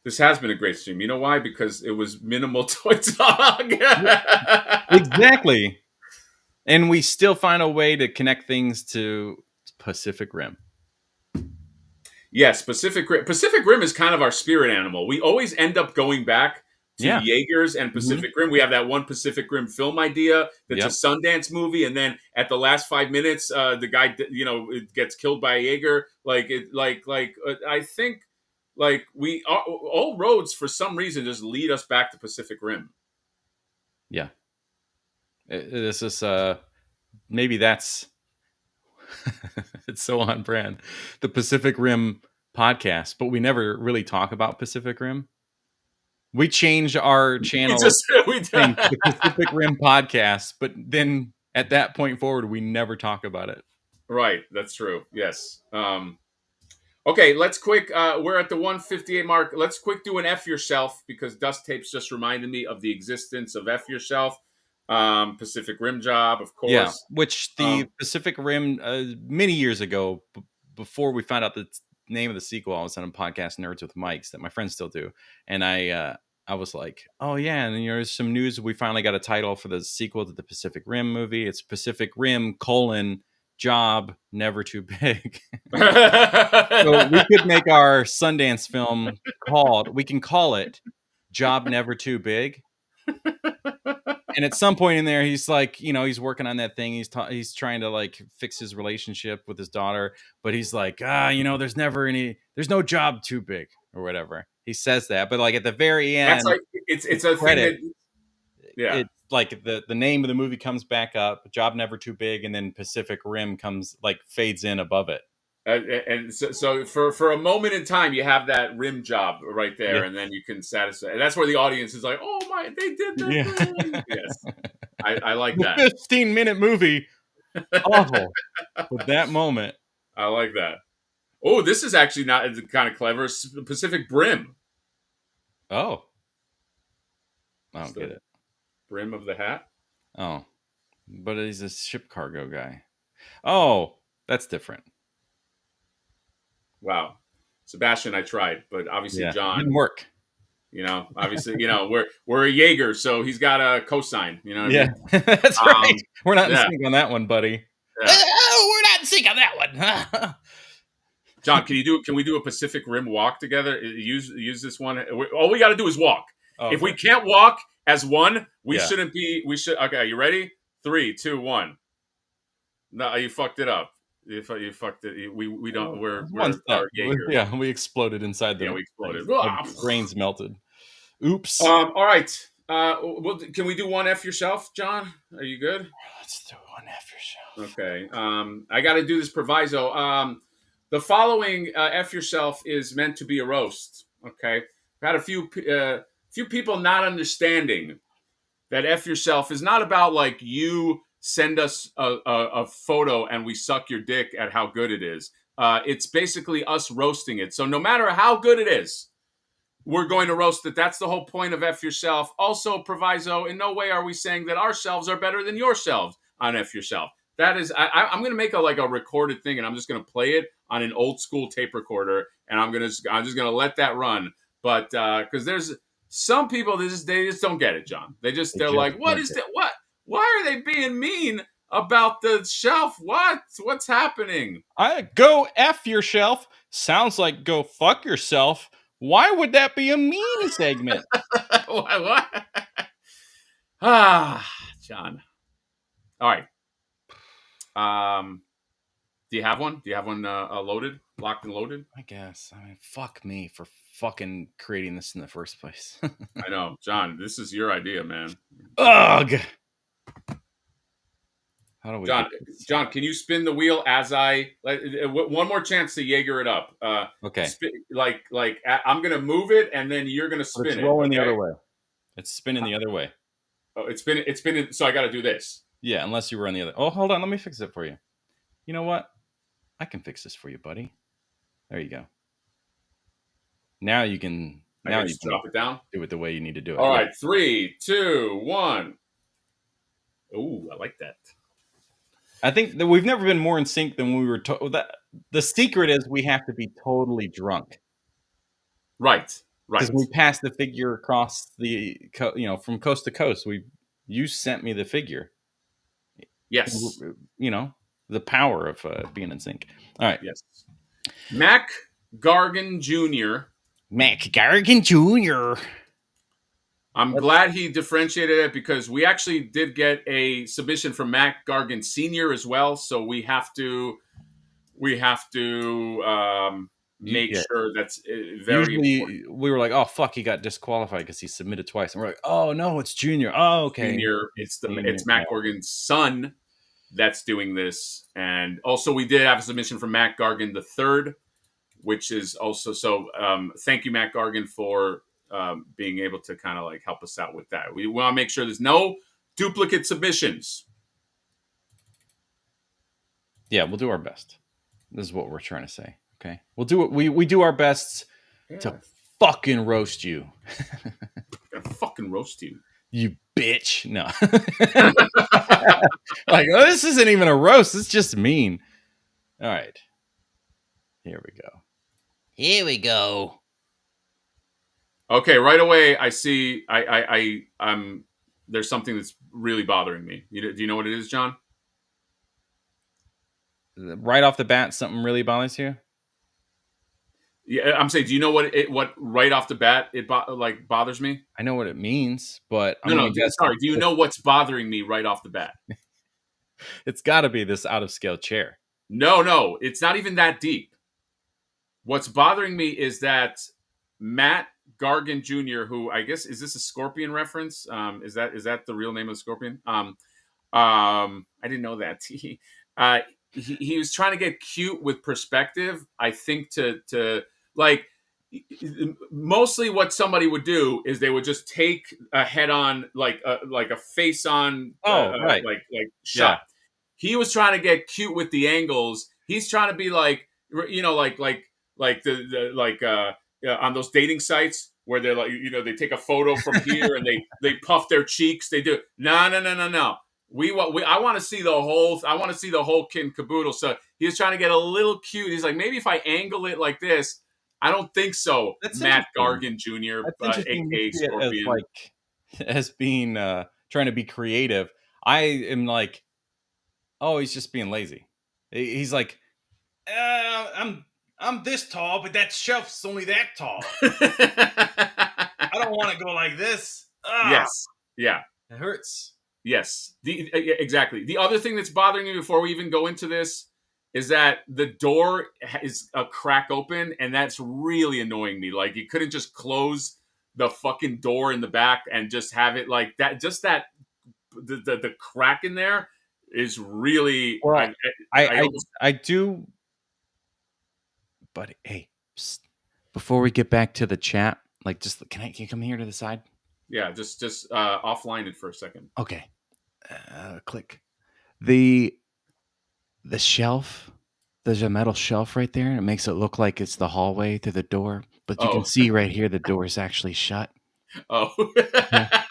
This has been a great stream. You know why? Because it was minimal toy talk.
Exactly. And we still find a way to connect things to Pacific Rim.
Yes, Pacific Rim is kind of our spirit animal. We always end up going back to Jaegers and Pacific Rim. We have that one Pacific Rim film idea that's a Sundance movie, and then at the last 5 minutes, the guy gets killed by a Jaeger. I think we all roads for some reason just lead us back to Pacific Rim.
Yeah. This is maybe that's it's so on brand, the Pacific Rim podcast, but we never really talk about Pacific Rim. We changed our channel to the Pacific Rim podcast, but then at that point forward, we never talk about it.
Right, that's true. Yes. Okay, let's quick. We're at the 158 mark. Let's quick do an F yourself because Dust Tapes just reminded me of the existence of F yourself. Pacific Rim job, of course.
Yeah, which the Pacific Rim many years ago, before we found out the name of the sequel, I was on a podcast, Nerds with Mics, that my friends still do, and I was like, oh yeah, and there's some news. We finally got a title for the sequel to the Pacific Rim movie. It's Pacific Rim : Job Never Too Big. So we could make our Sundance film we can call it Job Never Too Big. And at some point in there, he's like, he's working on that thing. He's trying to fix his relationship with his daughter, but he's like, there's no job too big or whatever. He says that, but at the very end,
that's it's a credit. Thing that,
it's like the name of the movie comes back up, Job Never Too Big, and then Pacific Rim comes fades in above it.
And so for a moment in time, you have that rim job right there,
Yeah.
and then you can satisfy. And that's where the audience is like, "Oh my, they did the thing." Yes, I like
The
that.
15-minute movie, awful. But that moment,
I like that. Oh, this is actually not kind of clever. Pacific Brim.
Oh, I
It's
don't get
the
it.
brim of the hat.
Oh, but he's a ship cargo guy. Oh, that's different.
Wow, Sebastian, I tried, but obviously John.
Didn't work.
Obviously, we're a Jaeger, so he's got a cosign. You know what I mean?
That's right. We're not in
yeah.
sync on that one, buddy.
Yeah.
Oh, we're not in sync on that one.
John, can we do a Pacific Rim walk together? Use this one. All we got to do is walk.
Oh,
if we can't walk as one, we
Yeah.
shouldn't be. We should. Okay, are you ready? 3, 2, 1. No, you fucked it up. You fucked it. We don't. We're
one step.
our Jaeger.
Yeah, we exploded inside the.
Yeah, we exploded.
Our brains melted. Oops.
All right. Can we do one F yourself, John? Are you good?
Let's do one F yourself.
Okay. I got to do this proviso. The following F yourself is meant to be a roast. Okay. I've had a few people not understanding that F yourself is not about like you send us a photo and we suck your dick at how good it is. It's basically us roasting it. So no matter how good it is, we're going to roast it. That's the whole point of F yourself. Also, proviso, in no way are we saying that ourselves are better than yourselves on F yourself. That is, I'm going to make a recorded thing, and I'm just going to play it on an old school tape recorder, and I'm just going to let that run. But because there's some people, they just don't get it, John. They're like, what is that? What? Why are they being mean about the shelf? What's happening?
Go F yourself sounds like go fuck yourself. Why would that be a mean segment?
What? John. All right. Do you have one? Do you have one loaded, locked and loaded?
I guess. I mean, fuck me for fucking creating this in the first place.
I know, John. This is your idea, man.
Ugh. How do we?
John, can you spin the wheel as I one more chance to Jaeger it up?
Okay.
I'm gonna move it, and then you're gonna spin
It's
it.
rolling the other way. It's spinning the other way.
Oh, it's spinning. So I got to do this.
Yeah, unless you were on the other. Oh, hold on. Let me fix it for you. You know what? I can fix this for you, buddy. There you go. Now you can. Now you can
drop it down.
Do it the way you need to do it.
All right, 3, 2, 1. Ooh, I like that.
I think that we've never been more in sync than we were. The secret is we have to be totally drunk.
Right.
Because we passed the figure across the, from coast to coast. You sent me the figure.
Yes.
The power of being in sync. All right.
Yes. Mac Gargan Jr.
Mac Gargan Jr.
I'm glad he differentiated it because we actually did get a submission from Mac Gargan Sr. as well. So we have to make sure that's very
important. We were like, oh, fuck, he got disqualified because he submitted twice. And we're like, oh, no, it's Junior. Oh, okay.
Junior, it's Mac Gargan's son that's doing this. And also we did have a submission from Mac Gargan the third, which is also so thank you, Mac Gargan, for being able to kind of help us out with that. We want to make sure there's no duplicate submissions.
Yeah, we'll do our best. This is what we're trying to say. Okay, we'll do it. We do our best to fucking roast you.
Gonna fucking roast you,
you bitch. No, this isn't even a roast. It's just mean. All right, here we go.
Here we go.
Okay, right away I see I'm there's something that's really bothering me. Do you know what it is, John?
Right off the bat, something really bothers you?
Yeah, I'm saying, do you know what right off the bat it bothers me?
I know what it means, but
sorry. Do you know what's bothering me right off the bat?
It's got to be this out of scale chair.
No, it's not even that deep. What's bothering me is that Matt Gargan Jr., who I guess is this a Scorpion reference? Is that the real name of Scorpion? I didn't know that. he was trying to get cute with perspective. I think to like mostly what somebody would do is they would just take a head on like a face on
Right.
like shot. He was trying to get cute with the angles. He's trying to be like like the like on those dating sites where they're like they take a photo from here and they puff their cheeks. They do no. I want to see the whole. I want to see the whole kit and caboodle. So he was trying to get a little cute. He's like, maybe if I angle it like this. I don't think so.
That's
Matt Gargan Jr.,
That's interesting
aka Scorpion.
As being trying to be creative. I am like, oh, he's just being lazy. He's like, I'm this tall, but that shelf's only that tall. I don't want to go like this.
Yes. Yeah.
It hurts.
Yes. Exactly. The other thing that's bothering me before we even go into this is that the door is a crack open, and that's really annoying me. Like, you couldn't just close the fucking door in the back and just have it like that. Just that the crack in there is really.
Well, I do. But hey, before we get back to the chat, like, just can you come here to the side?
Yeah, just offline it for a second.
Okay, click the shelf. There's a metal shelf right there, and it makes it look like it's the hallway to the door. But you can see right here the door is actually shut.
Oh.
Yeah.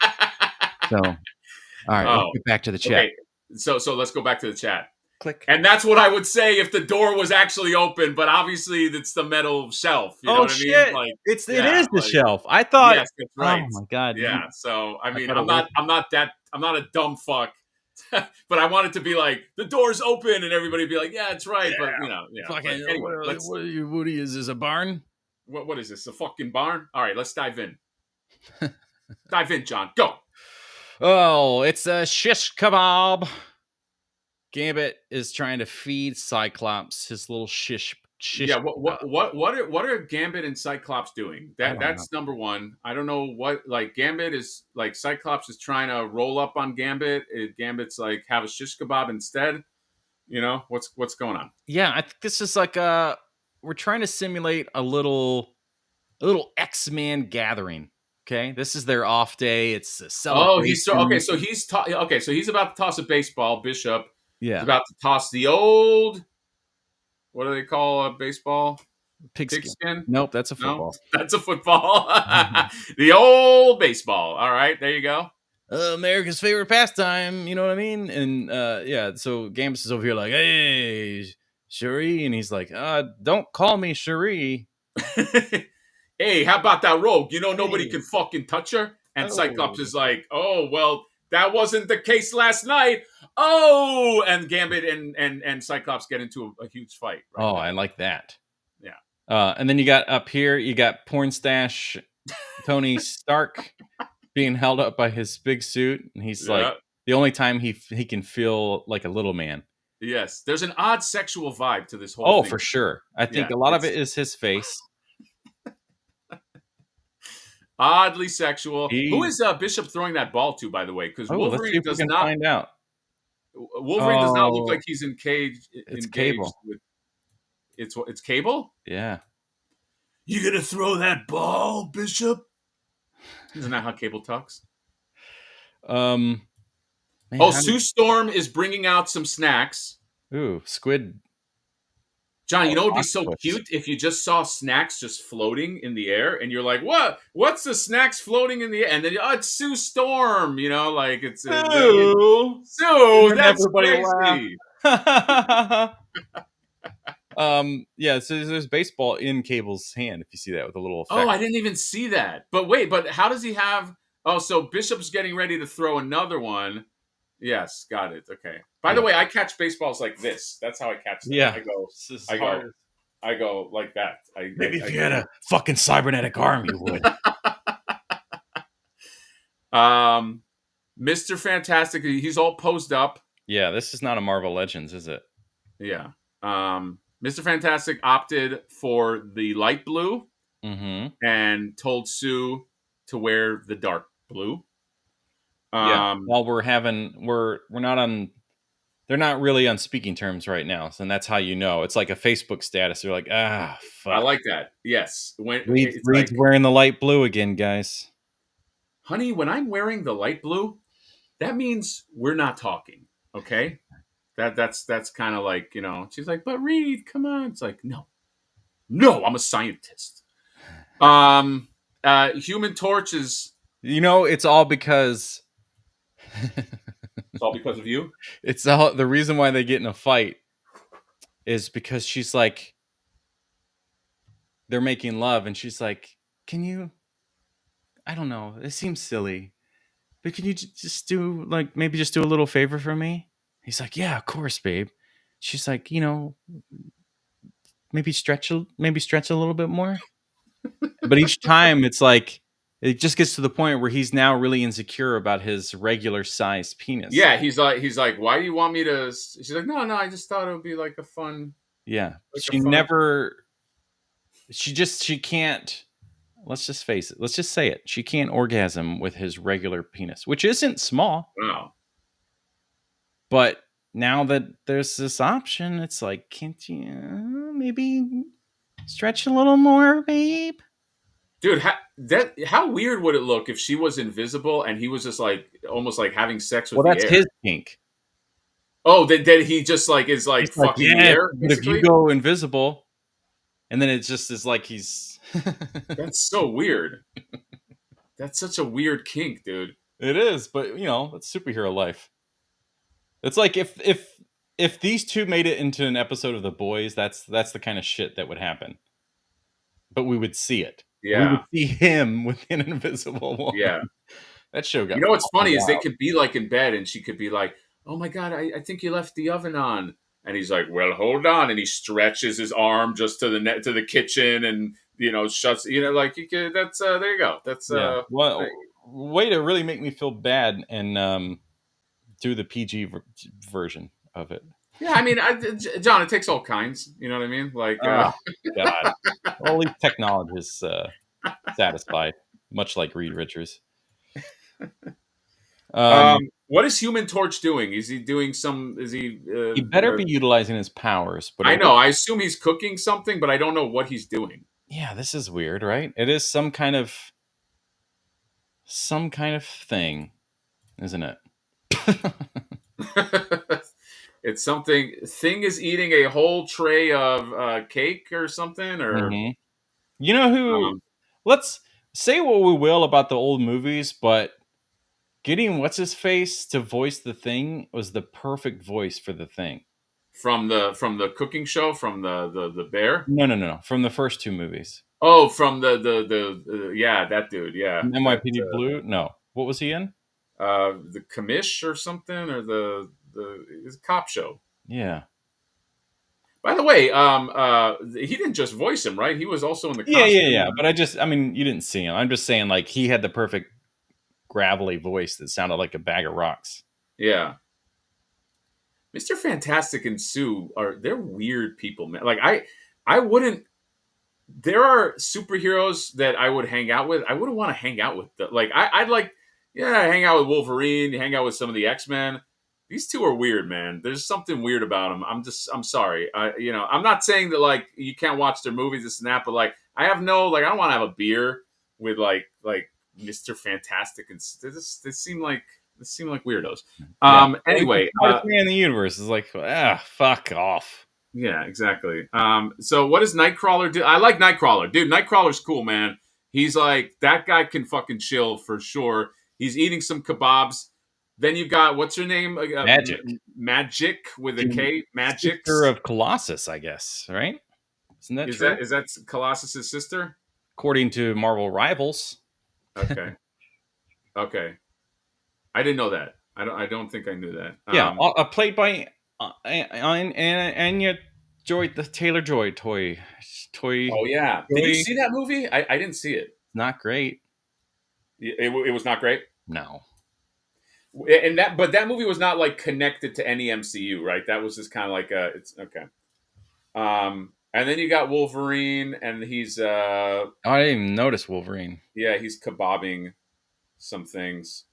So, all right, let's get back to the chat.
Okay. So let's go back to the chat.
Click.
And that's what I would say if the door was actually open, but obviously it's the metal shelf. You know what I mean? Like,
it is the shelf. I thought.
Yes, that's right.
Oh my god.
Yeah. So I mean, I'm not a dumb fuck. But I want it to be like the door's open and everybody be like, yeah, it's right. Yeah. But
Fucking,
anyway,
what is this, a barn?
What is this? A fucking barn? All right, let's dive in. Dive in, John. Go.
Oh, it's a shish kebab. Gambit is trying to feed Cyclops his little shish.
Yeah, what are Gambit and Cyclops doing? That's number one. I don't know what, like, Gambit is like, Cyclops is trying to roll up on Gambit. Gambit's like, have a shish kebab instead. What's going on? Yeah, I think this is like we're trying to simulate a little X-Men gathering. Okay, this is their off day. It's a celebration. So he's about to toss a baseball. Bishop. Yeah, he's about to toss the old. What do they call a baseball? Pigskin?
Nope, that's a football.
No, that's a football. The old baseball. All right, there you go.
America's favorite pastime. You know what I mean? And so Gambit is over here like, hey, Cherie. And he's like, don't call me Cherie.
Hey, how about that rogue? Nobody can fucking touch her. And Cyclops is like, oh, well, that wasn't the case last night. Oh, and Gambit and Cyclops get into a huge fight. Right now.
I like that.
Yeah.
And then you got up here, you got porn stash Tony Stark being held up by his big suit, and he's like the only time he can feel like a little man.
Yes, there's an odd sexual vibe to this whole thing.
For sure. I think a lot of it is his face.
Oddly sexual. Who is Bishop throwing that ball to, by the way? Because Wolverine does not
find out.
Wolverine does not look like he's engaged.
It's Cable.
It's Cable?
Yeah.
You gonna throw that ball, Bishop? Isn't that how Cable talks? Sue Storm is bringing out some snacks.
Ooh, squid.
John, it would be so cute if you just saw snacks just floating in the air, and you're like, "What? What's the snacks floating in the air?" And then, it's Sue Storm. Like it's Sue. That's crazy.
So there's baseball in Cable's hand. If you see that with a little effect.
Oh, I didn't even see that. But wait, how does he have? Oh, so Bishop's getting ready to throw another one. Yes, got it. Okay. By the way, I catch baseballs like this. That's how I catch them.
Yeah.
I go like that.
Maybe if you had a fucking cybernetic arm, you would.
Mr. Fantastic, he's all posed up.
Yeah, this is not a Marvel Legends, is it?
Yeah. Mr. Fantastic opted for the light blue and told Sue to wear the dark blue.
While we're not on they're not really on speaking terms right now, and that's how you know. It's like a Facebook status. They're like, ah,
I
fuck.
like that. Yes, when
Reed's
it's like,
wearing the light blue again, guys.
honey, when I'm wearing the light blue, that means we're not talking. Okay, that's kind of like, you know. She's like, but Reed, come on. It's like, no, I'm a scientist. Human Torch is.
You know, it's all because
It's all because of you.
it's all the reason why they get in a fight is because she's like, they're making love, and she's like, can you? I don't know. It seems silly, but can you just do like maybe just do a little favor for me? He's like, yeah, of course, babe. She's like, you know, maybe stretch a little bit more. But each time it's like it just gets to the point where he's now really insecure about his regular sized penis.
Yeah, he's like, why do you want me to? She's like, no, I just thought it would be like a fun.
Yeah,
like
she
a fun...
never. She can't. Let's just face it. Let's just say it. She can't orgasm with his regular penis, which isn't small.
Wow.
But now that there's this option, it's like, can't you maybe stretch a little more, babe?
Dude, how weird would it look if she was invisible and he was just like almost like having sex with
Well,
the
that's
air?
his kink.
Oh, that he just like is like
He's like,
fucking the
yeah,
air.
but if you go invisible, and then it just is like he's.
That's so weird. That's such a weird kink, dude.
It is, but you know, it's superhero life. It's like if these two made it into an episode of The Boys, that's the kind of shit that would happen. But we would see it.
Yeah.
We would see him with an invisible woman.
Yeah.
That show got.
You know what's funny is they could be like in bed and she could be like, "Oh my god, I think you left the oven on," and he's like, "Well, hold on," and he stretches his arm just to the kitchen and you know shuts. You know, like you could. That's there you go. That's
well, way to really make me feel bad and do the PG version of it.
Yeah, I mean, John, it takes all kinds. You know what I mean? Like,
God, well, at least technology is satisfied, much like Reed Richards.
What is Human Torch doing? Is he doing some? Is he?
He better be utilizing his powers. But
I know. I assume he's cooking something, but I don't know what he's doing.
Yeah, this is weird, right? It is some kind of thing, isn't it?
It's something. Thing is eating a whole tray of cake or something, or
you know who? Let's say what we will about the old movies, but getting what's his face to voice the Thing was the perfect voice for the Thing.
From the cooking show, from the bear.
No. From the first two movies.
Oh, from the yeah, that dude. Yeah,
NYPD Blue. No, what was he in?
The commish or something, or his cop show.
Yeah.
By the way, he didn't just voice him, right? He was also in the costume.
Yeah. But I mean, you didn't see him. I'm just saying, like, he had the perfect gravelly voice that sounded like a bag of rocks.
Yeah. Mr. Fantastic and Sue they're weird people, man. Like I wouldn't. There are superheroes that I would hang out with. I wouldn't want to hang out with them. Like I'd like, hang out with Wolverine, hang out with some of the X-Men. These two are weird, man. There's something weird about them. I'm sorry. I'm not saying that like you can't watch their movies, this and that, but like I don't want to have a beer with like Mr. Fantastic, and they seem like weirdos. Anyway,
man in the universe is like, fuck off.
Yeah, exactly. So what does Nightcrawler do? I like Nightcrawler, dude. Nightcrawler's cool, man. He's like, that guy can fucking chill for sure. He's eating some kebabs. Then you got, what's her name? Magic with a K. Magic.
Sister of Colossus, I guess, right? Isn't that true?
Is that Colossus' sister?
According to Marvel Rivals.
Okay. Okay. I didn't know that. I don't think I knew that.
Yeah, played by Anya Joy, the Taylor-Joy toy.
Oh yeah, did you see that movie? I didn't see it.
Not great.
It was not great.
No.
And that movie was not like connected to any MCU, right? That was just kind of like it's okay. And then you got Wolverine, and he's
I didn't even notice Wolverine.
Yeah, he's kebabbing some things.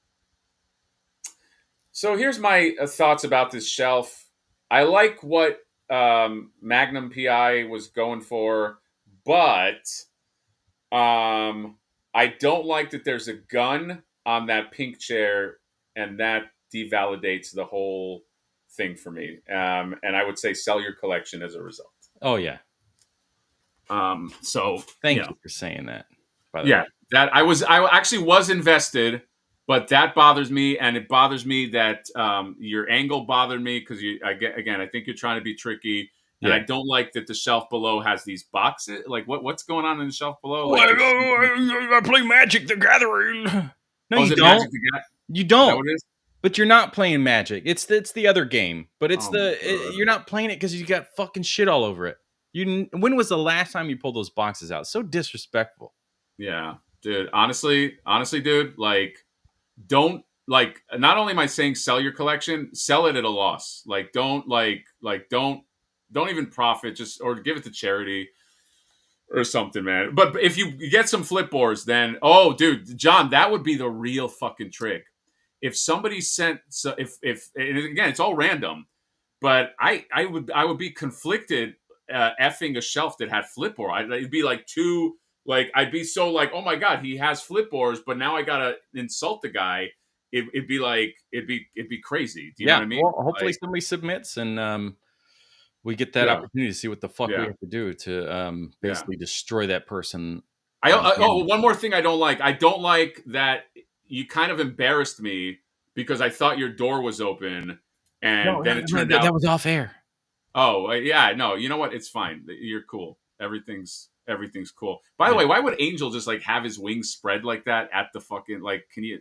So here's my thoughts about this shelf. I like what Magnum PI was going for, but I don't like that there's a gun on that pink chair, and that devalidates the whole thing for me. And I would say sell your collection as a result.
Oh yeah.
So
Thank you for saying that. By the
yeah,
way.
that I actually was invested, but that bothers me, and it bothers me that your angle bothered me because I think you're trying to be tricky. And I don't like that the shelf below has these boxes. Like, what's going on in the shelf below? Like,
I play Magic the Gathering. No, you don't.
Magic the Gathering?
You
Is that
don't.
what it is?
But you're not playing Magic. It's the other game. But it's
Oh,
you're not playing it because you got fucking shit all over it. When was the last time you pulled those boxes out? So disrespectful.
Yeah, dude. Honestly, dude. Like, don't like. Not only am I saying sell your collection, sell it at a loss. Like, don't don't even profit. Just or give it to charity or something, man. But if you get some flip boards, then dude, John, that would be the real fucking trick. If somebody sent, so if and again, it's all random, but I would be conflicted effing a shelf that had flip board. It'd be like two. Like I'd be so like, oh my god, he has flip boards, but now I gotta insult the guy. It'd be like it'd be crazy. Do you know what I mean?
Well, hopefully
Like,
somebody submits and we get that
yeah,
opportunity to see what the fuck we have to do to basically destroy that person.
One more thing I don't like. I don't like that you kind of embarrassed me because I thought your door was open, and then it turned out
that was off air.
Oh yeah, no. You know what? It's fine. You're cool. Everything's cool. By the way, why would Angel just like have his wings spread like that at the fucking like? Can you?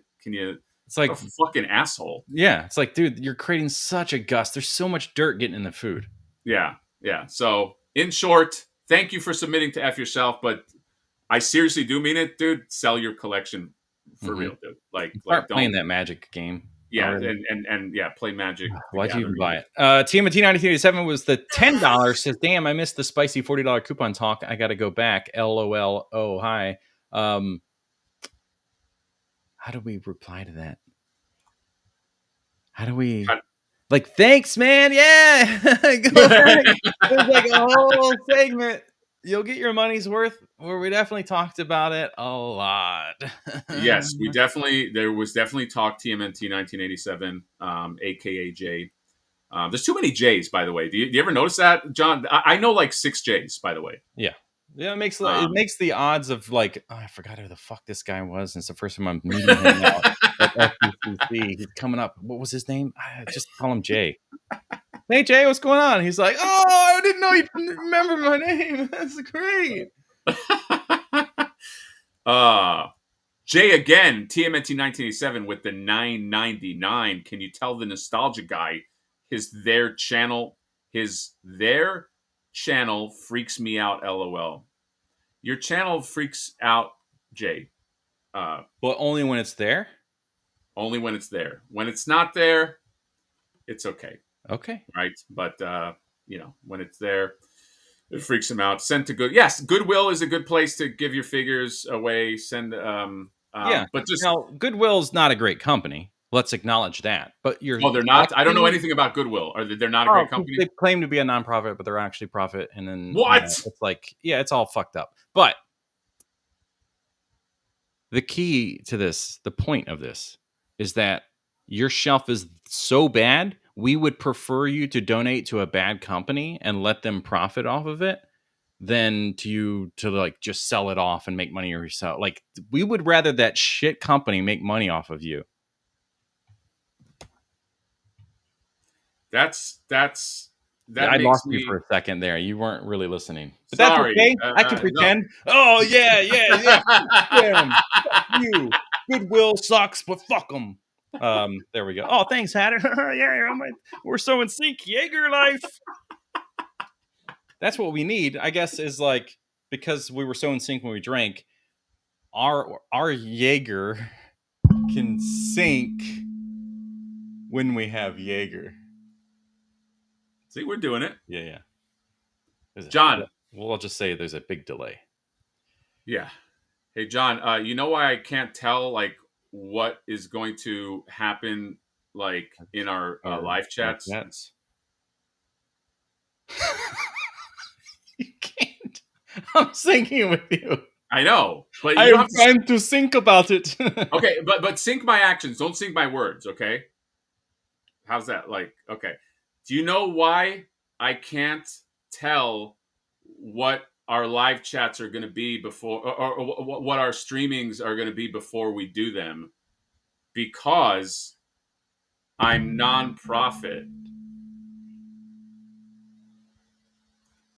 It's like
a fucking asshole.
Yeah, it's like, dude, you're creating such a gust. There's so much dirt getting in the food.
Yeah. So in short, thank you for submitting to F yourself, but I seriously do mean it, dude. Sell your collection for real, dude. Like
Start
don't
playing that Magic game.
Yeah, and yeah, play Magic.
Why'd you even buy it? TMNT 1987 was the $10. Says, damn, I missed the spicy $40 coupon talk. I got to go back. LOL. Oh, hi. How do we reply to that? How do we like? Thanks, man. Yeah, go back. There's like a whole segment. You'll get your money's worth. Where we definitely talked about it a lot.
Yes, there was definitely talk TMNT 1987, aka J. There's too many J's, by the way. Do you ever notice that, John? I know like 6 J's, by the way.
Yeah, it makes the odds of like, I forgot who the fuck this guy was. And it's the first time I'm meeting him now at SDCC. He's coming up. What was his name? I just call him Jay. Hey Jay, what's going on? He's like, oh, I didn't know you remember my name. That's great.
Jay again, TMNT 1987 with the 999. Can you tell the nostalgia guy their channel freaks me out, LOL. Your channel freaks out, Jay.
But only when it's there?
Only when it's there. When it's not there, it's okay.
Okay.
Right? But when it's there, it freaks him out. Send to good. Yes, Goodwill is a good place to give your figures away. Send but just
now, Goodwill's not a great company. Let's acknowledge that. But
they're not. I don't know anything about Goodwill. They're not a great company.
They claim to be a nonprofit, but they're actually profit. And then
what?
It's like, it's all fucked up. But the key to this, the point of this, is that your shelf is so bad, we would prefer you to donate to a bad company and let them profit off of it than to like just sell it off and make money yourself. Like, we would rather that shit company make money off of you.
That
I lost you for a second there. You weren't really listening. But
sorry.
That's okay. I can pretend. No. Oh, yeah. Damn. Fuck you. Goodwill sucks, but fuck them. There we go. Oh, thanks, Hatter. Yeah, we're so in sync. Jaeger life. That's what we need, I guess, is like, because we were so in sync when we drank, our Jaeger can sink when we have Jaeger.
See, we're doing it.
Yeah.
John.
I'll just say there's a big delay.
Yeah. Hey, John, you know why I can't tell like what is going to happen like in our
Or
live chats?
Jets.
You can't. I'm syncing with you.
I know, but you don't
I'm
have to.
trying to think about it.
Okay, but sync my actions. Don't sync my words. Okay. How's that? Like, okay. Do you know why I can't tell what our live chats are going to be before, or what our streamings are going to be before we do them? Because I'm nonprofit.